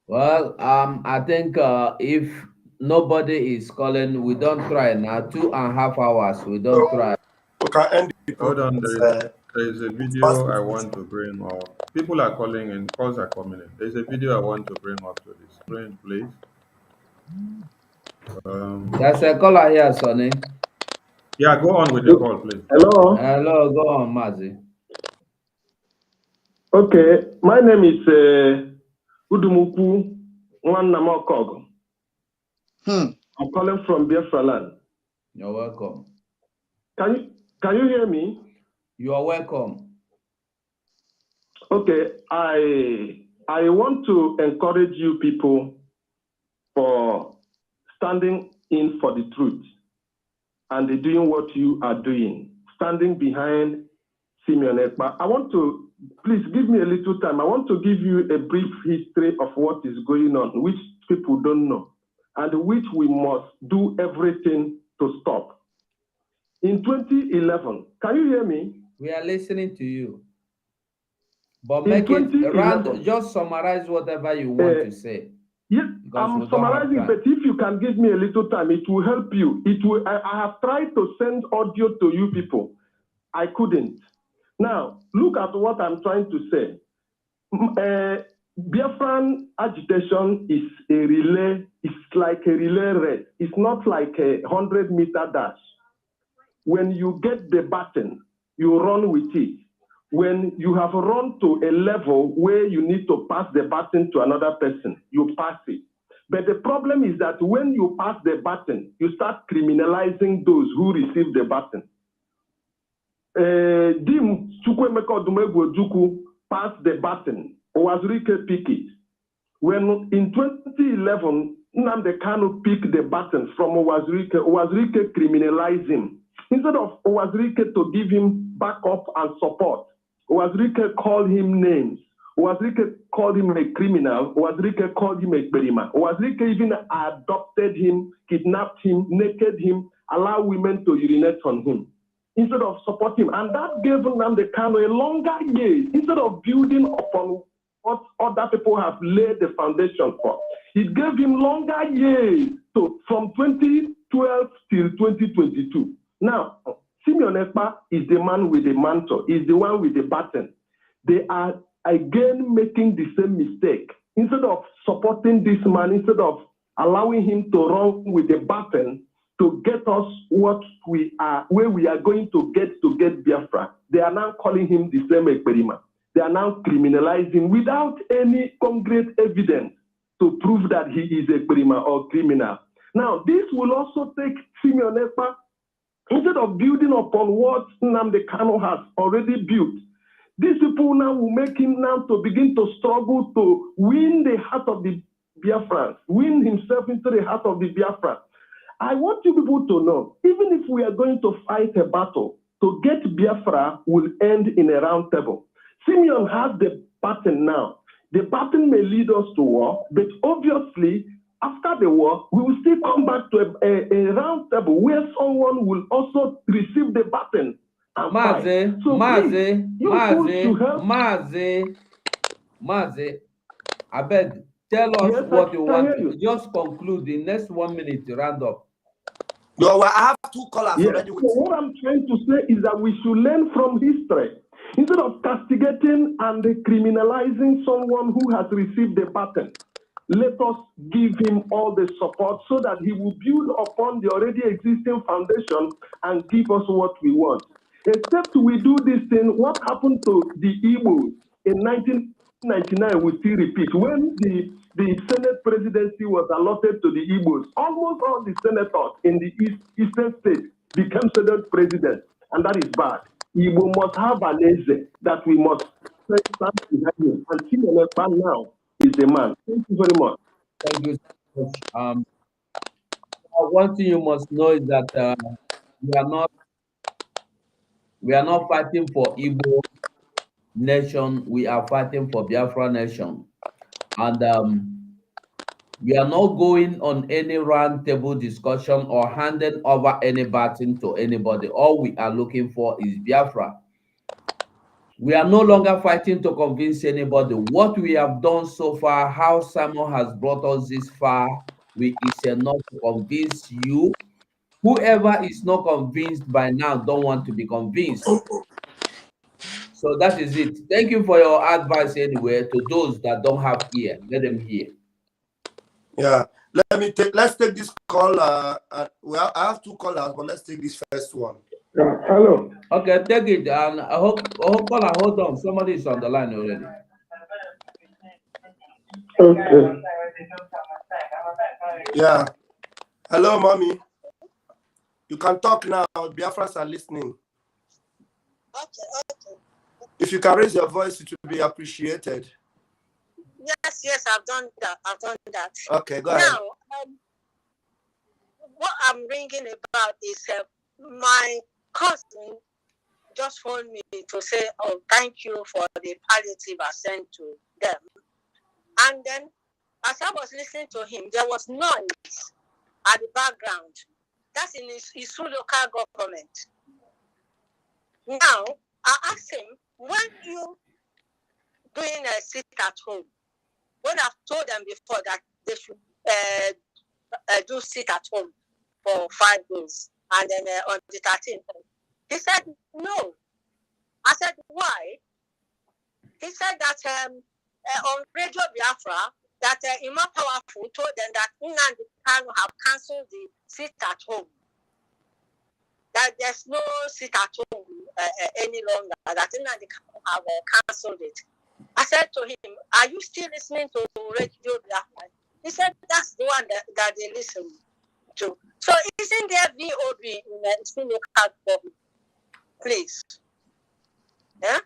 Well, I think if nobody is calling, we don't try now. 2.5 hours, we don't try. Hold on, there is a video I want to bring up. People are calling in, calls are coming in. There's a video I want to bring up to the screen, please. There's a caller here, Sonny. Yeah, go on with the call, please. Hello. Hello, go on, Mazi. Okay, my name is Udumuku Nwanamokog. I'm calling from Biafra land. You're welcome. Can you hear me? You are welcome. Okay, I want to encourage you people for standing in for the truth and doing what you are doing, standing behind Simeon Ekpa. I want to, please give me a little time. I want to give you a brief history of what is going on, which people don't know, and which we must do everything to stop. In 2011, can you hear me? We are listening to you. But make it around, just summarize whatever you want to say. Yes, I'm summarizing, but if you can give me a little time, it will help you. I have tried to send audio to you people. I couldn't. Now, look at what I'm trying to say. Biafran agitation is a relay, it's like a relay race. It's not like a 100-meter dash. When you get the button, you run with it. When you have run to a level where you need to pass the button to another person, you pass it. But the problem is that when you pass the button, you start criminalizing those who receive the button. Dim Chukwemeka Odumegwu Ojukwu passed the button. Owazurike picked it. When in 2011, Nnamdi Kanu picked the button from Owazurike, Owazurike criminalized him. Instead of Owazurike to give him backup and support, Owazurike called him names. Owazurike called him a criminal. Owazurike called him a berima. Owazurike even adopted him, kidnapped him, naked him, allowed women to urinate on him, instead of supporting him. And that gave Nnamdi Kanu a longer year. Instead of building upon what other people have laid the foundation for, it gave him longer years. So from 2012 till 2022. Now, Simeon Ekpa is the man with the mantle, is the one with the baton. They are again making the same mistake. Instead of supporting this man, instead of allowing him to run with the baton to get us what we are, where we are going to get Biafra, they are now calling him the same Ekperima. They are now criminalizing without any concrete evidence to prove that he is a Ekperima or criminal. Now, this will also take Simeon Ekpa, instead of building upon what Nnamdi Kanu has already built, these people now will make him now to begin to struggle to win the heart of the Biafrans, win himself into the heart of the Biafrans. I want you people to know, even if we are going to fight a battle, to get Biafra will end in a round table. Simeon has the button now. The button may lead us to war, but obviously, after the war, we will still come back to a round table where someone will also receive the button and fight. So Maze, I beg, tell us what you want to just conclude the next 1 minute to round up. No, I have two callers already. So what I'm trying to say is that we should learn from history. Instead of castigating and criminalizing someone who has received the button, let us give him all the support so that he will build upon the already existing foundation and give us what we want. Except we do this thing, what happened to the Ipob in 1999 will still repeat. When the Senate presidency was allotted to the Igbos, almost all the senators in the eastern states became Senate presidents, and that is bad. Igbo must have an eze that we must stand behind him. And Simeon Ekpa now is the man. Thank you very much. Thank you so much. One thing you must know is that we are not fighting for Igbo nation. We are fighting for Biafra nation, and we are not going on any round table discussion or handing over any baton to anybody. All we are looking for is Biafra. We are no longer fighting to convince anybody. What we have done so far, how Simon has brought us this far, is enough to convince you. Whoever is not convinced by now don't want to be convinced. So that is it. Thank you for your advice anyway. To those that don't have ear, let them hear. Yeah, let's take this call. Well, I have two callers, but let's take this first one. Hello. Okay, take it. And I hope caller, hold on. Somebody is on the line already. Okay. Yeah. Hello, mommy. You can talk now. Biafrans are listening. Okay. If you can raise your voice, it will be appreciated. Yes, I've done that. Okay, go ahead. Now, what I'm ringing about is my cousin just phoned me to say, oh, thank you for the palliative I sent to them. And then, as I was listening to him, there was noise at the background. That's in his local government. Now, I asked him, when you doing a sit at home, when I've told them before that they should do sit at home for 5 days, and then on the 13th, he said no. I said why? He said that on Radio Biafra that Imam Powerful told them that Nnamdi Kanu have cancelled the sit at home. That there's no sit at home any longer. That Nnamdi Kanu have cancelled it. I said to him, "Are you still listening to Radio Biafra?" He said, "That's the one that they listen to." So isn't there VOB in the local government? Please. Yeah?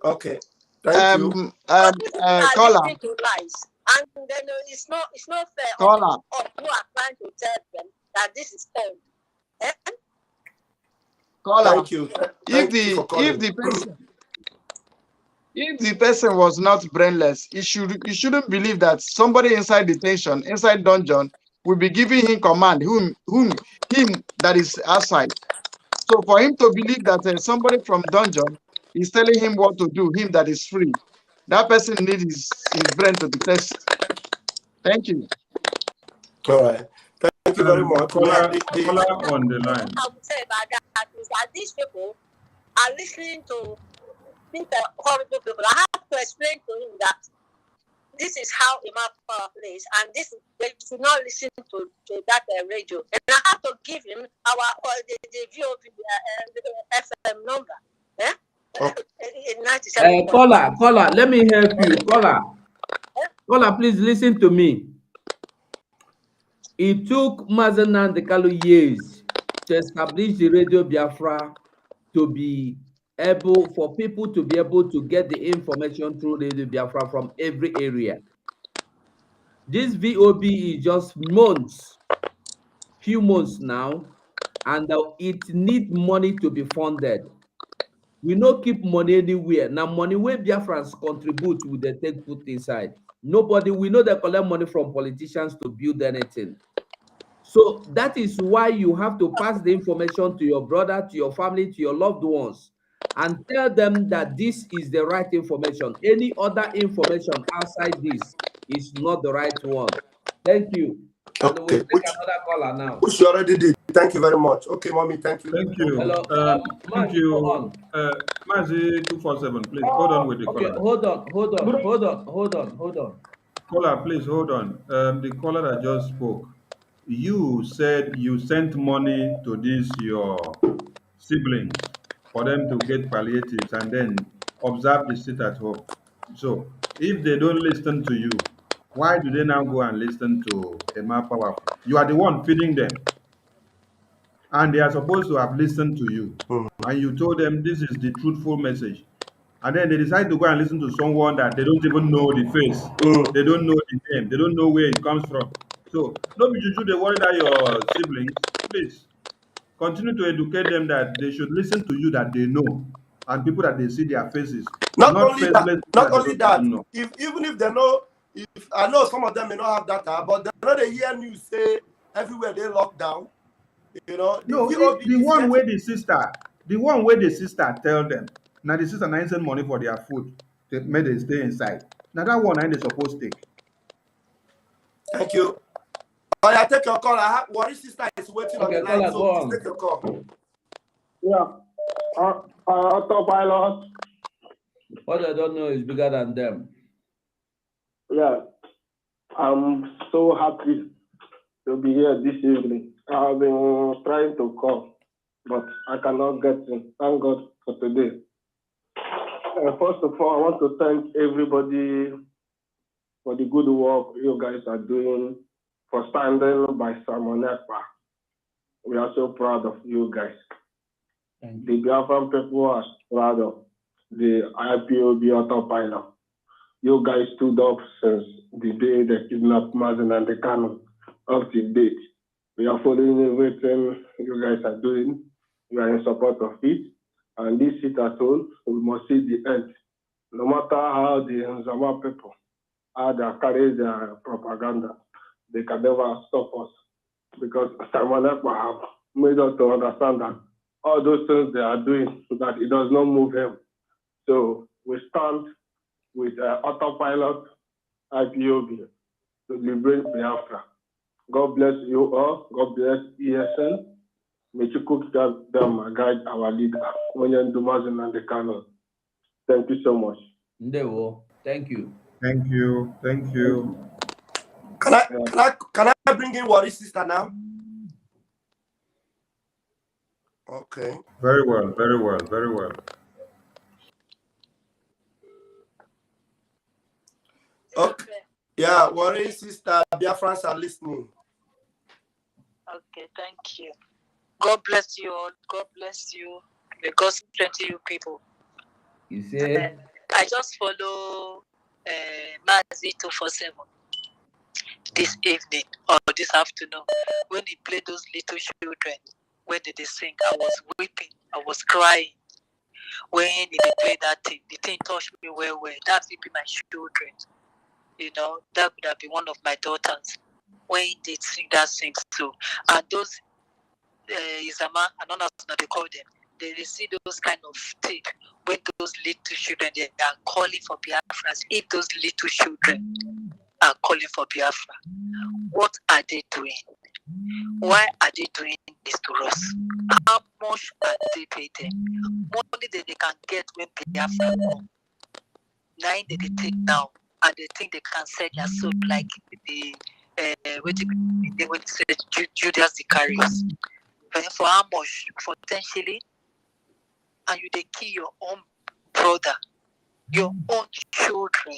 Okay. Thank you. Caller. To lies. And then it's not fair Caller. of who are trying to tell them that this is fair. Eh? Caller. Thank you. If the person was not brainless, he shouldn't believe that somebody inside detention, inside dungeon, will be giving him command, him that is outside. So for him to believe that somebody from dungeon is telling him what to do, him that is free, that person needs his brain to be tested. Thank you. All right. Thank you very much. Caller on the line. I would say about that is that these people are listening to horrible people. I have to explain to him that this is how Imam Power plays, and they should not listen to that radio. And I have to give him the VOP FM number. Eh? Okay. Caller, let me help you. Caller, please listen to me. It took Mazi Nnamdi Kanu years to establish the Radio Biafra to be able for people to be able to get the information through Radio Biafra from every area. This VOB is just few months now, and it needs money to be funded. We no keep money anywhere. Now money where Biafrans contribute with the take put inside. Nobody, we know they collect money from politicians to build anything. So that is why you have to pass the information to your brother, to your family, to your loved ones, and tell them that this is the right information. Any other information outside this is not the right one. Thank you. And we'll take another caller now. Which you already did. Thank you very much. Okay, mommy, thank you. Thank you. Hello. Thank you. Mazi 247, please hold on with the caller. Okay, hold on. Caller, please hold on. The caller that just spoke, you said you sent money to these your siblings for them to get palliatives and then observe the sit at home. So if they don't listen to you, why do they now go and listen to Emma Powerful? You are the one feeding them. And they are supposed to have listened to you. And you told them this is the truthful message. And then they decide to go and listen to someone that they don't even know the face. They don't know the name. They don't know where it comes from. So don't be juju, they worry that your siblings, please continue to educate them that they should listen to you that they know and people that they see their faces. Not only that, even if they know, if I know some of them may not have data, but they know they hear news say everywhere they lock down. You know, the one where the sister tell them. Now the sister now send money for their food. They made them stay inside. Now that one they supposed to take. Thank you. I take your call. What sister is waiting on the line, so please take your call. Yeah. Autopilot. What I don't know is bigger than them. Yeah. I'm so happy to be here this evening. I've been trying to call, but I cannot get in. Thank God for today. First of all, I want to thank everybody for the good work you guys are doing, for standing by Simon Ekpa. We are so proud of you guys. The Biafran people are proud of the IPOB autopilot. You guys stood up since the day they kidnapped Mazen and the Kano up to date. We are following everything you guys are doing. We are in support of it. And this sit at home, we must see the end. No matter how the Nzama people, how they carry their propaganda, they can never stop us. Because Simon Ekpa have made us to understand that all those things they are doing, that it does not move him. So we stand with autopilot IPOB to liberate Biafra. God bless you all. God bless ESN. May you cook them guide our leader, Onyen Dumazin and the Kano. Thank you so much. Ndewo. Thank you. Thank you. Thank you. Can I bring in Worry sister now? Okay. Very well, very well, very well. Okay. Yeah, Worry sister, Biafrans are listening. Okay, thank you. God bless you all. God bless you. May God strengthen you people. You say? I just follow Mazi 247 this evening or this afternoon when he played those little children. When did they sing? I was weeping. I was crying. When he played that thing, the thing touched me well. That would be my children. You know, that would have been one of my daughters. When he did sing that sing too. And those Izama, and others they call them, they see those kind of thing when those little children they are calling for Biafra. If those little children are calling for Biafra, what are they doing? Why are they doing this to us? How much are they paying them? Money that they can get when Biafra come. Now they take now, and they think they can sell their soul like the when they said Judas Iscariot. For how much? Potentially, and you they kill your own brother, your own children.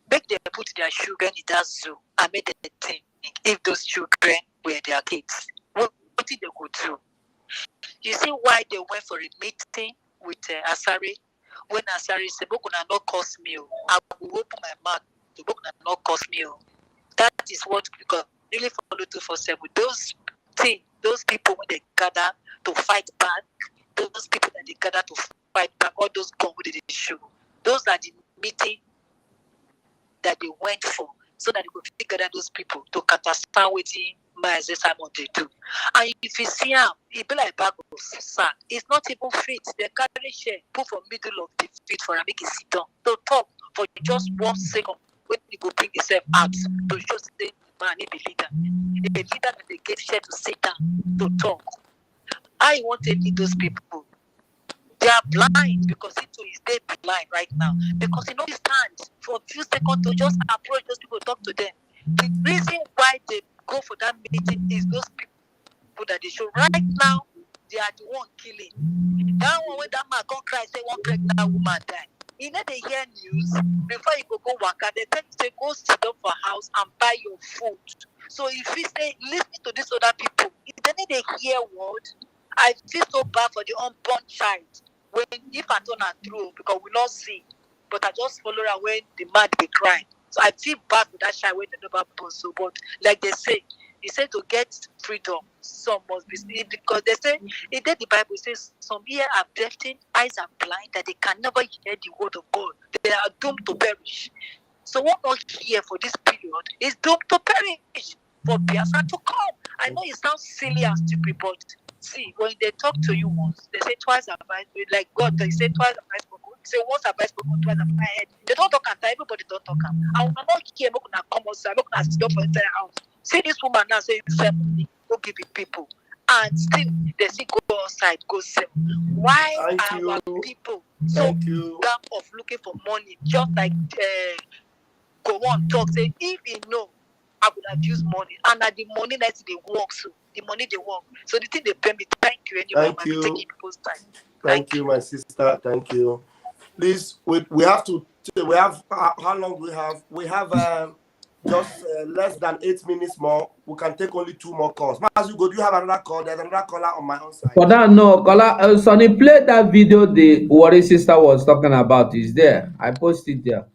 Make them put their children in that zoo and make them think if those children were their kids, what did they go do? You see why they went for a meeting with Asari? When Asari said, "Bokuna not cost me, I will open my mouth to Bokuna not cost me." That is what because really follow 247. Those people when they gather to fight back, those people that they gather to fight back, all those guns they show. Those are the meeting that they went for, so that they could figure out those people to understand what Mazi Simon they do. And if you see him, it be like bag of sack. It's not even fit. They carry share, put for middle of the feet for him, make it sit down. To talk for just 1 second when he go bring himself out to show the man he be leader. A leader that they get share to sit down to talk. I want to lead those people. They are blind because he too is dead blind right now. Because he knows stand for a few seconds to just approach those people, talk to them. The reason why they go for that meeting is those people that they show right now, they are the one killing. That one when that man come cry, say one pregnant woman died. You know they hear news before you go waka, they tell you say go sit down for house and buy your food. So if you say listen to these other people, if they need to hear word, I feel so bad for the unborn child. When if I don't are true because we not see, but I just follow her when the man they cry. So I feel bad for that child when they never born. So, but like they say to get freedom, some must be saved because they say in the Bible says some ears are deafened, eyes are blind, that they can never hear the word of God. They are doomed to perish. So what not here for this period is doomed to perish for Biafra to come. I know it sounds silly and stupid, but see, when they talk to you once, they say twice have I spoken. Like God, they say twice have I spoken. Say once have I spoken, twice have I heard. They don't talk and everybody don't talk. I will not hear, I'm going to come outside, I'm going to sit up for inside the house. See this woman now say family, go give it people. And still, they say go outside, go sell. Why are our people so dumb of looking for money? Just like go on, talk, say, if you know, I would have used money. And at the money that they work, so the money they work. So the thing they pay me, thank you anyway. Thank you. Taking people's time. Thank you, my sister. Thank you. Please, we have to, we have, how long we have? We have just less than 8 minutes more. We can take only 2 more calls. As you go, do you have another call? There's another caller on my own side. For that, no, caller. Sonny, play that video the Worry sister was talking about. Is there? I posted there.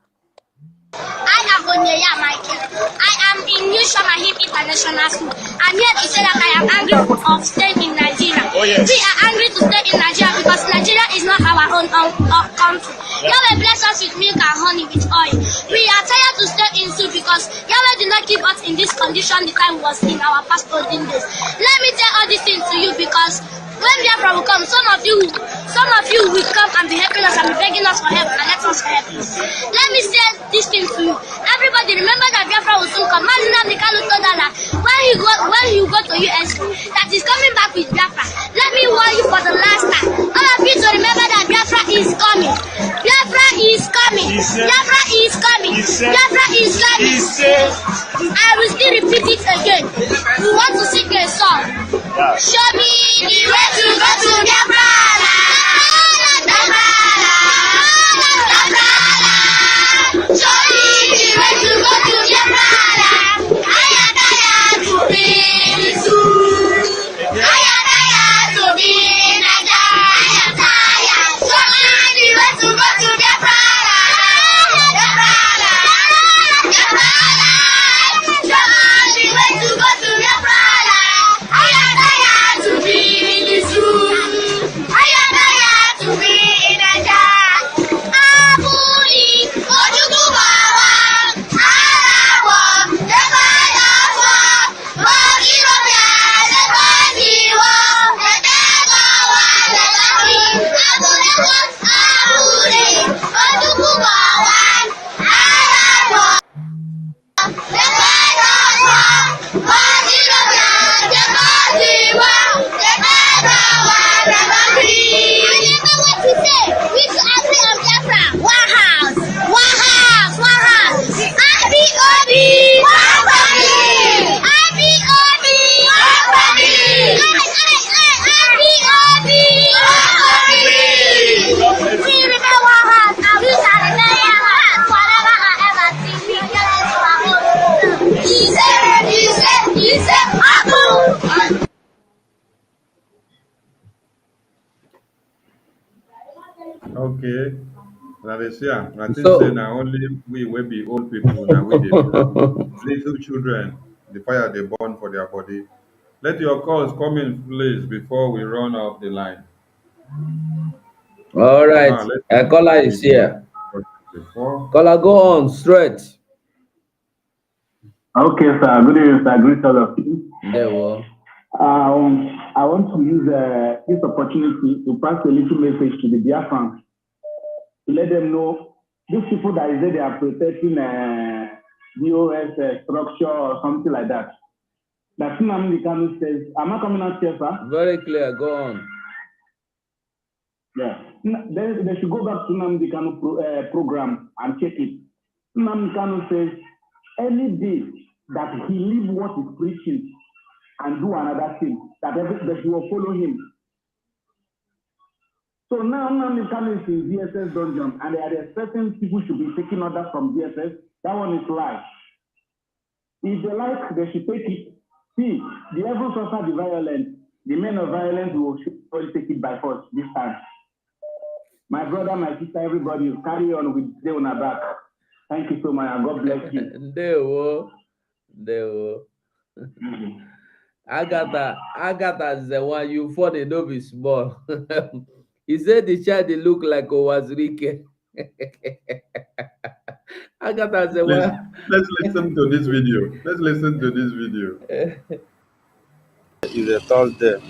I am Onyeka Michael. I am in New Shamahim International School. I'm here to say that I am angry of staying in Nigeria. Oh, yes. We are angry to stay in Nigeria because Nigeria is not our own country. Yahweh bless us with milk and honey with oil. We are tired to stay in zoo because Yahweh did not keep us in this condition the time was in our past olden days. Let me tell all these things to you because when Biafra will come, some of you will come and be helping us and be begging us for help and let us help you. Let me say this thing to you. Everybody remember that Biafra will soon come. Mazina Mikalu told her that when you go to US, that he's coming back with Biafra. Let me warn you for the last time. All of you to remember that Biafra is coming. Biafra is coming. Biafra is coming. Biafra is coming. I will still repeat it again. We want to sing a song. Show me the way to go to Biafra. Show me the way to go to Biafra. I am tired to be in school. I am tired to be in Nigeria. I am tired. Show me the way to go to Biafra. Okay. Ladesia, I think so, now only we will be old people now we dey little children, the fire they burn for their body. Let your calls come in place before we run off the line. All right. Caller is here. Caller, go on straight. Okay, sir. Good evening, sir. Greet all of you. There we I want to use this opportunity to pass a little message to the Biafrans to let them know these people that is there, they are protecting DOS structure or something like that. That's Nnamdi Kanu says, am I coming out here, sir? Very clear. Go on. Yeah. They should go back to Nnamdi Kanu program and check it. Nnamdi Kanu says, any day that he leave what he's preaching and do another thing, that you will follow him. So now Nnamdi Kanu is in DSS dungeon and they are expecting people should be taking orders from DSS. That one is lie. If they like, they should take it. See, the evil suffer the violence. The men of violence will surely take it by force this time. My brother, my sister, everybody, carry on with stay on our back. Thank you so much and God bless you. They will. Agatha is the one you funny, no be small. He said the child they look like Owazirike. Agatha is the one. Let's listen to this video. It's the third day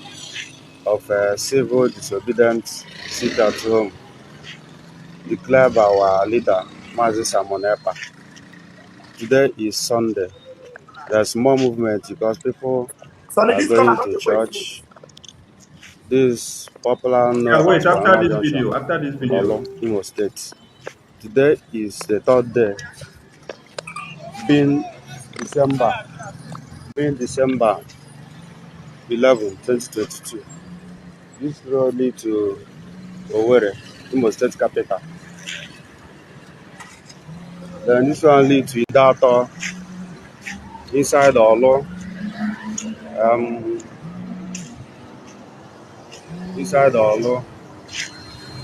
of civil disobedience sit at home declared by our leader, Mazi Samonepa. Today is Sunday. There's more movement because people are going to church. This popular wait, after this video. Imo State. Today is the third day, being December 11, 2022. This road leads to Owerri, Imo State capital. Then this one leads to Idato, inside Olo, inside Olo,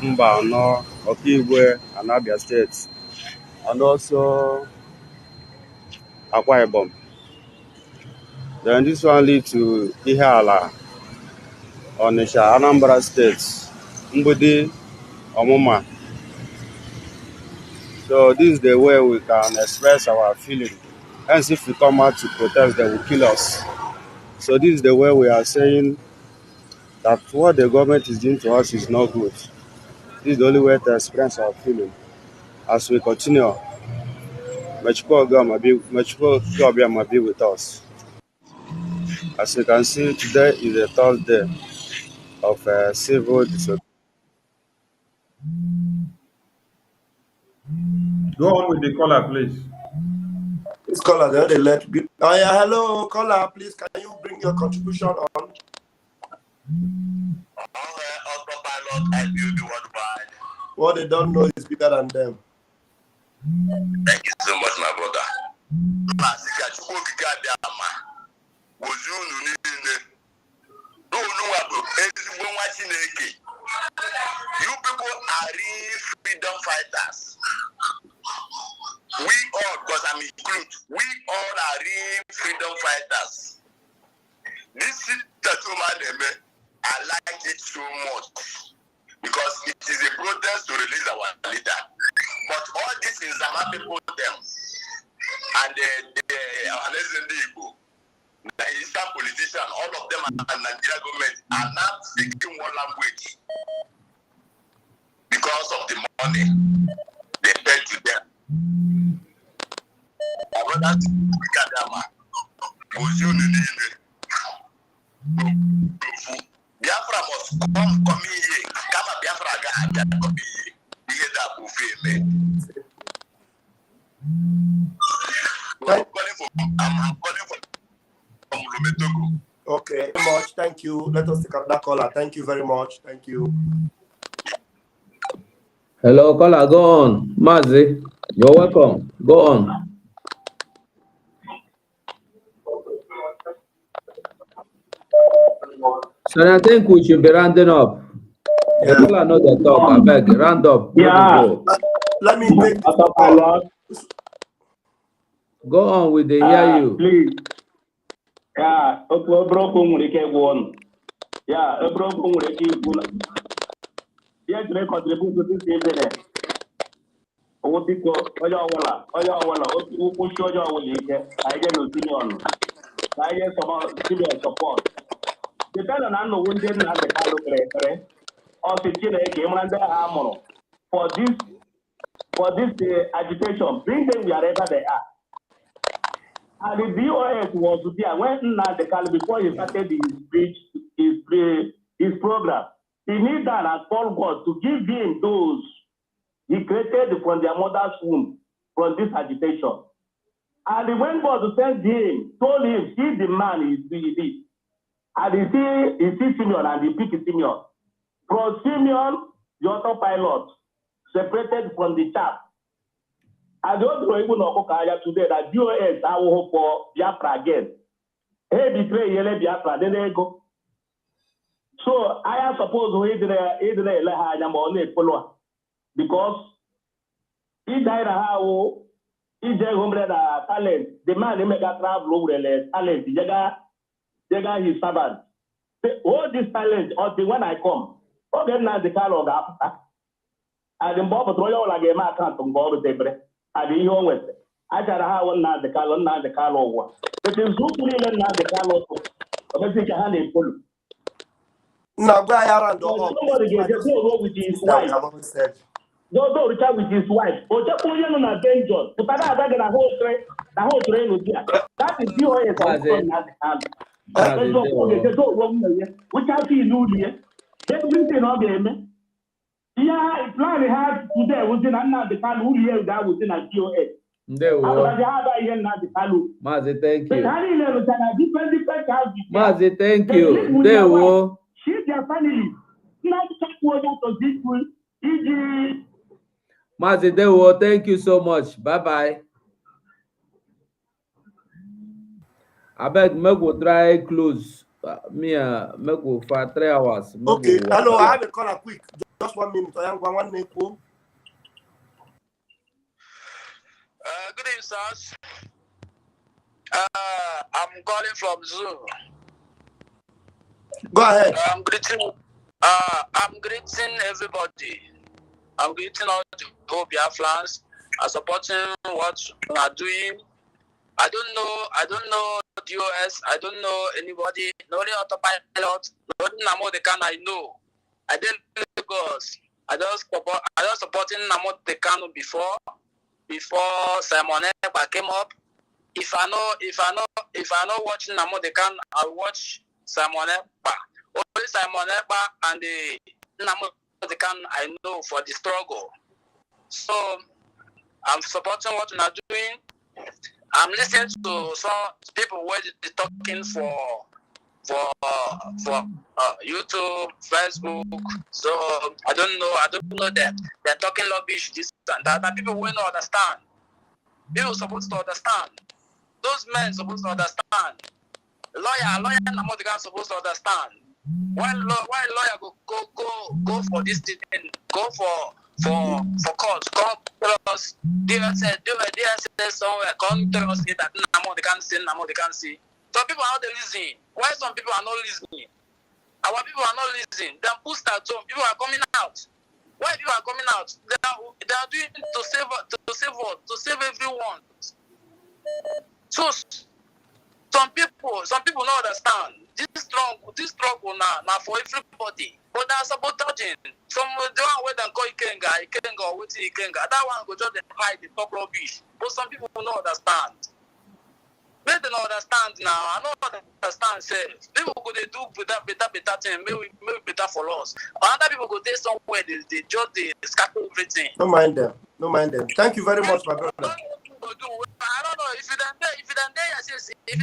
Mbano, Okigwe, and Abia State, and also Akwa Ibom. Then this one lead to Ihala, Onitsha, Anambra State, Mbudi, Omuma. So this is the way we can express our feeling. Hence, if we come out to protest, they will kill us. So this is the way we are saying that what the government is doing to us is not good. This is the only way to express our feeling. As we continue, Mexico God might be with us. As you can see, today is the third day of civil disobedience. Go on with the caller, please. This caller, they let me. Oh yeah, hello, caller. Please, can you bring your contribution on? What they don't know is bigger than them. Thank you so much, my brother. You people are real freedom fighters. We all, because I'm included, we all are real freedom fighters. This is I like it so much because it is a protest to release our leader. But all this is Zama people them and the Eastern politicians, all of them and Nigeria government are now speaking one language because of the money they pay to them. Biafra must come here. Kama Biafra ga come here. Ihe da buffet I'm calling from Lumetogo. Okay, very much. Thank you. Let us take up that caller. Thank you very much. Thank you. Hello, caller. Go on. Mazi, you're welcome. Go on. So I think we should be rounding up. Yeah. The caller know the talk. I beg. Round up. Yeah. Let me take this call. Go on with the hear you. Please. Yeah, broken with the one. Yeah, a broken with the yes, they contribute to this internet. What you call Oyawala, who show you all you get. I get no opinion. I get some civil support. The fellow and no one didn't have the calorie or the Chile came under armor for this agitation. Bring them wherever they are. And the BOS was there when Nnamdi before he started his speech, his program. He needed that and called God to give him those he created from their mother's womb from this agitation. And when God sent him, told him, see the man is this. And he see Simeon and he picked Simeon. From Simeon, the autopilot, separated from the chaff. I don't know even know today that DOS I will hope for Biafra again. Hey, betray Yele Biafra, then they go. So I suppose we didn't let her follow because he died how he just home talent. The man they make a travel over the talent. They got his servant. All this talent until when I come. Okay, now the car of Africa. And the Bob Royal like a man can't go to the bread. And the young West. I got a how now the car over. But it's really not the car over. But I think I had a full. No, go around the somebody get just go with his wife. Go Richard with his wife. Or just put him on a danger. But I got a whole train with you. That is DOS on that hand. Which I see Lulia. Then we say no game. Yeah, it's not hard today within another kind who here that within a DOS. Mazi, thank you. Different Mazi, thank you. There we she's their family. Not to this one. Mazi, there we thank you so much. Bye bye. I beg make we try close. Make we for 3 hours. Okay, hello, I have a caller quick. Just 1 minute. I am one minute. Good evening, sirs. I'm calling from Zoom. Go ahead. I'm greeting everybody. I'm greeting all the whole Biafrans. I'm supporting what we are doing. I don't know DOS. I don't know anybody. No autopilot. No Namo the can I know. I didn't Lagos. I just supporting Namo the Kano before Simon Ekpa came up. If I know watching Namo the Can, I'll watch Simon Ekpa. Only Simon Ekpa and the Namo the Can I know for the struggle. So I'm supporting what we are doing. I'm listening to some people who are talking for YouTube, Facebook. So I don't know them. They're talking rubbish, this and that. And people will not understand. People supposed to understand. Those men supposed to understand. Lawyer, Namotika supposed to understand. Why lawyer go for this thing? Go for court. Come tell us. DSS somewhere. Come tell us that Namotika can't see. Some people are not listening. Why some people are not listening? Our people are not listening. Then push that home. People are coming out. Why people are coming out? They are doing to save everyone. So some people don't understand. This struggle now for everybody. But that's sabotaging. Some the one where they call Ikenga, with Ikenga. That one go just hide the talk rubbish. But some people don't understand. They don't understand now. I don't understand. Say people go they do better thing. Maybe better for us. Other people go there somewhere. They just scatter everything. Don't mind them. Thank you very much, my brother. I don't know if you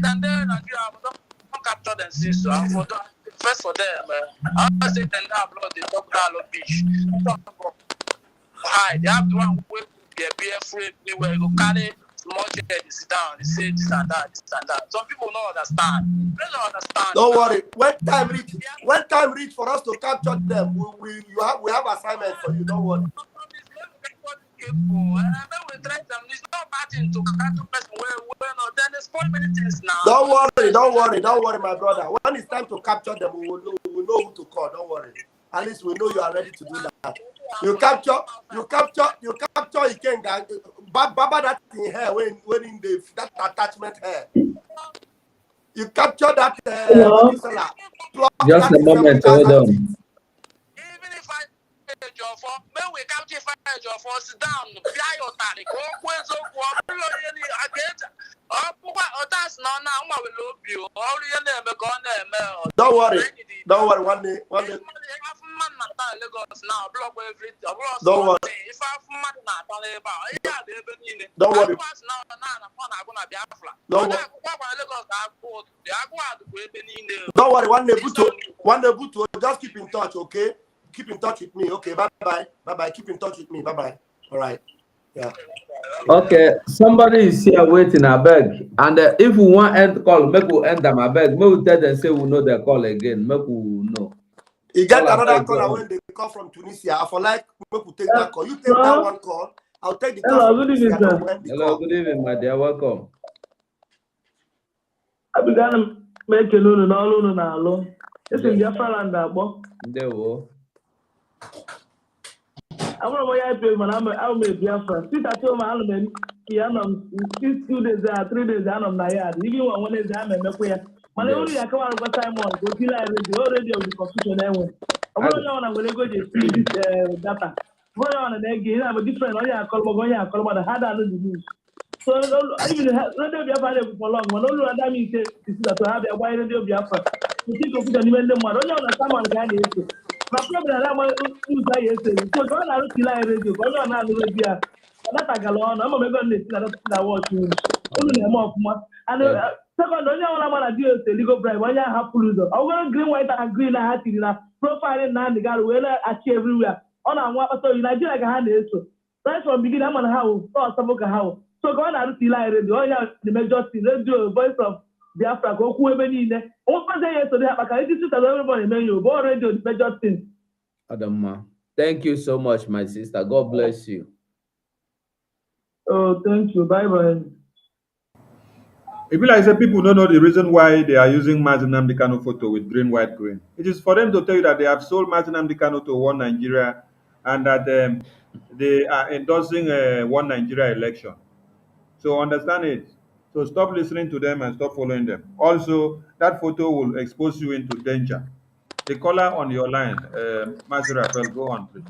done there, Nigeria, don't capture them since. So first for them, I always say then that blood they talk that lot beach. Hi, they have to one way their beer free anywhere. Go carry small chair, they sit down, they say this and that. Some people don't understand. They don't understand. Don't worry. When time reach for us to capture them, we have assignment for you. Don't worry. And then we try them. It's not bad thing to capture person then there's so many things now. Don't worry, my brother. When it's time to capture them, we will know who to call. Don't worry. At least we know you are ready to do that. You capture Ikenga, Baba that in hair when in that attachment hair. You capture that just a moment, hold on. Even if I when we capture for sit down, don't worry. One day. Don't worry. Don't worry. One day, Buto, just keep in touch, okay? Keep in touch with me, okay? Bye-bye. Keep in touch with me. Bye-bye. All right. Yeah. Okay, somebody is here waiting, I beg. And if we want end the call, make we end them, I beg. Make we tell them, say we know their call again. Make we know. You get another call when they call from Tunisia. I for like, make we take that call. You take that one call. I'll take the call. Hello, good evening, sir. Hello, good evening, my dear. Welcome. I began to make a loan and all alone. It's in Biafra land. There we I want to pay man. I'm a Biafra. Since I told my man, since 2 days, 3 days, I'm not here. Even one is I'm a Makuya. Man, only I come out of time on. Go till I already of the constitution. I want to know when I'm going to go to see this data. Going on and again, I'm a different. Only I call my hard and the news. So I even radio Biafra for long. When all other me say this is to have a wide radio Biafra. To think of it and even the more. Only on someone can answer. My problem is that yesterday. So don't allow to lie radio. Don't allow to radio. Not a galon. I'm going to listen to that watch. Only a more. And second, only one of you is a legal bribe. When you have to lose, I'm going to green, white, and green. I had to profile and the guy will achieve everywhere. On I want so in Nigeria, like a hand is so. Right from beginning, I'm on how or some how. So go on to lie radio. The major radio voice of Biafra ka okwu ebe niile ụkpazi ya esoro ha maka ndị sisters everybody eme ya bụ already the major thing. Adama, thank you so much, my sister. God bless you. Oh, thank you. Bye bye. It be like say people don't know the reason why they are using Mazi Nnamdi Kanu photo with green, white, green. It is for them to tell you that they have sold Mazi Nnamdi Kanu to One Nigeria and that they are endorsing One Nigeria election. So understand it. So stop listening to them and stop following them. Also, that photo will expose you into danger. The caller on your line, Mazi Raphael, go on, please.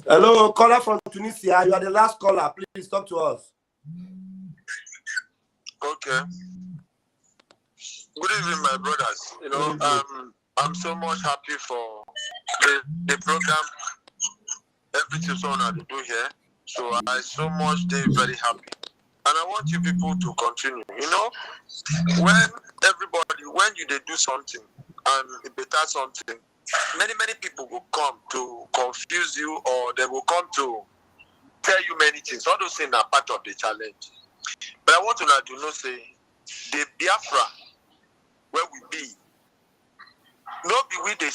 Hello, caller from Tunisia. You are the last caller. Please talk to us. Okay. Good evening, my brothers. You know, I'm so much happy for the program, everything so on to do here. So I so much very happy. And I want you people to continue. You know, when you do something and it better something, many people will come to confuse you or they will come to tell you many things. All those things are part of the challenge. But I want to know, say, the Biafra, where we be, not be we they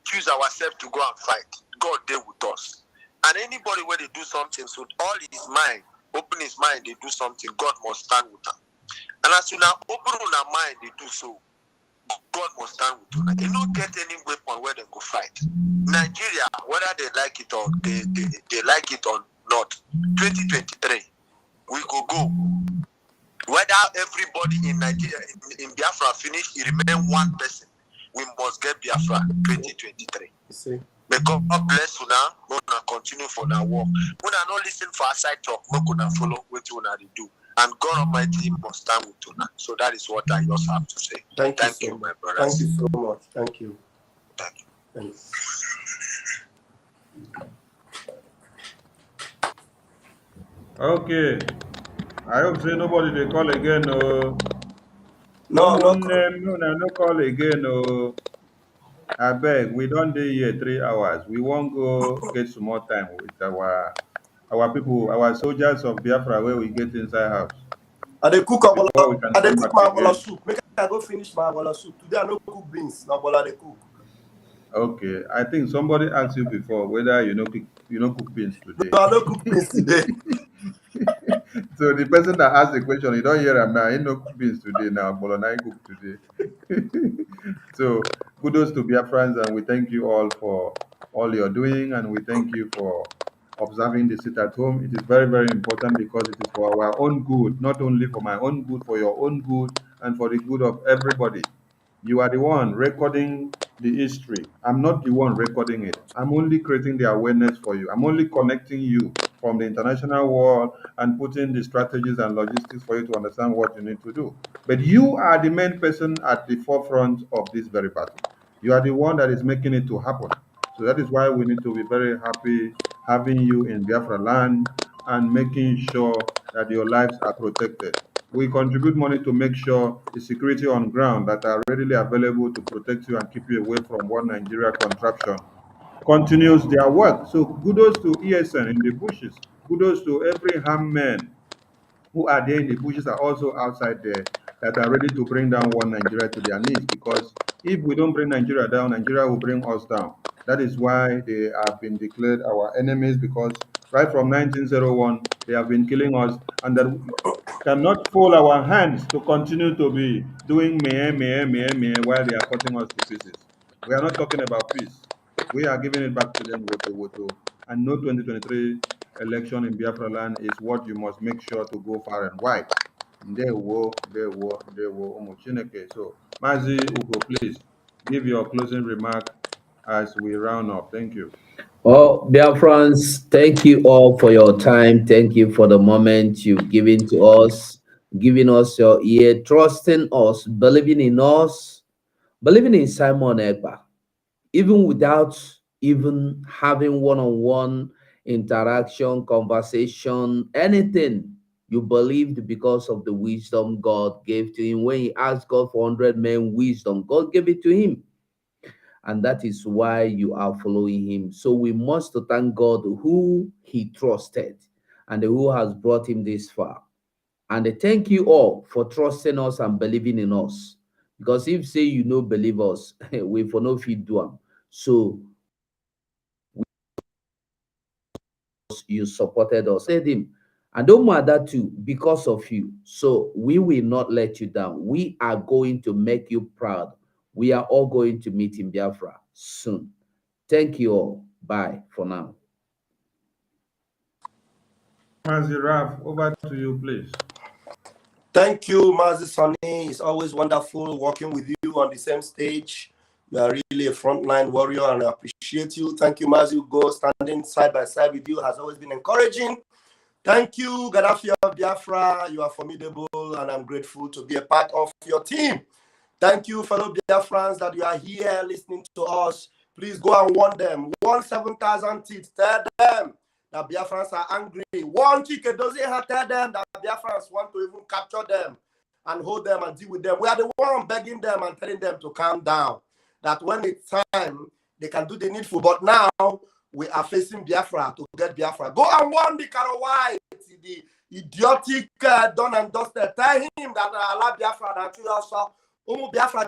choose ourselves to go and fight. God there with us. And anybody where they do something, so all his mind, open his mind, they do something, God must stand with them. And as soon as open their mind, they do so, God must stand with them. They don't get any weapon where they go fight. Nigeria, whether they like it or they like it or not, 2023, we could go. Whether everybody in Nigeria, in Biafra finish, it remain one person, we must get Biafra 2023. See. May God bless you now. We're going to continue for that work. We're not listen for outside talk. We're going to follow what you want to do. And God Almighty must stand with you now. So that is what I just have to say. Thank you, my brothers. Thank you so much. Thank you. Thank you. Thanks. Okay. I hope say nobody they call again. No, no call again. No. I beg, we don't do here 3 hours. We won't go get some more time with our people, our soldiers of Biafra where we get inside house. I dey cook before we can I dey come cook back my bola again. soup. Make I go finish my bola soup. Today I no cook beans. Na bola dey cook. Okay. I think somebody asked you before whether you know cook beans today. No, I no cook beans today. So the person that asked the question, you don't hear him now. He no cook beans today now. Bolonai cook today. So kudos to Biafrans, and we thank you all for all you're doing, and we thank you for observing the sit at home. It is very, very important because it is for our own good, not only for my own good, for your own good, and for the good of everybody. You are the one recording the history. I'm not the one recording it. I'm only creating the awareness for you. I'm only connecting you from the international world and putting the strategies and logistics for you to understand what you need to do. But you are the main person at the forefront of this very battle. You are the one that is making it to happen. So that is why we need to be very happy having you in Biafra land and making sure that your lives are protected. We contribute money to make sure the security on ground that are readily available to protect you and keep you away from One Nigeria contraption continues their work. So kudos to ESN in the bushes. Kudos to every ham man who are there in the bushes are also outside there that are ready to bring down One Nigeria to their knees, because if we don't bring Nigeria down, Nigeria will bring us down. That is why they have been declared our enemies, because right from 1901, they have been killing us, and that we cannot fold our hands to continue to be doing meh while they are cutting us to pieces. We are not talking about peace. We are giving it back to them woto. And no 2023 election in Biafra land is what you must make sure to go far and wide. Ndewo. So, Mazi Ugo, please give your closing remark as we round up. Thank you. Oh, dear friends, thank you all for your time. Thank you for the moment you've given to us, giving us your ear, trusting us, believing in us, believing in Simon Ekpa, even without even having one-on-one interaction, conversation, anything. You believed because of the wisdom God gave to him. When he asked God for 100 men wisdom, God gave it to him. And that is why you are following him. So we must thank God who he trusted and who has brought him this far. And thank you all for trusting us and believing in us. Because if say you no believe us, we for no fit do am. So you supported us. Said him. And don't matter too, because of you. So we will not let you down. We are going to make you proud. We are all going to meet in Biafra soon. Thank you all. Bye for now. Mazi Raf, over to you, please. Thank you, Mazi Sonny. It's always wonderful working with you on the same stage. You are really a frontline warrior, and I appreciate you. Thank you, Mazi Ugo. Standing side by side with you has always been encouraging. Thank you, Gaddafi of Biafra. You are formidable, and I'm grateful to be a part of your team. Thank you, fellow Biafrans, that you are here listening to us. Please go and warn them. Warn 7,000 teeth. Tell them that Biafrans are angry. Warn Chike doesn't have tell them that Biafrans want to even capture them and hold them and deal with them. We are the one begging them and telling them to calm down. That when it's time, they can do the needful. But now, we are facing Biafra to get Biafra. Go and warn the Karo White, the idiotic done and dusted. Tell him that Allah Biafra that you also Biafra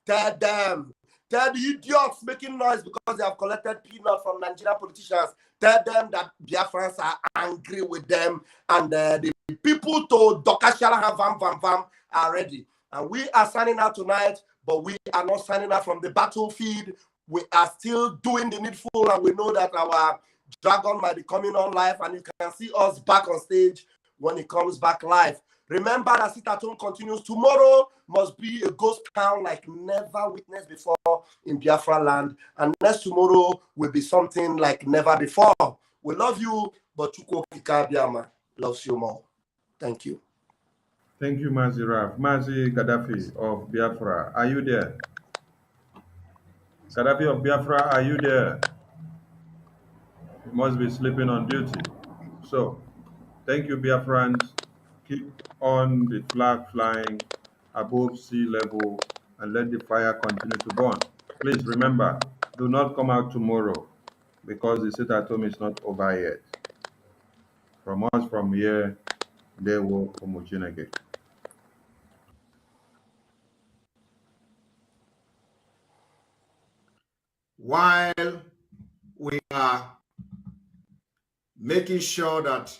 tell them. Tell the idiots making noise because they have collected peanuts from Nigerian politicians. Tell them that Biafrans are angry with them and the people to Dokashala Vam are ready. And we are signing out tonight, but we are not signing out from the battlefield. We are still doing the needful, and we know that our dragon might be coming on live, and you can see us back on stage when it comes back live. Remember that Sit at Home continues. Tomorrow must be a ghost town like never witnessed before in Biafra land. And next tomorrow will be something like never before. We love you, but Chukwu Okike Abiama loves you more. Thank you. Thank you, Mazi Raf. Mazi Gaddafi of Biafra, are you there? Gaddafi of Biafra, are you there? You must be sleeping on duty. So, thank you, Biafrans. Keep on the flag flying above sea level and let the fire continue to burn. Please remember, do not come out tomorrow because the sit at home is not over yet. From us from here, they will homogenate. While we are making sure that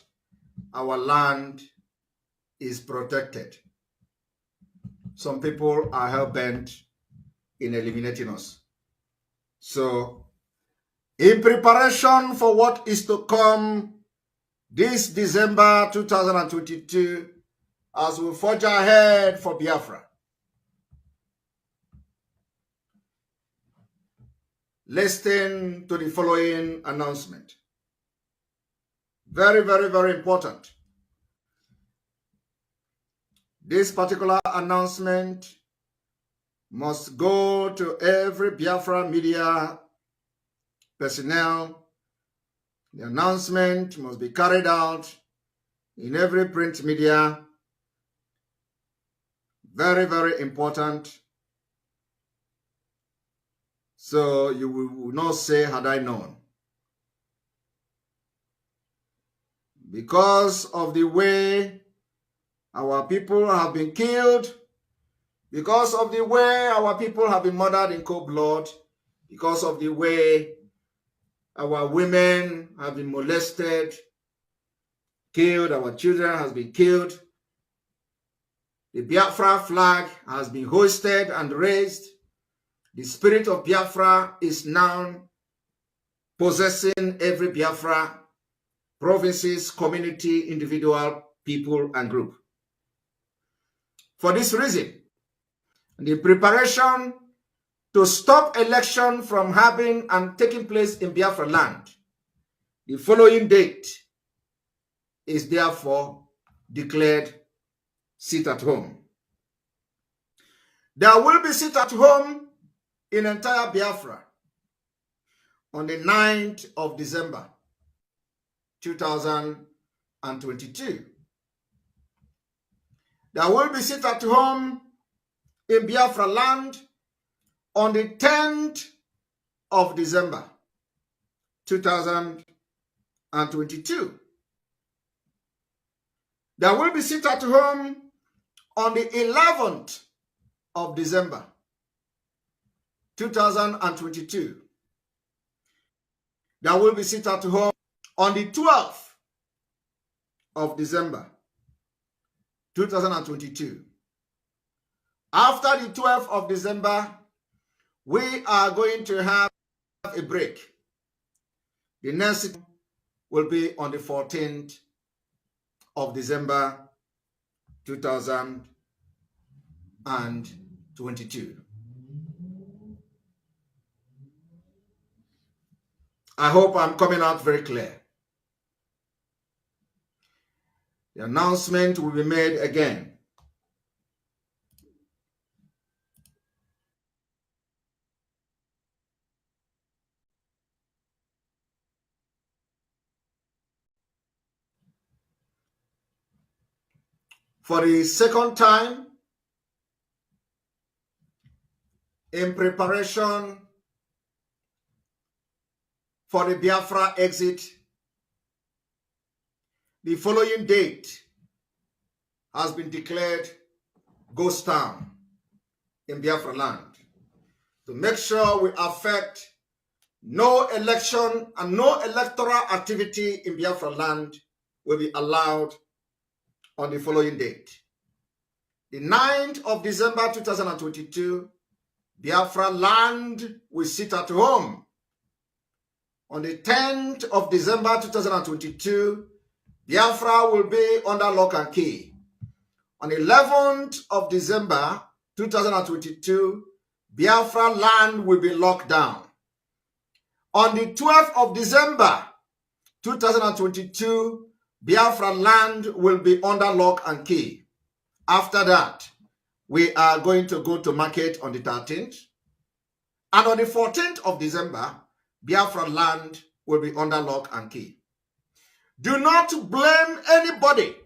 our land is protected, some people are hell-bent in eliminating us. So, in preparation for what is to come this December 2022, as we forge ahead for Biafra, listen to the following announcement. Very, very, very important. This particular announcement must go to every Biafra media personnel. The announcement must be carried out in every print media. Very, very important. So you will not say, had I known. Because of the way our people have been killed, because of the way our people have been murdered in cold blood, because of the way our women have been molested, killed, our children has been killed, the Biafra flag has been hoisted and raised. The spirit of Biafra is now possessing every Biafra, provinces, community, individual, people, and group. For this reason, the preparation to stop election from having and taking place in Biafra land, the following date is therefore declared sit at home. There will be sit at home in entire Biafra on the 9th of December 2022. There will be sit at home in Biafra land on the 10th of December 2022. There will be sit at home on the 11th of December 2022. There will be sit at home on the 12th of December 2022. After the 12th of December, we are going to have a break. The next will be on the 14th of December 2022. I hope I'm coming out very clear. The announcement will be made again. For the second time, in preparation for the Biafra exit, the following date has been declared ghost town in Biafra land to make sure we affect no election and no electoral activity in Biafra land will be allowed on the following date. The 9th of December 2022, Biafra land will sit at home. On the 10th of December 2022, Biafra will be under lock and key. On the 11th of December 2022, Biafra land will be locked down. On the 12th of December 2022, Biafra land will be under lock and key. After that, we are going to go to market on the 13th. And on the 14th of December, Biafra land will be under lock and key. Do not blame anybody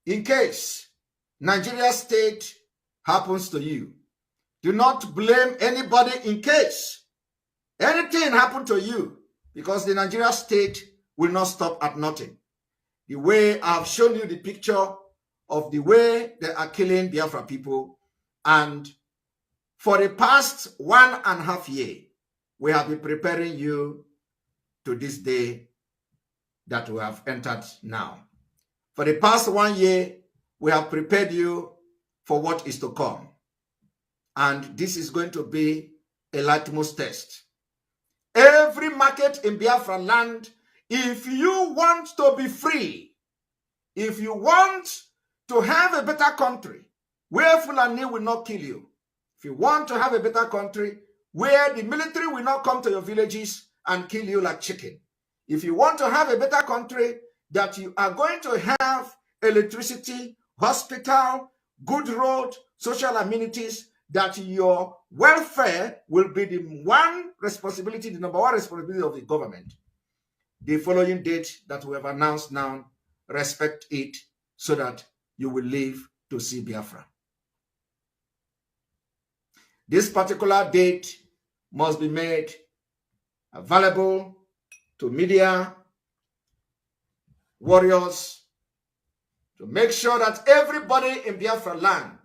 in case Nigeria state happens to you. Do not blame anybody in case anything happened to you, because the Nigeria state will not stop at nothing. The way I've shown you the picture of the way they are killing Biafra people, and for the past 1.5 years, we have been preparing you to this day that we have entered now. For the past 1 year, we have prepared you for what is to come. And this is going to be a litmus test. Every market in Biafra land, if you want to be free, if you want to have a better country where Fulani will not kill you, if you want to have a better country where the military will not come to your villages and kill you like chicken, if you want to have a better country that you are going to have electricity, hospital, good road, social amenities, that your welfare will be the one responsibility, the number one responsibility of the government, the following date that we have announced now, respect it so that you will live to see Biafra. This particular date must be made available to media, warriors, to make sure that everybody in Biafra land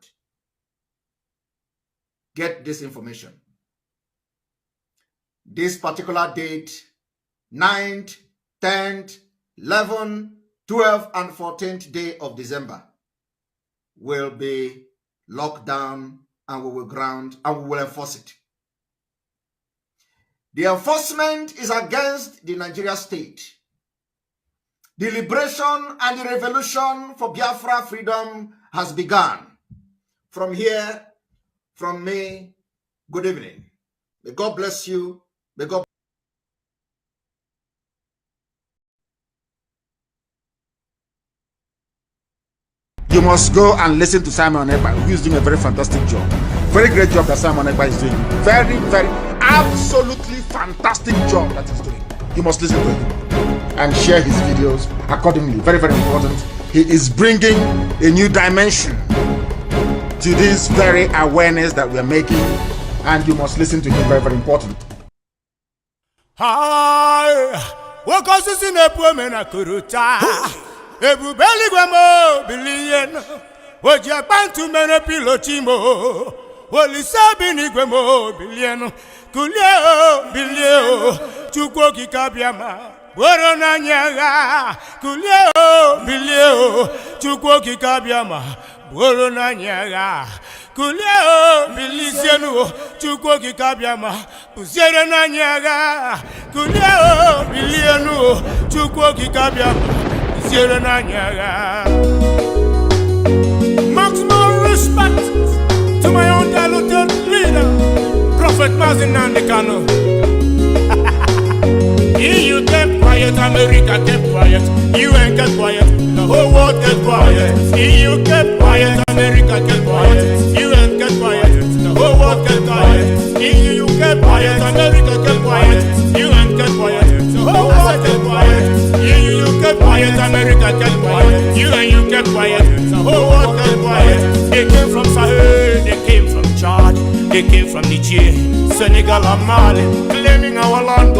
get this information. This particular date, 9th, 10th, 11th, 12th, and 14th day of December will be locked down, and we will ground and we will enforce it. The enforcement is against the Nigeria state. The liberation and the revolution for Biafra freedom has begun. From here, from me, good evening. May God bless you. May God. You must go and listen to Simon Ekpa, who is doing a very fantastic job. Very great job that Simon Ekpa is doing. Very, very, absolutely fantastic job that he's doing. You must listen to him and share his videos accordingly. Very, very important. He is bringing a new dimension to this very awareness that we are making, and you must listen to him. Very, very important. Hi, what causes in a woman a kuruta? Ebubeli gwamo billion. Oja bantu mene pilotimo. Oli sabini gwamo billion. Kulio bilio. Chukwo kikabiama. Boro na nyaga. Kulio bilio. Chukwo kikabiama. Boro na nyaga. Kulio bilisienu. Chukwo kikabiama. Pusiere na nyaga. Kulio bilienu. Chukwo kikabiama. Pusiere na nyaga. Maximum respect to my own talented leader, Prophet Mazin Nandekano. You kept quiet, America kept quiet. You ain't kept quiet, the whole world kept quiet. You kept quiet, America kept quiet. You ain't kept quiet, the whole world kept quiet. You kept quiet, America kept quiet. You ain't kept quiet, the whole world kept quiet. You kept quiet, America kept quiet. You kept quiet, the whole world kept quiet. They came from Sahel, they came from Chad, they came from Niger, Senegal and Mali, claiming our land,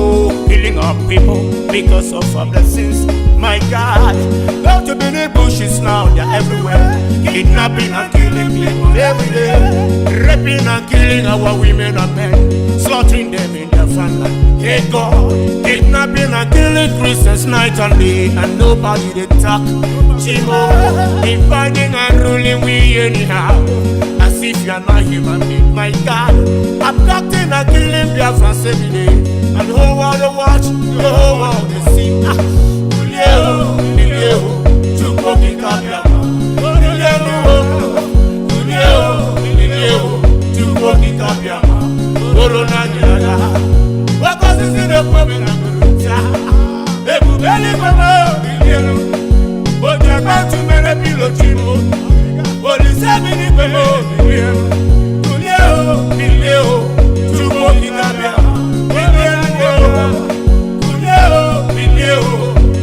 killing our people because of our blessings. My God, go to the bushes now, they're everywhere, kidnapping and killing people every day, raping and killing our women and men, slaughtering them in their family. Hey God, kidnapping and killing Christians night and day, and nobody they talk. Chimo, dividing and ruling we anyhow, as if you're not human being. My God, abducting and killing Biafrans every day, and the whole world they watch, the whole world they see. Kulio, Kulio, Chukwo kikabiama. Kulio, Chukwo kikabiama. Corona nyaga. What is in the problem? Ebubeli kwamo bilienu. Oja bantu mene pilotimo. Police bini kwamo bilienu. Kulio, Chukwo kikabiama. Kulio,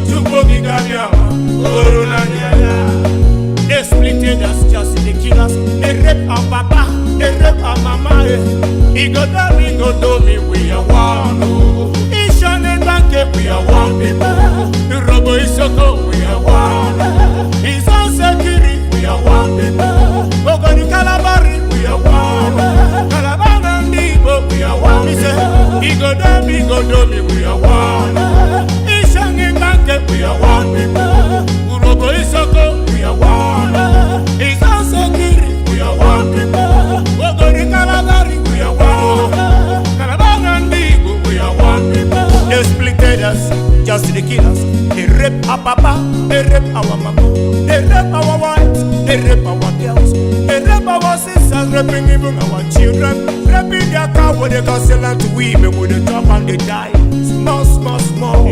Chukwo kikabiama. Corona nyaga. They splitted us just to kill us. They rape our papa, they rape our mama. He go do me, we are one. Ishan and Banke, we are one people. Robo Isoko, we are one. His own security, we are one people. Ogoni Kalabari, we are one. Kalabang and Igbo, we are one. He go do me, we are one. Ishan and Banke, we are one people. Robo Isoko, we are one. His own security, we are one people. Ogoni Kalabari, we are one. Kalabang and Igbo, we are one people. They splitted us just to kill us. They rape our papa, they rape our mama, they rape our wives, they rape our girls, they rape our sisters, raping even our children, raping their car with the castle and to women with the top and they die. Small.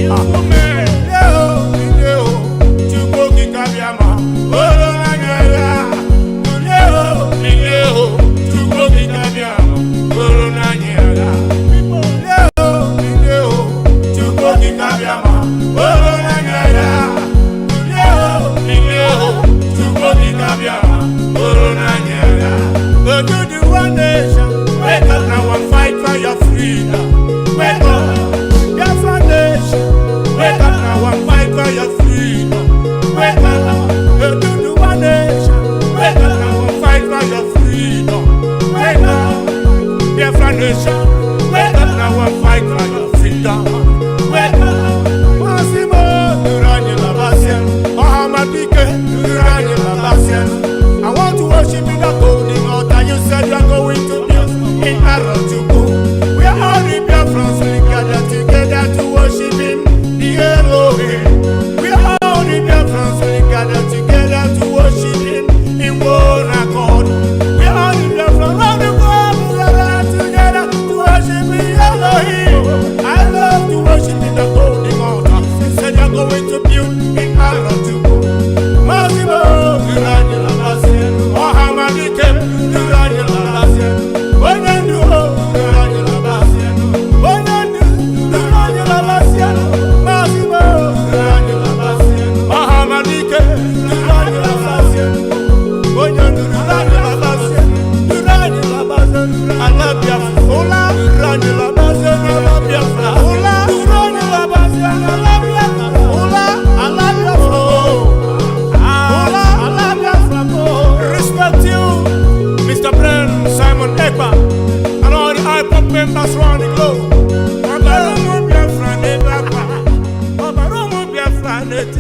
Chukwo kikabiama. Corona nyaga. Chukwo kikabiama. Corona nyaga. Chukwo kikabiama. Corona nyaga. Chukwo kikabiama. Corona nyaga. Go to the one nation. Wake up now and fight for your freedom. Wake up. Your nation. Wake up now and fight for your freedom. Wake up. Go to the one nation. Wake up now and fight for your freedom. Wake up. Your nation.